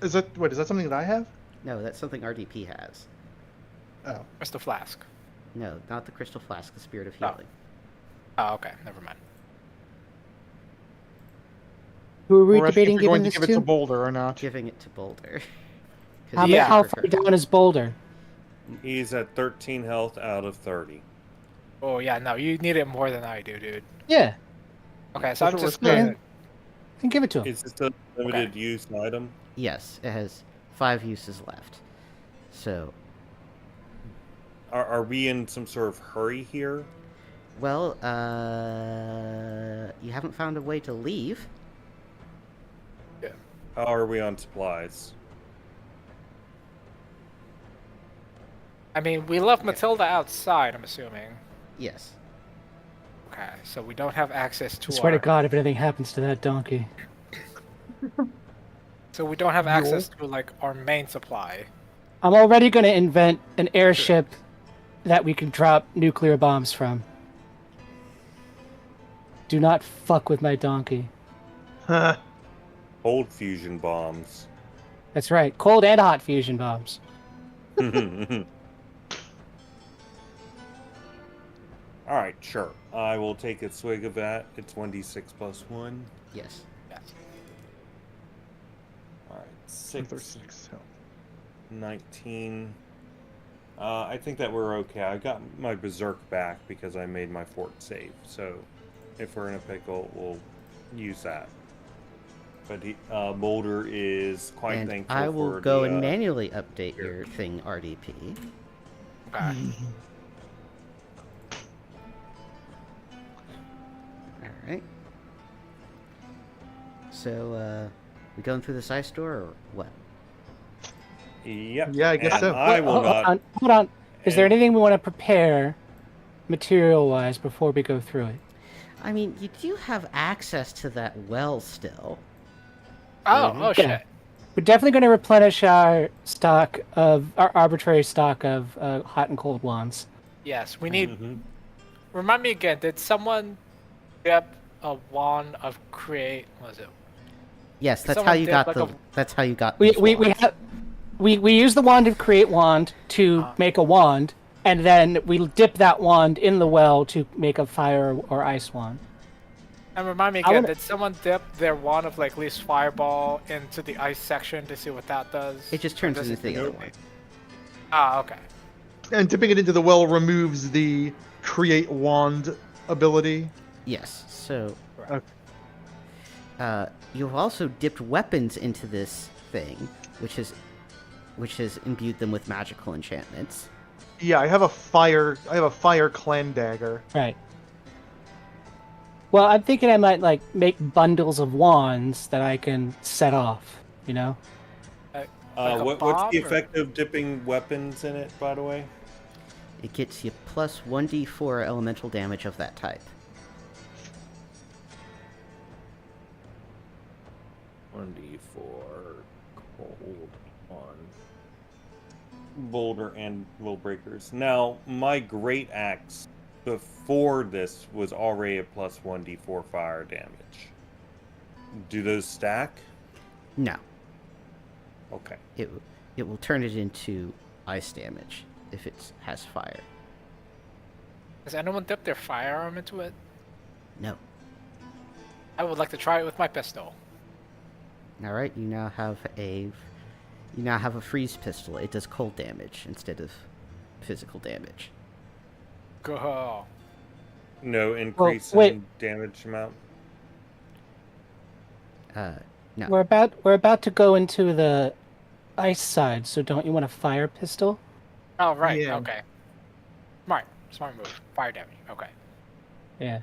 Is that something that I have? No, that's something RDP has. Oh. Crystal flask. No, not the crystal flask. The spirit of Oh. healing. Oh, okay. Never mind. Who are we We're asking if debating you're giving going to this give it to Boulder or not. Giving it to Boulder. 'Cause How, he Yeah. how prefer- far down is Boulder? He's at 13 health out of 30. Oh yeah, no, you need it more than I do, dude. Yeah, Okay, so That's I'm what just we're saying. gonna. then give it to him. Is this a limited use item? Yes, it has 5 uses left. So, Are we in some sort of hurry here? well, you haven't found a way to leave. How are we on supplies? I mean, we left Matilda outside. I'm assuming. Yes. Okay, so we don't have access I to. swear to our, God, if anything happens to that donkey. So we don't have access to like our main supply. I'm already going to invent an airship that we can drop nuclear bombs from. Do not fuck with my donkey. Cold fusion bombs. That's right, cold and hot fusion bombs. Alright, sure. I will take a swig of that. It's 1d6 plus 1. Yes. Yes. Alright, 6. 19. I think that we're okay. I got my berserk back because I made my fort save. So if we're in a pickle, we'll use that. But Boulder is quite And thankful I will for go the, and manually update your thing, RDP. Okay. Alright. So, we going through this ice door or what? Yep. Yeah, I guess and so. I will hold not. on, hold on. Is there and- anything we want to prepare material-wise before we go through it? I mean, you do have access to that well still. Oh shit. Yeah. We're definitely going to replenish our arbitrary stock of hot and cold wands. Yes, we need. Mhm. Remind me again. Did someone dip a wand of create? What was it? Yes, that's how someone you did, got like, the. a- That's how you got. We these we wands. we use the wand to create wand to make a wand, and then we dip that wand in the well to make a fire or ice wand. And remind me I again. wanna- Did someone dip their wand of like least fireball into the ice section to see what that does? It just turns Does into it- the other one. Ah, okay. And dipping it into the well removes the create wand ability. Yes. So, Okay. you've also dipped weapons into this thing, which has imbued them with magical enchantments. Yeah, I have a fire clan dagger. Right. Well, I'm thinking I might like make bundles of wands that I can set off. You know. Like a What's bomb, the or- effect of dipping weapons in it, by the way? It gets you plus 1d4 elemental damage of that type. 1d4 cold on Boulder and Will Breakers. Now, my great axe before this was already a plus 1d4 fire damage. Do those stack? No, Okay. it will turn it into ice damage if it has fire. Has anyone dipped their firearm into it? No. I would like to try it with my pistol. All right, you now have a freeze pistol. It does cold damage instead of physical damage. Go. No increase wait. in damage amount? No. We're about to go into the ice side, so don't you want a fire pistol? Oh right. Yeah. Okay. Smart move. Fire damage. Okay. Yeah.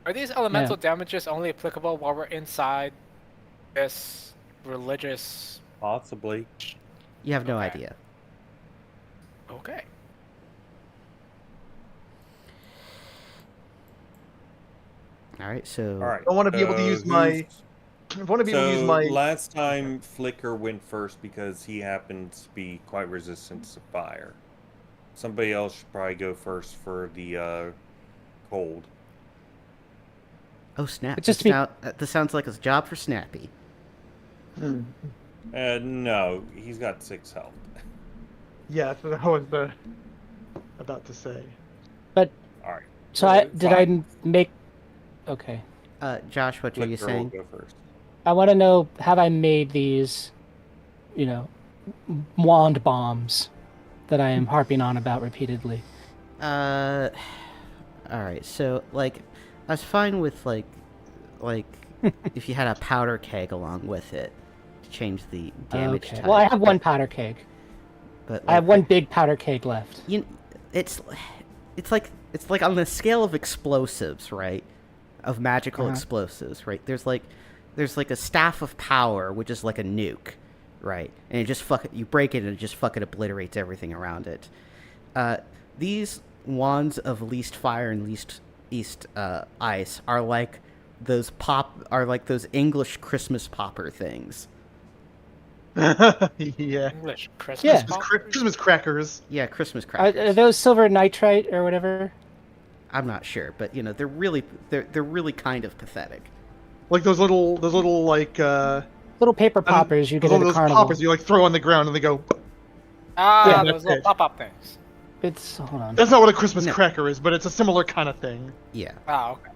Are these elemental damages only applicable while we're inside this religious. Possibly. You have no Okay. idea. Okay. All right, so All right. I want to be able to use my. I want to be able to use So my. last time Flicker went first because he happens to be quite resistant to fire. Somebody else should probably go first for the cold. oh snap! But just to be- This sounds like a job for Snappy. No, he's got 6 health. Yeah, that's what I was about to say. But All right. so Fine. I make? Okay. Josh, what are you Flicker will saying? go first. I want to know, have I made these, wand bombs that I am harping on about repeatedly? All right. So like, I was fine with like if you had a powder keg along with it to change the damage Okay. type. Well, I have one powder keg. But I have one big powder keg left. It's like on the scale of explosives, right? Of magical explosives, right? There's like a staff of power, which is like a nuke, right? And it just you break it and it just fucking obliterates everything around it. These wands of least fire and least ice are like those English Christmas popper things. Yeah. English Christmas. Yeah. Christmas crackers. Yeah, Christmas Are crackers. those silver nitrite or whatever? I'm not sure, but they're really kind of pathetic. Like those little like Little paper poppers you get at a those carnival. poppers you like throw on the ground and they go. Ah, Yeah, those that's little it. pop-up things. It's hold on. That's not what a Christmas No. cracker is, but it's a similar kind of thing. Yeah. Ah, okay.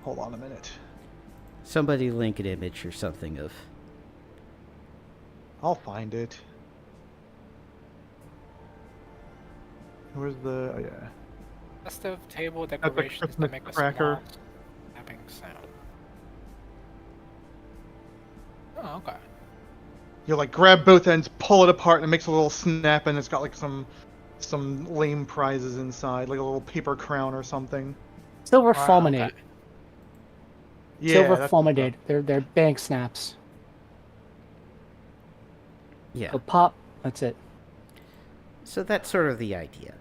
Hold on a minute. Somebody link an image or something of. I'll find it. Where's the? Oh yeah. Festive table a decorations Christmas to make a cracker. small snapping sound. Oh, okay. You like grab both ends, pull it apart, and it makes a little snap, and it's got like some lame prizes inside, like a little paper crown or something. Silver Wow, fulminate. okay. Yeah. Silver that's fulminate. They're bank snaps. Yeah. So pop. That's it. So that's sort of the idea.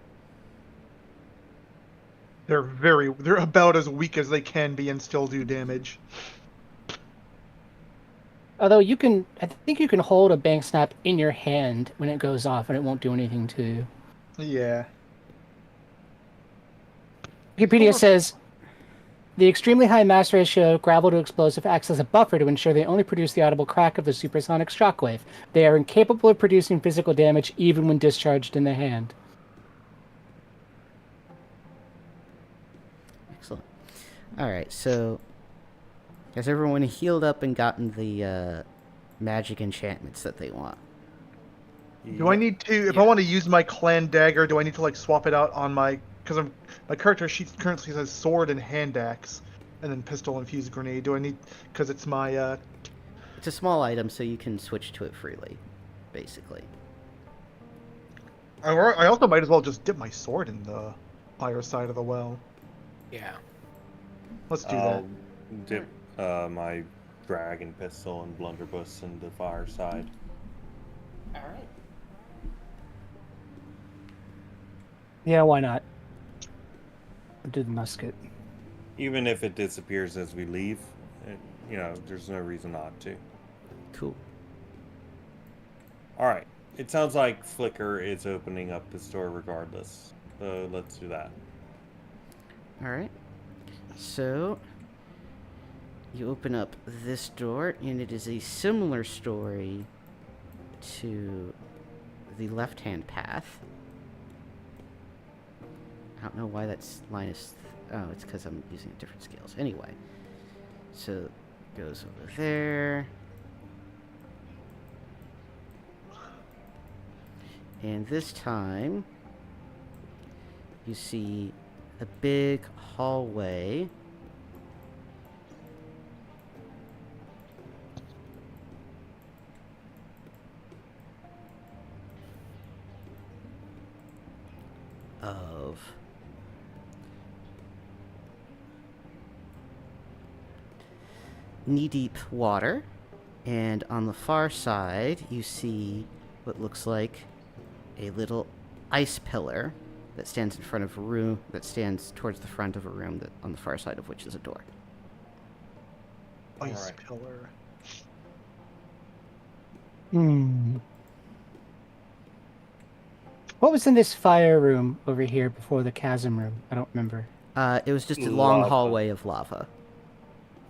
They're about as weak as they can be and still do damage. Although I think you can hold a bank snap in your hand when it goes off, and it won't do anything to you. Yeah. Wikipedia says the extremely high mass ratio of gravel to explosive acts as a buffer to ensure they only produce the audible crack of the supersonic shockwave. They are incapable of producing physical damage even when discharged in the hand. Excellent. All right, so has everyone healed up and gotten the magic enchantments that they want? Do I need to, if I want to use my clan dagger, do I need to like swap it out on my, because my character sheet currently says sword and hand axe, and then pistol and fused grenade. Do I need, because it's my, It's a small item, so you can switch to it freely, basically. I also might as well just dip my sword in the fire side of the well. Yeah. Let's do I'll dip my dragon pistol and blunderbuss into fireside. All right. Yeah, why not? I'll do the musket. Even if it disappears as we leave, there's no reason not to. Cool. All right. It sounds like Flicker is opening up the store regardless. So let's do that. All right. So you open up this door, and it is a similar story to the left-hand path. I don't know why that's minus. Oh, it's because I'm using different scales. Anyway, so it goes over there. And this time, you see a big hallway. Of knee-deep water, And on the far side, you see what looks like a little ice pillar that stands in front of a room, that stands towards the front of a room that on the far side of which is a door. Ice Alright. pillar. What was in this fire room over here before the chasm room? I don't remember. It was just a long Lava. hallway of lava.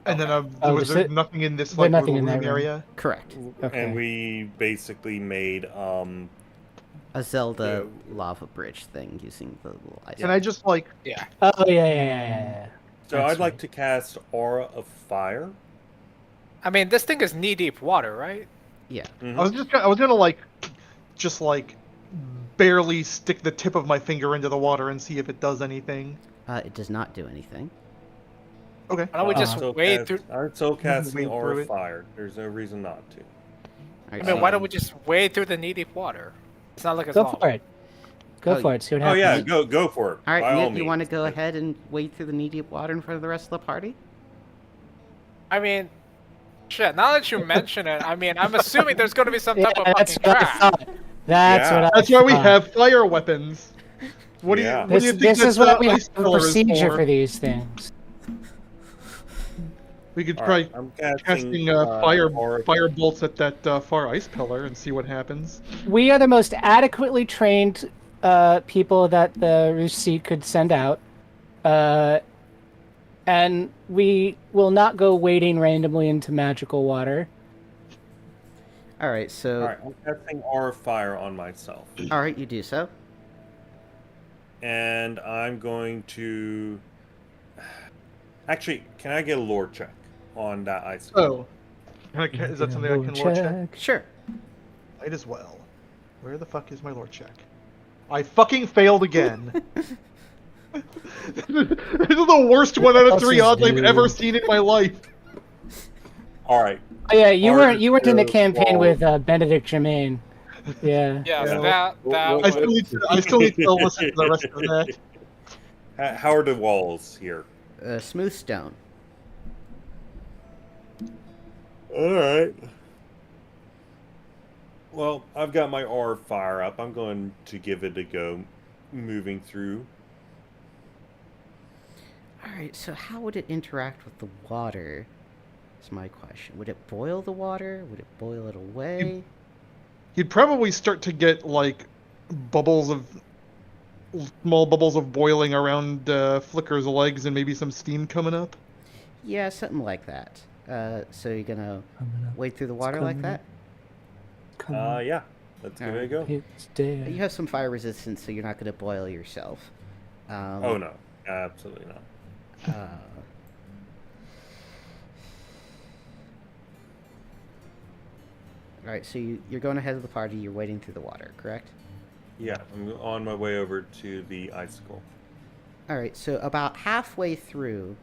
And then Oh, was was there it- nothing in this there like nothing little in room that room? area? Correct. Okay. And we basically made A Zelda lava bridge thing using the little ice. Can I just like Yeah. Oh yeah. so That's I'd like right. to cast Aura of Fire. I mean, this thing is knee-deep water, right? Yeah. Mhm. I was gonna like just like barely stick the tip of my finger into the water and see if it does anything. It does not do anything. Okay. Why don't we just wade through? I'm still casting Wade Aura through of it. Fire. There's no reason not to. Alright, I mean, so- why don't we just wade through the knee-deep water? It's not like it's Go long. for it. Go Oh, for it. See what Oh happens. yeah, go for it. All right, by all you want to means. go ahead and wade through the knee-deep water in front of the rest of the party? I mean, shit. Now that you mention it, I mean, I'm assuming there's going to be some Yeah, type of that's fucking what I trap. thought. That's Yeah. what I That's why we thought. have fire weapons. What do you Yeah. what do you think This is that, what we have ice a pillar is procedure for these things. We could All try right, I'm casting, casting Aura. fire bolts at that far ice pillar and see what happens. We are the most adequately trained people that the Rusi could send out. And we will not go wading randomly into magical water. All right, so All right, I'm casting Aura of Fire on myself, all right, you do so. and I'm going to. Actually, can I get a lore check on that ice? Oh, is that something I can lore check? Sure. Might as well. Where the fuck is my lore check? I fucking failed again. This is the worst 1 out of 3 odds I've ever seen in my life. All right. Oh yeah, you Hard weren't in the to campaign roll. with Benedict Germain. Yeah. Yeah, Yeah. that Well, I was. still need to listen to the rest of that. How are the walls here? Smooth stone. All right. Well, I've got my Aura of Fire up. I'm going to give it a go, moving through. All right, so how would it interact with the water? Is my question. Would it boil the water? Would it boil it away? You'd probably start to get like small bubbles of boiling around Flicker's legs and maybe some steam coming up. Yeah, something like that. So you're gonna wade through the water like that? Yeah. Let's give it a go. It's day. You have some fire resistance, so you're not gonna boil yourself. Oh no, absolutely not. All right, so you're going ahead of the party. You're wading through the water, correct? Yeah, I'm on my way over to the icicle. All right, so about halfway through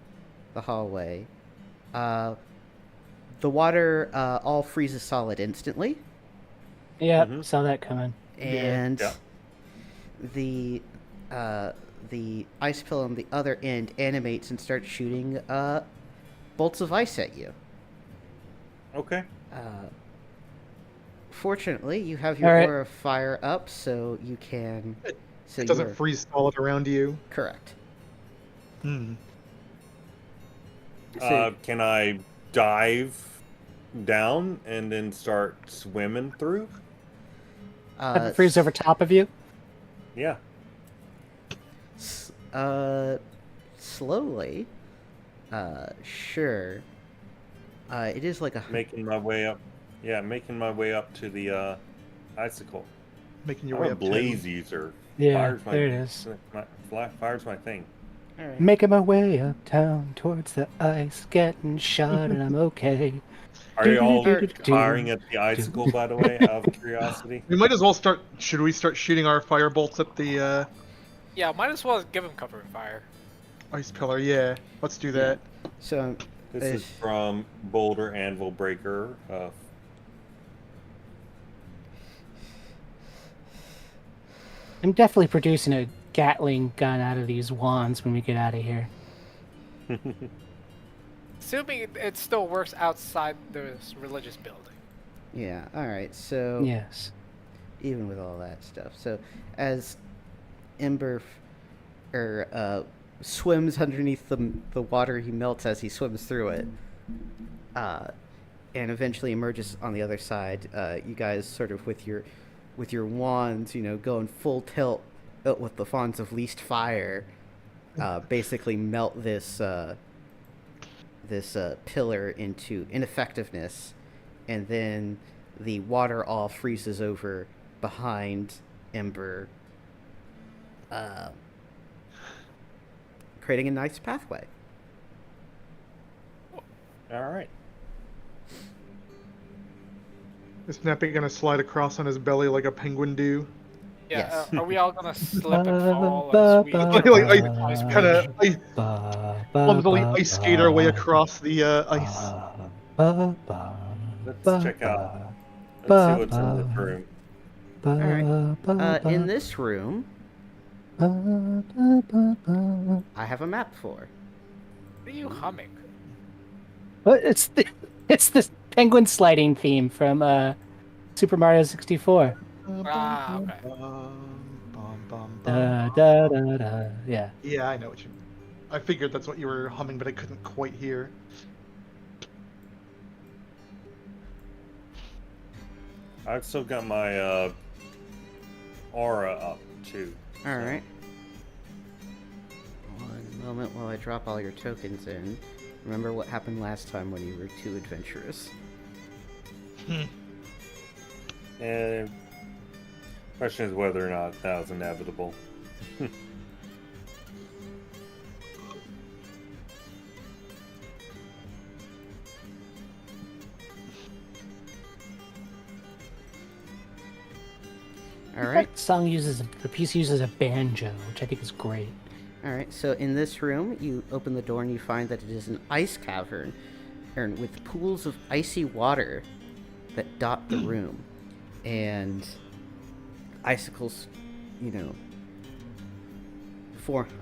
the hallway, the water all freezes solid instantly, Yep, Mhm. saw that coming. and Yeah. the ice pill on the other end animates and starts shooting bolts of ice at you. Okay. Fortunately, you have your All right. aura of fire up, so you can. So It doesn't you're- freeze solid around you. Correct. Hmm. So, Can I dive down and then start swimming through? Have it freeze over top of you? Yeah. Slowly. Sure. It is like a. Making my way up. Yeah, making my way up to the icicle. Making your I'm way a up. blaze user. Yeah, Fire's my, there it is. Fire's my thing. All right. Making my way uptown towards the ice, getting shot, and I'm okay. Are you all Do-do-do-do-do. firing at the icicle, by the way, out of curiosity? We might as well start. Should we start shooting our fire bolts at the Yeah, might as well give him cover and fire. ice pillar? Yeah, let's do that. So, This is from Boulder Anvil Breaker. I'm definitely producing a Gatling gun out of these wands when we get out of here. Assuming it still works outside this religious building. Yeah. All right. So Yes. even with all that stuff, so as Ember swims underneath the water, he melts as he swims through it, and eventually emerges on the other side. You guys sort of with your wands, going full tilt with the fawns of least fire, basically melt this pillar into ineffectiveness, and then the water all freezes over behind Ember, creating a nice pathway. All right. Is Nappy gonna slide across on his belly like a penguin do? Yeah, Yes. are we all gonna slip and fall as we Kind of clumsily ice skate our way across the ice. Let's check out. Let's see what's in this room. All right. In this room, I have a map for. What are you humming? What? It's the penguin sliding theme from Super Mario 64. Ah, okay. Da, da, da, da. Yeah. Yeah, I know what you. I figured that's what you were humming, but I couldn't quite hear. I've still got my aura up too. All right. One moment while I drop all your tokens in. Remember what happened last time when you were too adventurous. And question is whether or not that was inevitable. All right. The piece uses a banjo, which I think is great. All right. So in this room, you open the door and you find that it is an ice cavern, with pools of icy water that dot the room, and icicles,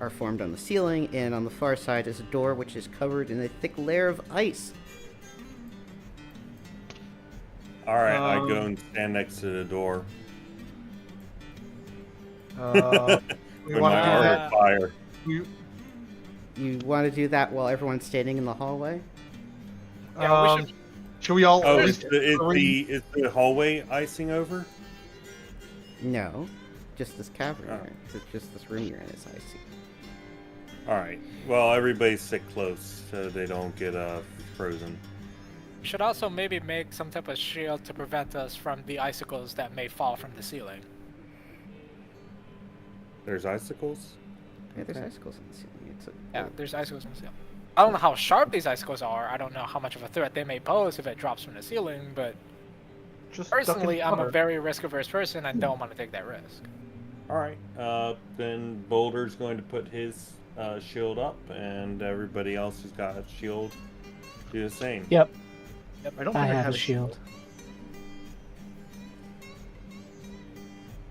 are formed on the ceiling, and on the far side is a door which is covered in a thick layer of ice. All right, I go and stand next to the door. We With want my to do aura that. fire. You want to do that while everyone's standing in the hallway? Yeah, we Should we all? Oh, at is least the hallway icing over? No, just this cavern. Oh. Right? So just this room you're in is icy. All right. Well, everybody sit close so they don't get frozen. should also maybe make some type of shield to prevent us from the icicles that may fall from the ceiling. There's icicles. Yeah, there's Okay. icicles in the ceiling. Yeah, there's icicles in the ceiling. I don't know how sharp these icicles are. I don't know how much of a threat they may pose if it drops from the ceiling, but just duck and personally, I'm a cover. very risk-averse person and don't want to take that risk. All right. Then Boulder's going to put his shield up, and everybody else who's got a shield do the same. Yep, I don't I think have a shield.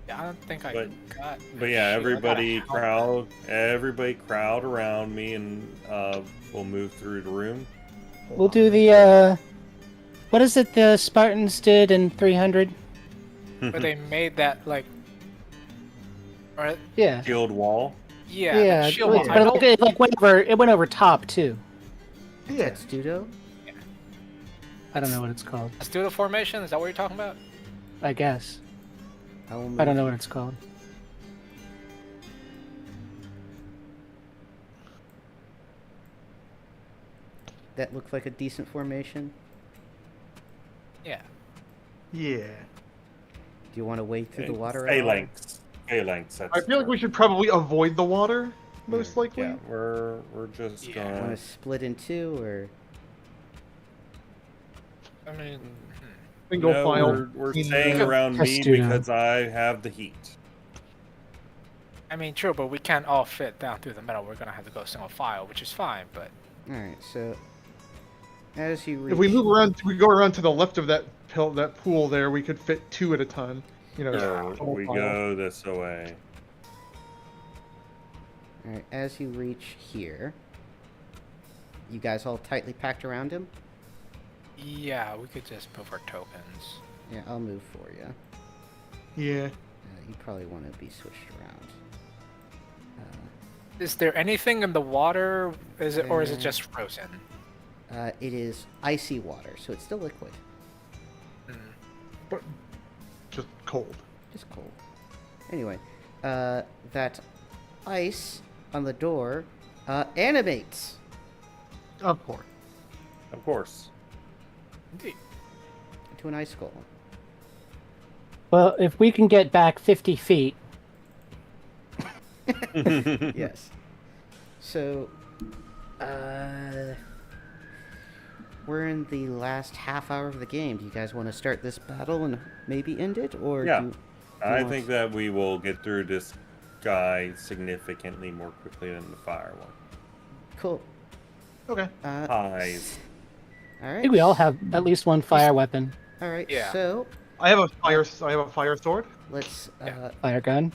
Yeah, I don't think I But- got. But a yeah, shield. I got a helmet. everybody crowd around me, and we'll move through the room. We'll do the what is it the Spartans did in 300? But they made that like. Or, Yeah. Shield wall. yeah, Yeah, that shield but wall. I don't- it went over top too. Yeah. That's Dudo? I don't know what it's called. Let's do the formation. Is that what you're talking about? I guess. I will I don't move- know what it's called. That looked like a decent formation. Yeah. Yeah. Do you want to wade through the water? at all? Phalanx. Phalanx. That's I feel like we should probably avoid the water, most likely. Yeah, we're just Yeah. Want gonna. to split in two, or I mean, Single No, file. we're in staying the- around me Testudo. because I have the heat. true, but we can't all fit down through the middle. We're gonna have to go single file, which is fine. But all right. So as you reach, If we move around, we go around to the left of that pool there, we could fit two at a time. You know. So single we file. go this way. all right, as you reach here, you guys all tightly packed around him? Yeah, we could just move our tokens. Yeah, I'll move for you. Yeah. You probably want to be switched around. Is there anything in the water? Or is it Uh, just frozen? It is icy water, so it's still liquid. But just cold. Just cold. Anyway, that ice on the door animates. Of course. Of course. Indeed. Into an ice golem. Well, if we can get back 50 feet, Yes. So, we're in the last half hour of the game. Do you guys want to start this battle and maybe end it, or Yeah. do you I want- think that we will get through this guy significantly more quickly than the fire one. Cool. Okay. Eyes. All I right. think we all have at least one fire weapon, All right. Yeah. So I have a fire sword. let's. fire gun.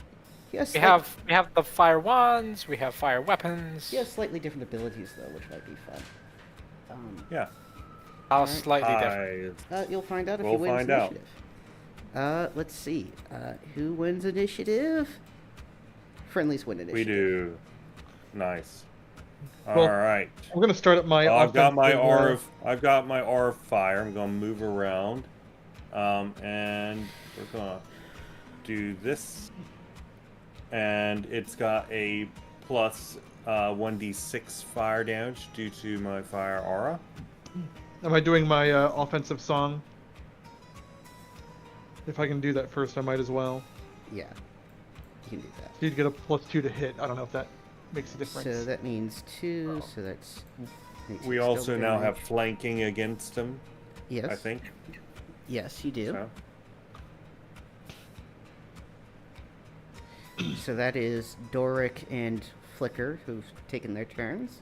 Yes. We have the fire wands. We have fire weapons. He has slightly different abilities though, which might be fun. Yeah. How Alright. slightly different. Eyes. You'll find out if We'll he wins find out. initiative. Let's see. Who wins initiative? Friendlies win initiative. We do. Nice. Well, All right. We're gonna start at my. I've got my offensive, I've got my aura of fire. I'm gonna move around, and we're gonna do this, and it's got a plus 1d6 fire damage due to my fire aura. Am I doing my offensive song? If I can do that first, I might as well. Yeah. You can do that. You'd get a +2 to hit. I don't know if that makes a difference. So that means 2. So that's. makes We it also still now damage. have flanking against him. Yes. I think. Yes, you do. So. So that is Doric and Flicker who've taken their turns.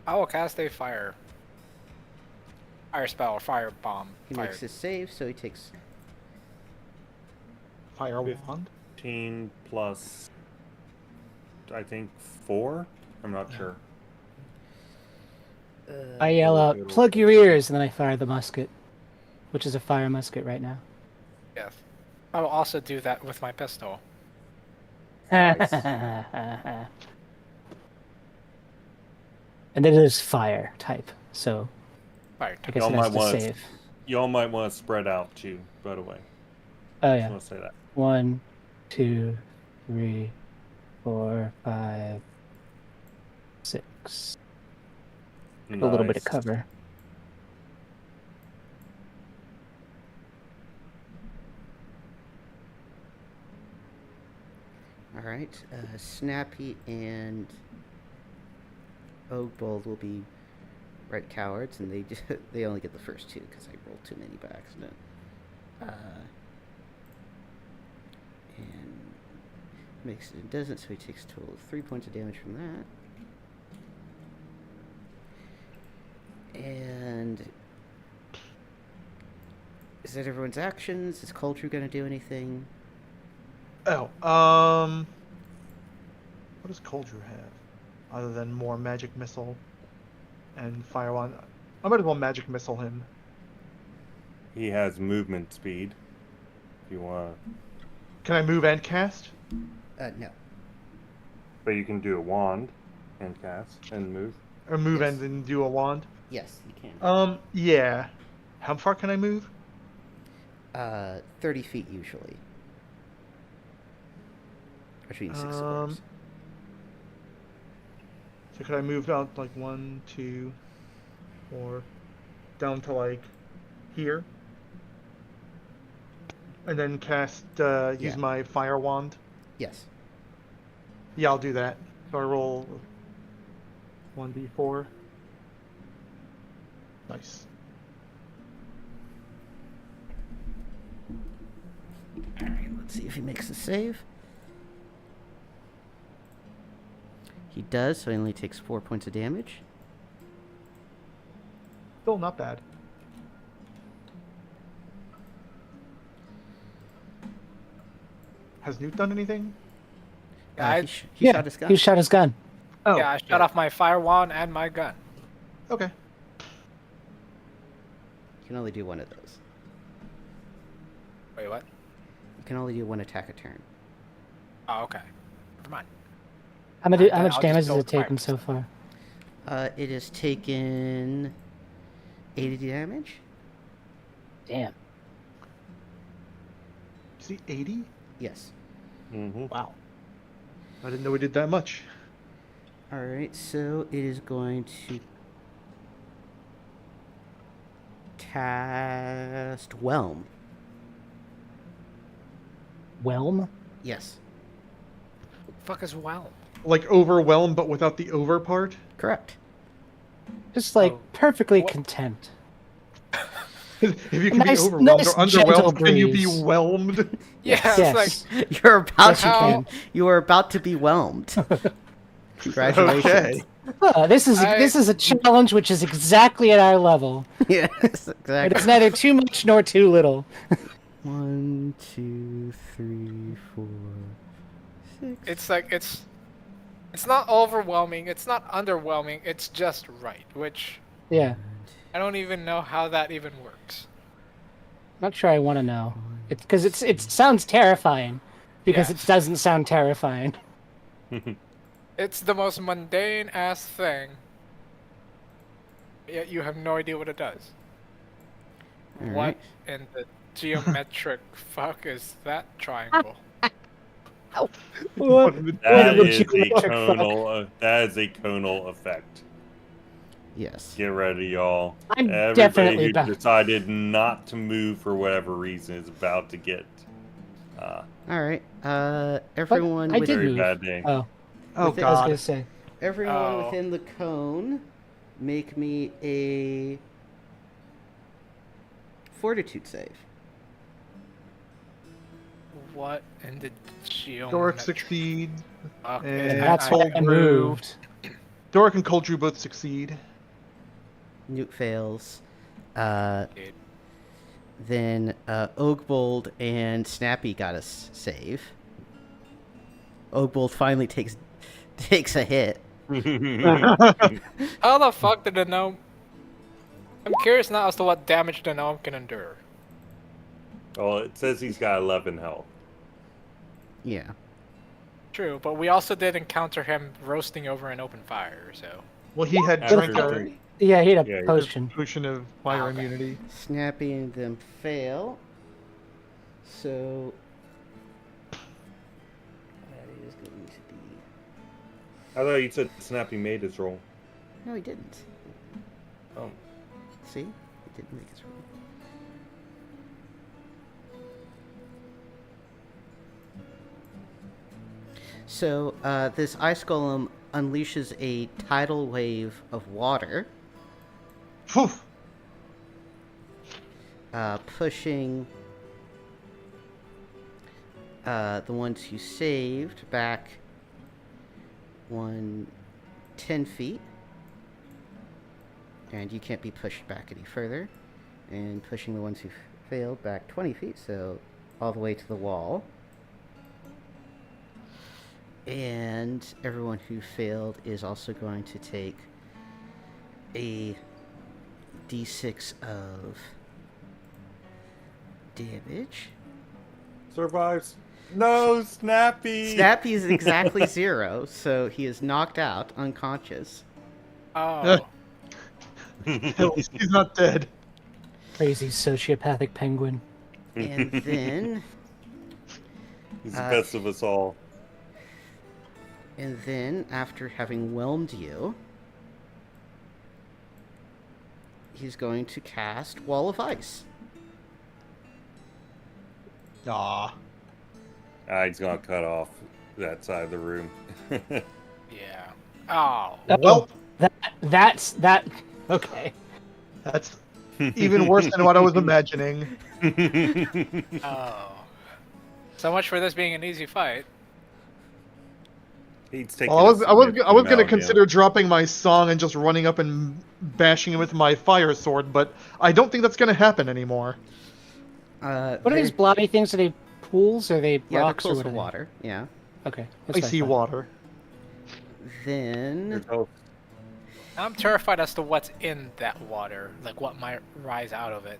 I will cast a fire spell or fire bomb. He Fire. makes his save, so he takes. Fire wand. 15 plus, I think 4. I'm not sure. I yell out, "Plug your ears!" and then I fire the musket, which is a fire musket right now. Yes. I will also do that with my pistol. And it is fire type, so Fire. I guess Y'all it has might to want save. Y'all might want to spread out too, by the way. Oh I yeah. want to say that. 1, 2, 3, 4, 5, 6. A little bit of Nice. cover. All right. Snappy and Oakbold will be right cowards, and they just, they only get the first 2 because I rolled too many by accident. And makes it doesn't, so he takes a total of 3 points of damage from that. And is that everyone's actions? Is Coldrew gonna do anything? Oh, what does Coldrew have? Other than more magic missile and fire wand. I might as well magic missile him. He has movement speed. If you want, Can I move and cast? No. but you can do a wand and cast and move. Or move Yes. and then do a wand? Yes, you can. Yeah. How far can I move? 30 feet usually. Between 6 Um, squares. So could I move out like 1, 2, 4, down to like here? And then cast, use Yeah. my fire wand? Yes. Yeah, I'll do that. So I roll 1d4. Nice. Alright, let's see if he makes a save. He does, so he only takes 4 points of damage. Still not bad. Has Newt done anything? I- He shot his gun. he shot his gun. Oh, Yeah, I shut off my fire wand and my gun. Okay. You can only do one of those. Wait, what? You can only do one attack a turn. Oh, okay. Never mind. How I'll much just damage go has with it taken fire. so far? It has taken 80 damage. Damn. See, 80? Yes. Mm-hmm. Wow. I didn't know we did that much. All right, so it is going to cast Whelm. Whelm? Yes, Fuck is Whelm? Like overwhelmed, but without the over part. correct. Just like Oh. perfectly What- content. If you can Nice- be overwhelmed nice, or gentle underwhelmed, can you be breeze. whelmed? Yeah, Yes. it's like You're about Yes, you to can. you are about to be whelmed. Congratulations. Okay. This is a challenge which is exactly at our level. Yes, It is exactly. neither too much nor too little. 1, 2, 3, 4, 6. it's like it's not overwhelming, it's not underwhelming, it's just right, which Yeah. I don't even know how that even works. Not sure I want to know. It's because it sounds terrifying, because Yes. it doesn't sound terrifying. It's the most mundane ass thing. Yet you have no idea what it does. All What right. in the geometric fuck is that triangle? What? That What is a geometric fuck? conal. That is a conal effect. Yes. Get ready, y'all. I'm Everybody definitely who back. decided not to move for whatever reason is about to get All right. Everyone I with did very move. bad day. Oh, Oh With it- I was God. gonna say. everyone Oh. within the cone, make me a fortitude save. What in the geometric Doric succeeds. fuck and is That's that? why I Drew. moved. Doric and Coldrew both succeed. Newt fails. Dude. Then Oakbold and Snappy got a save. Oakbold finally takes a hit. How the fuck did the gnome? I'm curious now as to what damage the gnome can endure. Well, it says he's got 11 health. Yeah. True, but we also did encounter him roasting over an open fire, so. Well, he had After drank a drinking. Yeah, he had a Yeah, he potion. potion of fire Okay. immunity. Snappy and them fail. So that is going to be. I thought you said Snappy made his roll. No, he didn't. Oh. See, he didn't make his roll. So this ice golem unleashes a tidal wave of water, Phew. pushing the ones you saved back 10 feet. And you can't be pushed back any further. And pushing the ones who failed back 20 feet, so all the way to the wall. And everyone who failed is also going to take a d6 of damage. Survives. No, Snappy! Snappy is exactly 0, so he is knocked out, unconscious. Oh. At least he's not dead. Crazy sociopathic penguin. And then, He's the best of us all. after having whelmed you, he's going to cast Wall of Ice. Aw. He's gonna cut off that side of the room. Yeah. Oh. Well, That's okay. that's even worse than what I was imagining. Oh. So much for this being an easy fight. He's taking Well, I was a gonna significant consider dropping my song and just running up and bashing him with my fire sword, but I don't think that's gonna happen anymore. What are these blobby things? Are they pools? Or are they Yeah, they're rocks? Or pools what of are they? water. Yeah. Okay. that's what I Icy thought. water. Then There's I'm terrified as to what's in that water, like what might rise out of it.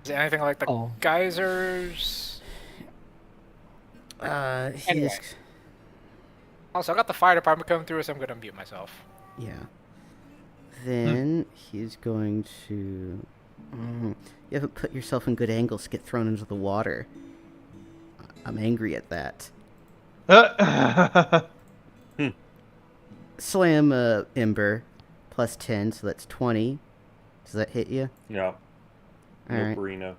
Is it anything like the Oh. geysers? he's Anyway. Also, I got the fire department coming through, so I'm gonna mute myself. yeah. Then he's going to. You haven't put yourself in good angles to get thrown into the water. I'm angry at that. Slam Ember plus 10, so that's 20. Does that hit you? yeah. All No right. Burrino.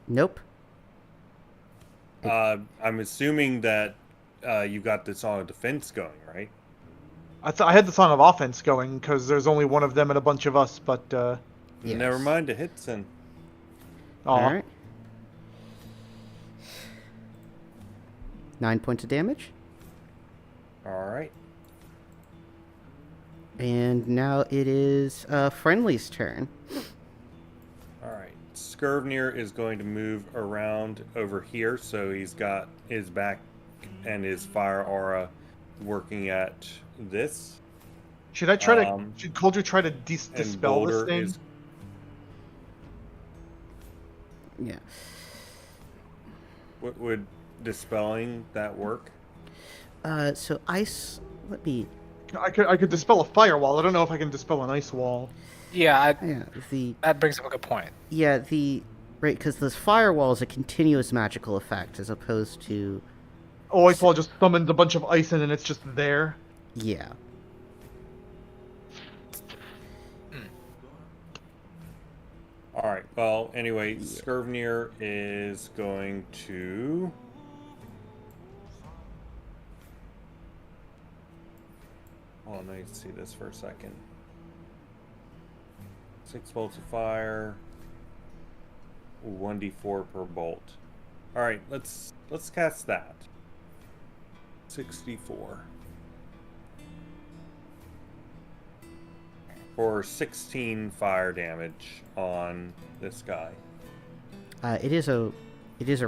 Nope. I'm assuming that you got this on a defense going, right? I had the song of offense going because there's only one of them and a bunch of us, but Yes. Never mind, it hits then. All aw. right. 9 points of damage. All right. And now it is Friendly's turn. All right. Skirvnir is going to move around over here, so he's got his back and his fire aura working at this. Should I try to? Um, Should Coldre try to And dispel this Boulder thing? is Yeah. would dispelling that work? So ice. Let me. I could dispel a firewall. I don't know if I can dispel an ice wall. Yeah, Yeah. that brings up a good point. Right, because this firewall is a continuous magical effect as opposed to. Oh, ice wall just summons a bunch of ice in and it's just there. Yeah. All right. Well, anyway, Skirvnir is going to. Oh, let me see this for a second. 6 bolts of fire. 1d4 per bolt. All right, let's cast that. 64 for 16 fire damage on this guy. It is a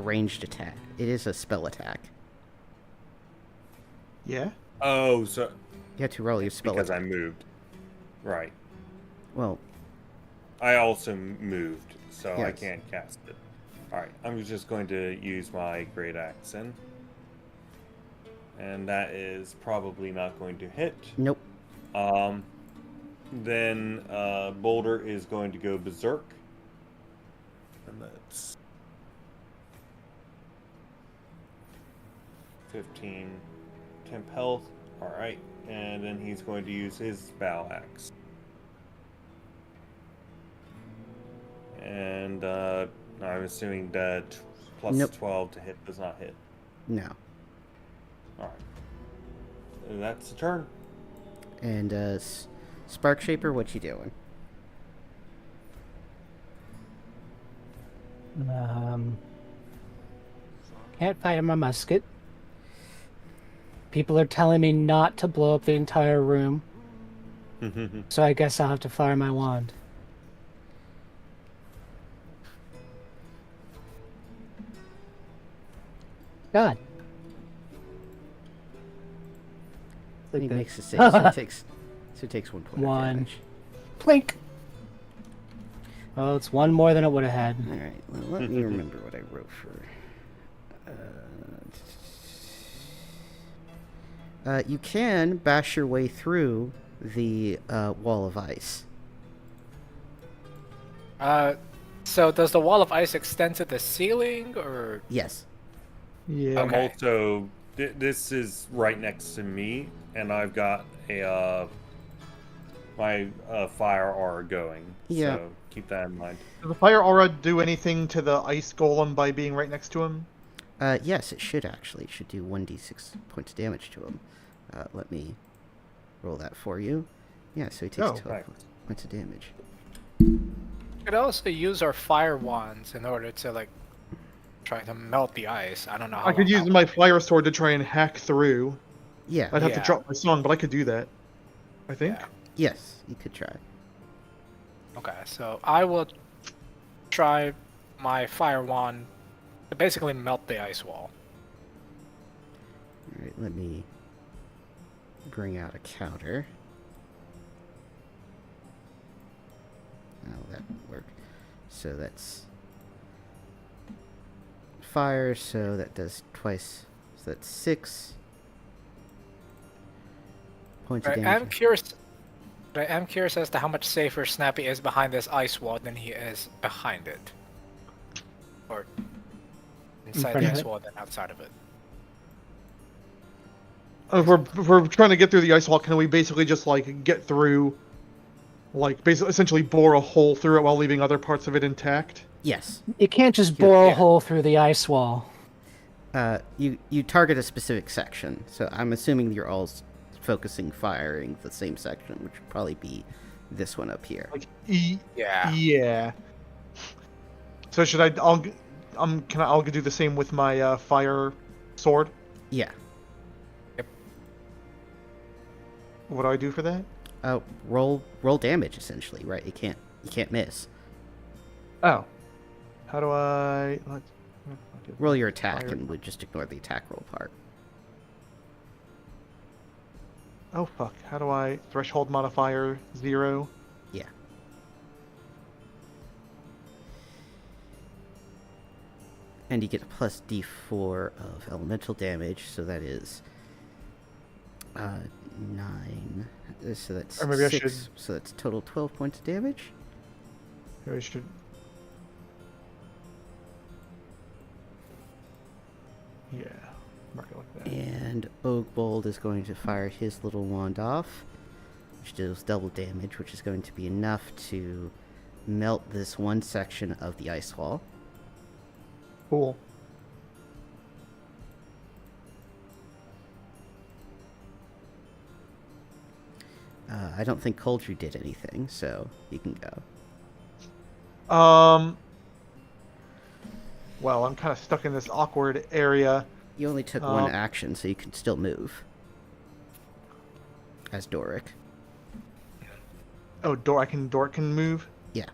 ranged attack. It is a spell attack. Yeah. Oh, so You have to roll your spell because attack. I moved. Right. Well, I also moved, so I Yes. can't cast it. Alright, I'm just going to use my Great Axe then. And that is probably not going to hit. nope. Then Boulder is going to go Berserk. And that's 15 temp health. Alright. And then he's going to use his Bow Axe. And I'm assuming that plus Nope. 12 to hit does not hit. No. Alright. That's the turn. And Spark Shaper, what you doing? Can't fire my musket. People are telling me not to blow up the entire room, so I guess I'll have to fire my wand. God. He Like makes a save, so it takes 1 point of One. damage. Plink. Well, it's one more than it would have had. All right, well, let me remember what I wrote for. You can bash your way through the wall of ice. So does the wall of ice extend to the ceiling, or Yes. Yeah. I'm Okay. also. This is right next to me, and I've got a my fire aura going. Yeah. So keep that in mind. Does the fire aura do anything to the ice golem by being right next to him? Yes, it should actually. It should do 1d6 points of damage to him. Let me roll that for you. Yeah, so he takes Oh, 12 right. points of damage. we could also use our fire wands in order to like try to melt the ice. I don't know. How I could long use that my fire sword to try and hack through. Yeah. I'd have to Yeah. drop my song, but I could do that. I think. Yeah. Yes, you could try. Okay, so I will try my fire wand to basically melt the ice wall. All right, let me bring out a counter. Oh, that won't work. So that's fire, so that does twice. So that's 6 points of Right, damage. I'm curious as to how much safer Snappy is behind this ice wall than he is behind it. Or inside front the of ice it? wall than outside of it. If we're trying to get through the ice wall, can we basically just like get through, like basically essentially bore a hole through it while leaving other parts of it intact? Yes. You can't just bore a Yeah. hole through the ice wall. You target a specific section, so I'm assuming you're all focusing firing the same section, which would probably be this one up here. Like Yeah. yeah. So should I? I'll do the same with my fire sword. Yeah. What do I do for that? Roll damage essentially, right? You can't miss. Oh, how do I? Roll your attack, Fire. and would just ignore the attack roll part. Oh fuck! How do I threshold modifier 0? Yeah. And you get a plus d4 of elemental damage, so that is 9. So that's Or maybe I 6. should- So that's total 12 points of damage. Maybe I should. Yeah, mark it like that. And Ogbold is going to fire his little wand off, which deals double damage, which is going to be enough to melt this one section of the ice wall. Cool. I don't think Coldrew did anything, so you can go. Well, I'm kind of stuck in this awkward area. You only took one action, so you can still move. As Doric. Oh, Doric can move. Yeah.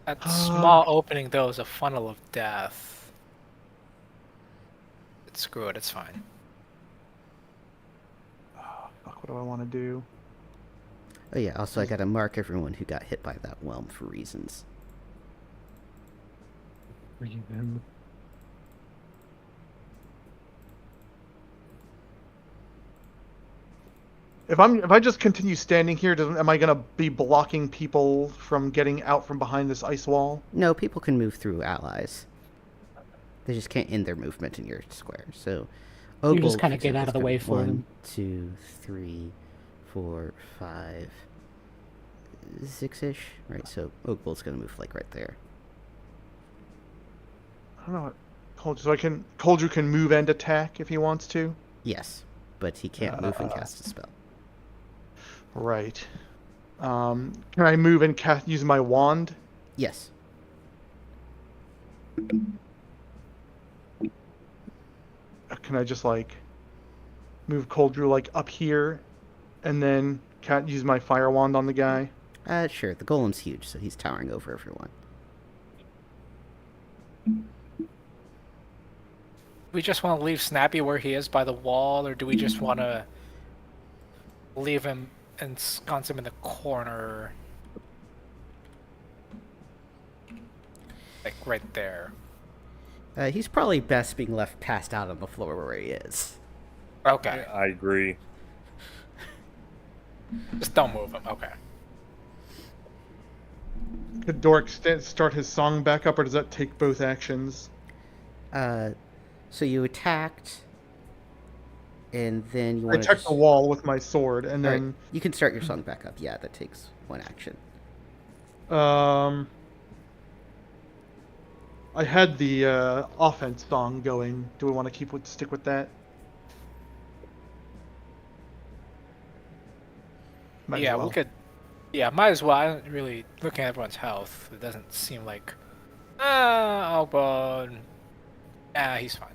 That small opening, though, is a funnel of death. Screw it, it's fine. Fuck, what do I want to do? Oh yeah, also I gotta mark everyone who got hit by that whelm for reasons. If I just continue standing here, am I gonna be blocking people from getting out from behind this ice wall? No, people can move through allies. They just can't end their movement in your square. So, You just Ogbold, kinda for get out example, of the is way gonna- for 1, them. 2, 3, 4, 5, 6-ish, right? So Ogbold's gonna move like right there. I don't know what. Coldrew can move and attack if he wants to. Yes, but he can't move and cast a spell. Right. Can I move and cast use my wand? Yes. Can I just like move Coldrew like up here, and then use my fire wand on the guy? Sure. The golem's huge, so he's towering over everyone. We just want to leave Snappy where he is by the wall, or do we just want to leave him and ensconce him in the corner? Like right there. He's probably best being left passed out on the floor where he is. Okay. I agree. Just don't move him. Okay. Could Doric start his song back up, or does that take both actions? So you attacked, and then you I want attacked the wall with my sword, and Alright, then you can start your song back up. Yeah, that takes one action. I had the offense song going. Do we want to stick with that? Might as Yeah, well. we could. Yeah, might as well. I don't really looking at everyone's health. It doesn't seem like. Oh, but he's fine.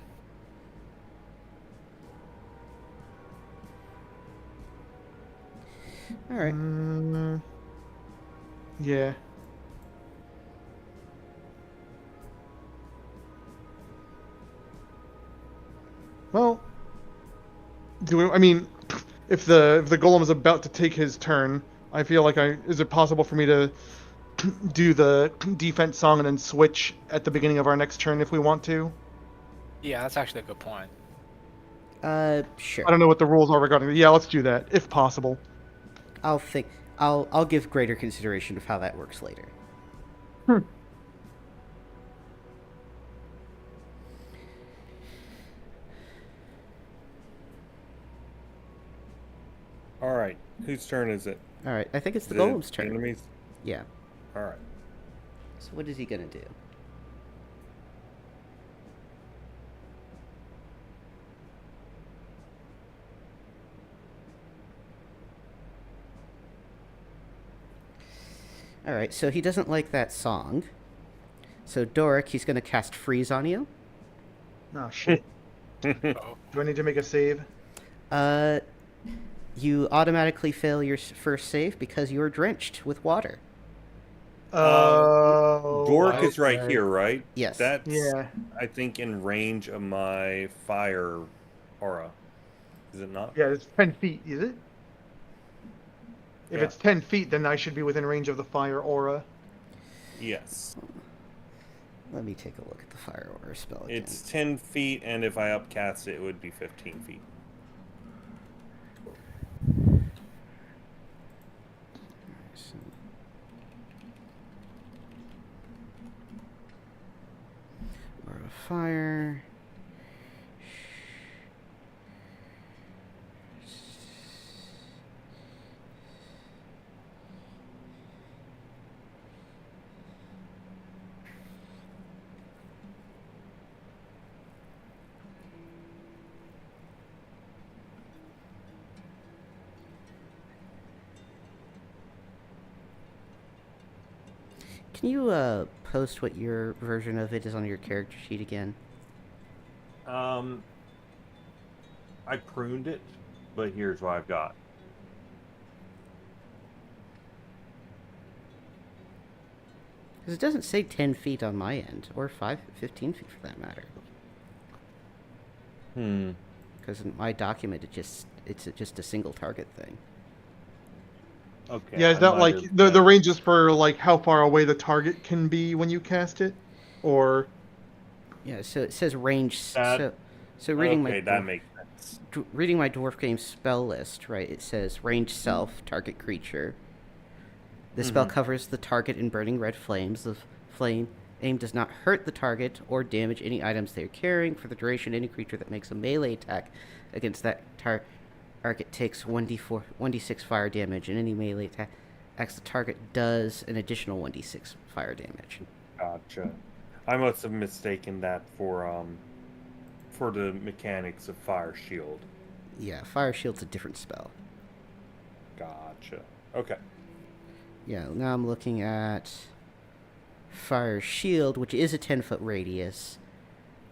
All right. Yeah. Well, I mean, if the golem is about to take his turn, I feel like is it possible for me to do the defense song and then switch at the beginning of our next turn if we want to? Yeah, that's actually a good point. Sure. I don't know what the rules are regarding it. Yeah, let's do that if possible. I'll give greater consideration of how that works later. All right, whose turn is it? All right, I think it's the Is it golem's turn. Enemies. Yeah. All right. So what is he gonna do? All right, so he doesn't like that song. So Doric, he's gonna cast freeze on you. Oh shit. Oh. Do I need to make a save? You automatically fail your first save because you're drenched with water. Oh. Dork is right okay. here, right? Yes. That's, Yeah. I think, in range of my fire aura. Is it not? Yeah, it's 10 feet, is it? If Yeah. it's 10 feet, then I should be within range of the fire aura. Yes. Let me take a look at the fire order spell again. It's 10 feet, and if I upcast it, it would be 15 feet. So- Aura of fire. Can you post what your version of it is on your character sheet again? I pruned it, but here's what I've got. Because it doesn't say 10 feet on my end, or 15 feet for that matter. Because in my document, it's just a single target thing. Okay. Yeah, is I that might like have the been- ranges for like how far away the target can be when you cast it? Or Yeah, so it says range. That- So reading okay, my that makes sense. reading my dwarf game spell list, right? It says range self target creature. The spell covers the target in burning red flames. The flame aim does not hurt the target or damage any items they are carrying. For the duration, any creature that makes a melee attack against that target takes 1d6 fire damage, and any melee attack the target does an additional 1d6 fire damage. Gotcha. I must have mistaken that for the mechanics of Fire Shield. Yeah, fire shield's a different spell. Gotcha. Okay. Yeah, now I'm looking at Fire Shield, which is a 10-foot radius,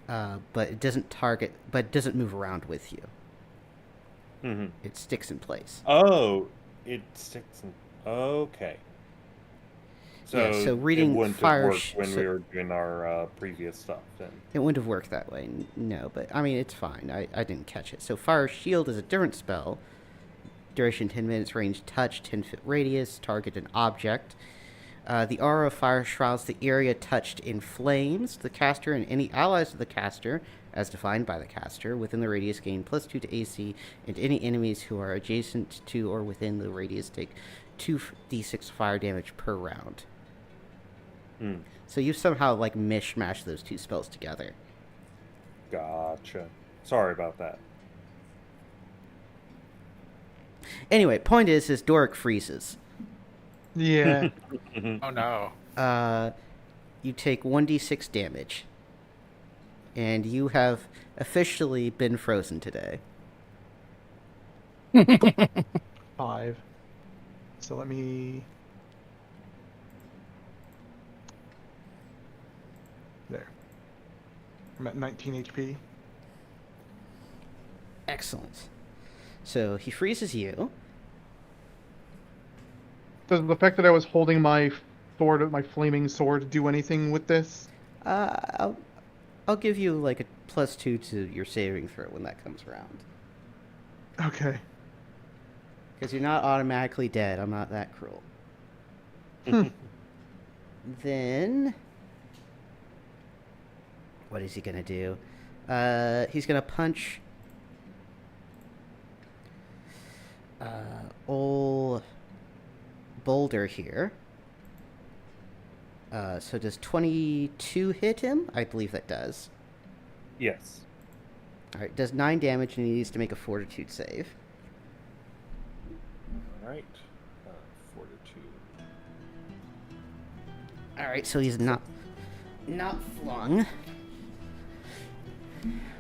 but it doesn't move around with you. Mm-hmm. It sticks in place. Oh, it sticks in... Okay. So, Yeah, so reading it wouldn't Fire have worked when so- we were doing our previous stuff then. It wouldn't have worked that way, no, but I mean, it's fine. I didn't catch it. So Fire Shield is a different spell. Duration 10 minutes, range touch, 10-foot radius, target an object. The aura of fire shrouds the area touched in flames. The caster and any allies of the caster, as defined by the caster, within the radius gain +2 to AC, and any enemies who are adjacent to or within the radius take 2d6 fire damage per round. So you somehow like mishmash those two spells together. Gotcha. Sorry about that. Anyway, point is Doric freezes. yeah. Oh no. You take 1d6 damage. And you have officially been frozen today. 5. So let me... There. I'm at 19 HP. Excellent. So he freezes you. Does the fact that I was holding my sword, my flaming sword, do anything with this? I'll give you like a +2 to your saving throw when that comes around. Okay. Because you're not automatically dead. I'm not that cruel. Then, what is he gonna do? He's gonna punch old Boulder here. So does 22 hit him? I believe that does. Yes. All right, does 9 damage and he needs to make a Fortitude save. All right. Fortitude. All right, so he's not flung,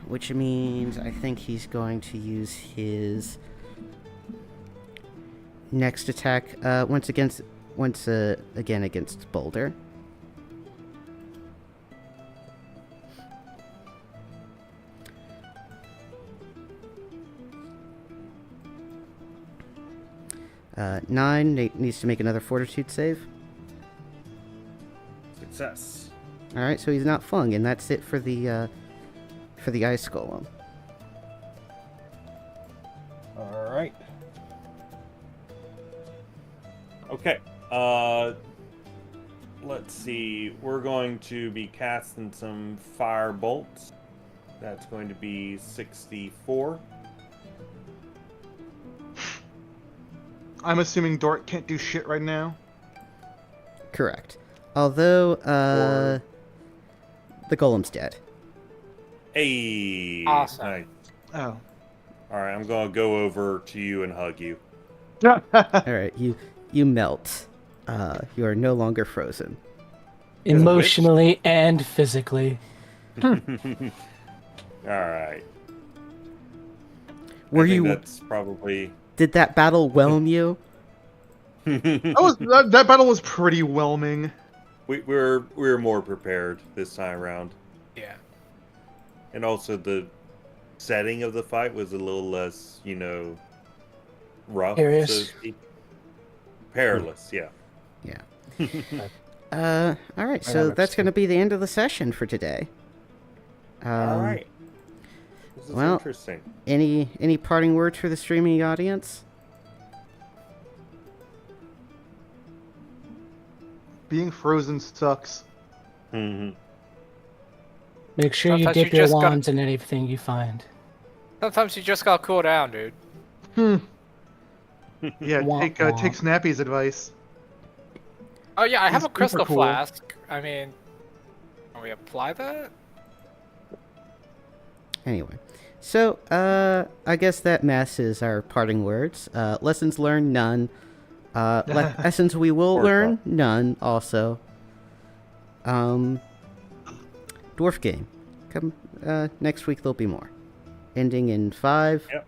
which means I think he's going to use his next attack once again against Boulder. Nine needs to make another Fortitude save. Success. All right, so he's not flung, and that's it for the ice golem. All right. Okay. Let's see. We're going to be casting some fire bolts. That's going to be 64. I'm assuming Dort can't do shit right now. Correct. Although the golem's dead. Hey. Awesome. Nice. Oh. All right. I'm going to go over to you and hug you. All right, you melt. You are no longer frozen. Emotionally and physically. All right. Were I think you? That's probably. Did that battle whelm you? That battle was pretty whelming. We're more prepared this time around, Yeah. and also the setting of the fight was a little less, rough. Perilous. So to speak. Perilous, yeah. Yeah. All right, so that's going to be the end of the session for today. All right. This is well, interesting. Any parting words for the streaming audience? Being frozen sucks. Mm-hmm. Make sure you Sometimes you dip your just gotta- wands in anything you find. Sometimes you just gotta cool down, dude. Yeah, Wah, take wah. take Snappy's advice. Oh yeah, I have He's a crystal super cool. flask. I mean, can we apply that? Anyway, so I guess that messes our parting words. Lessons learned, none. Lessons we will Or learn, none. Also, dwarf game. Come next week. There'll be more. Ending in 5, Yep.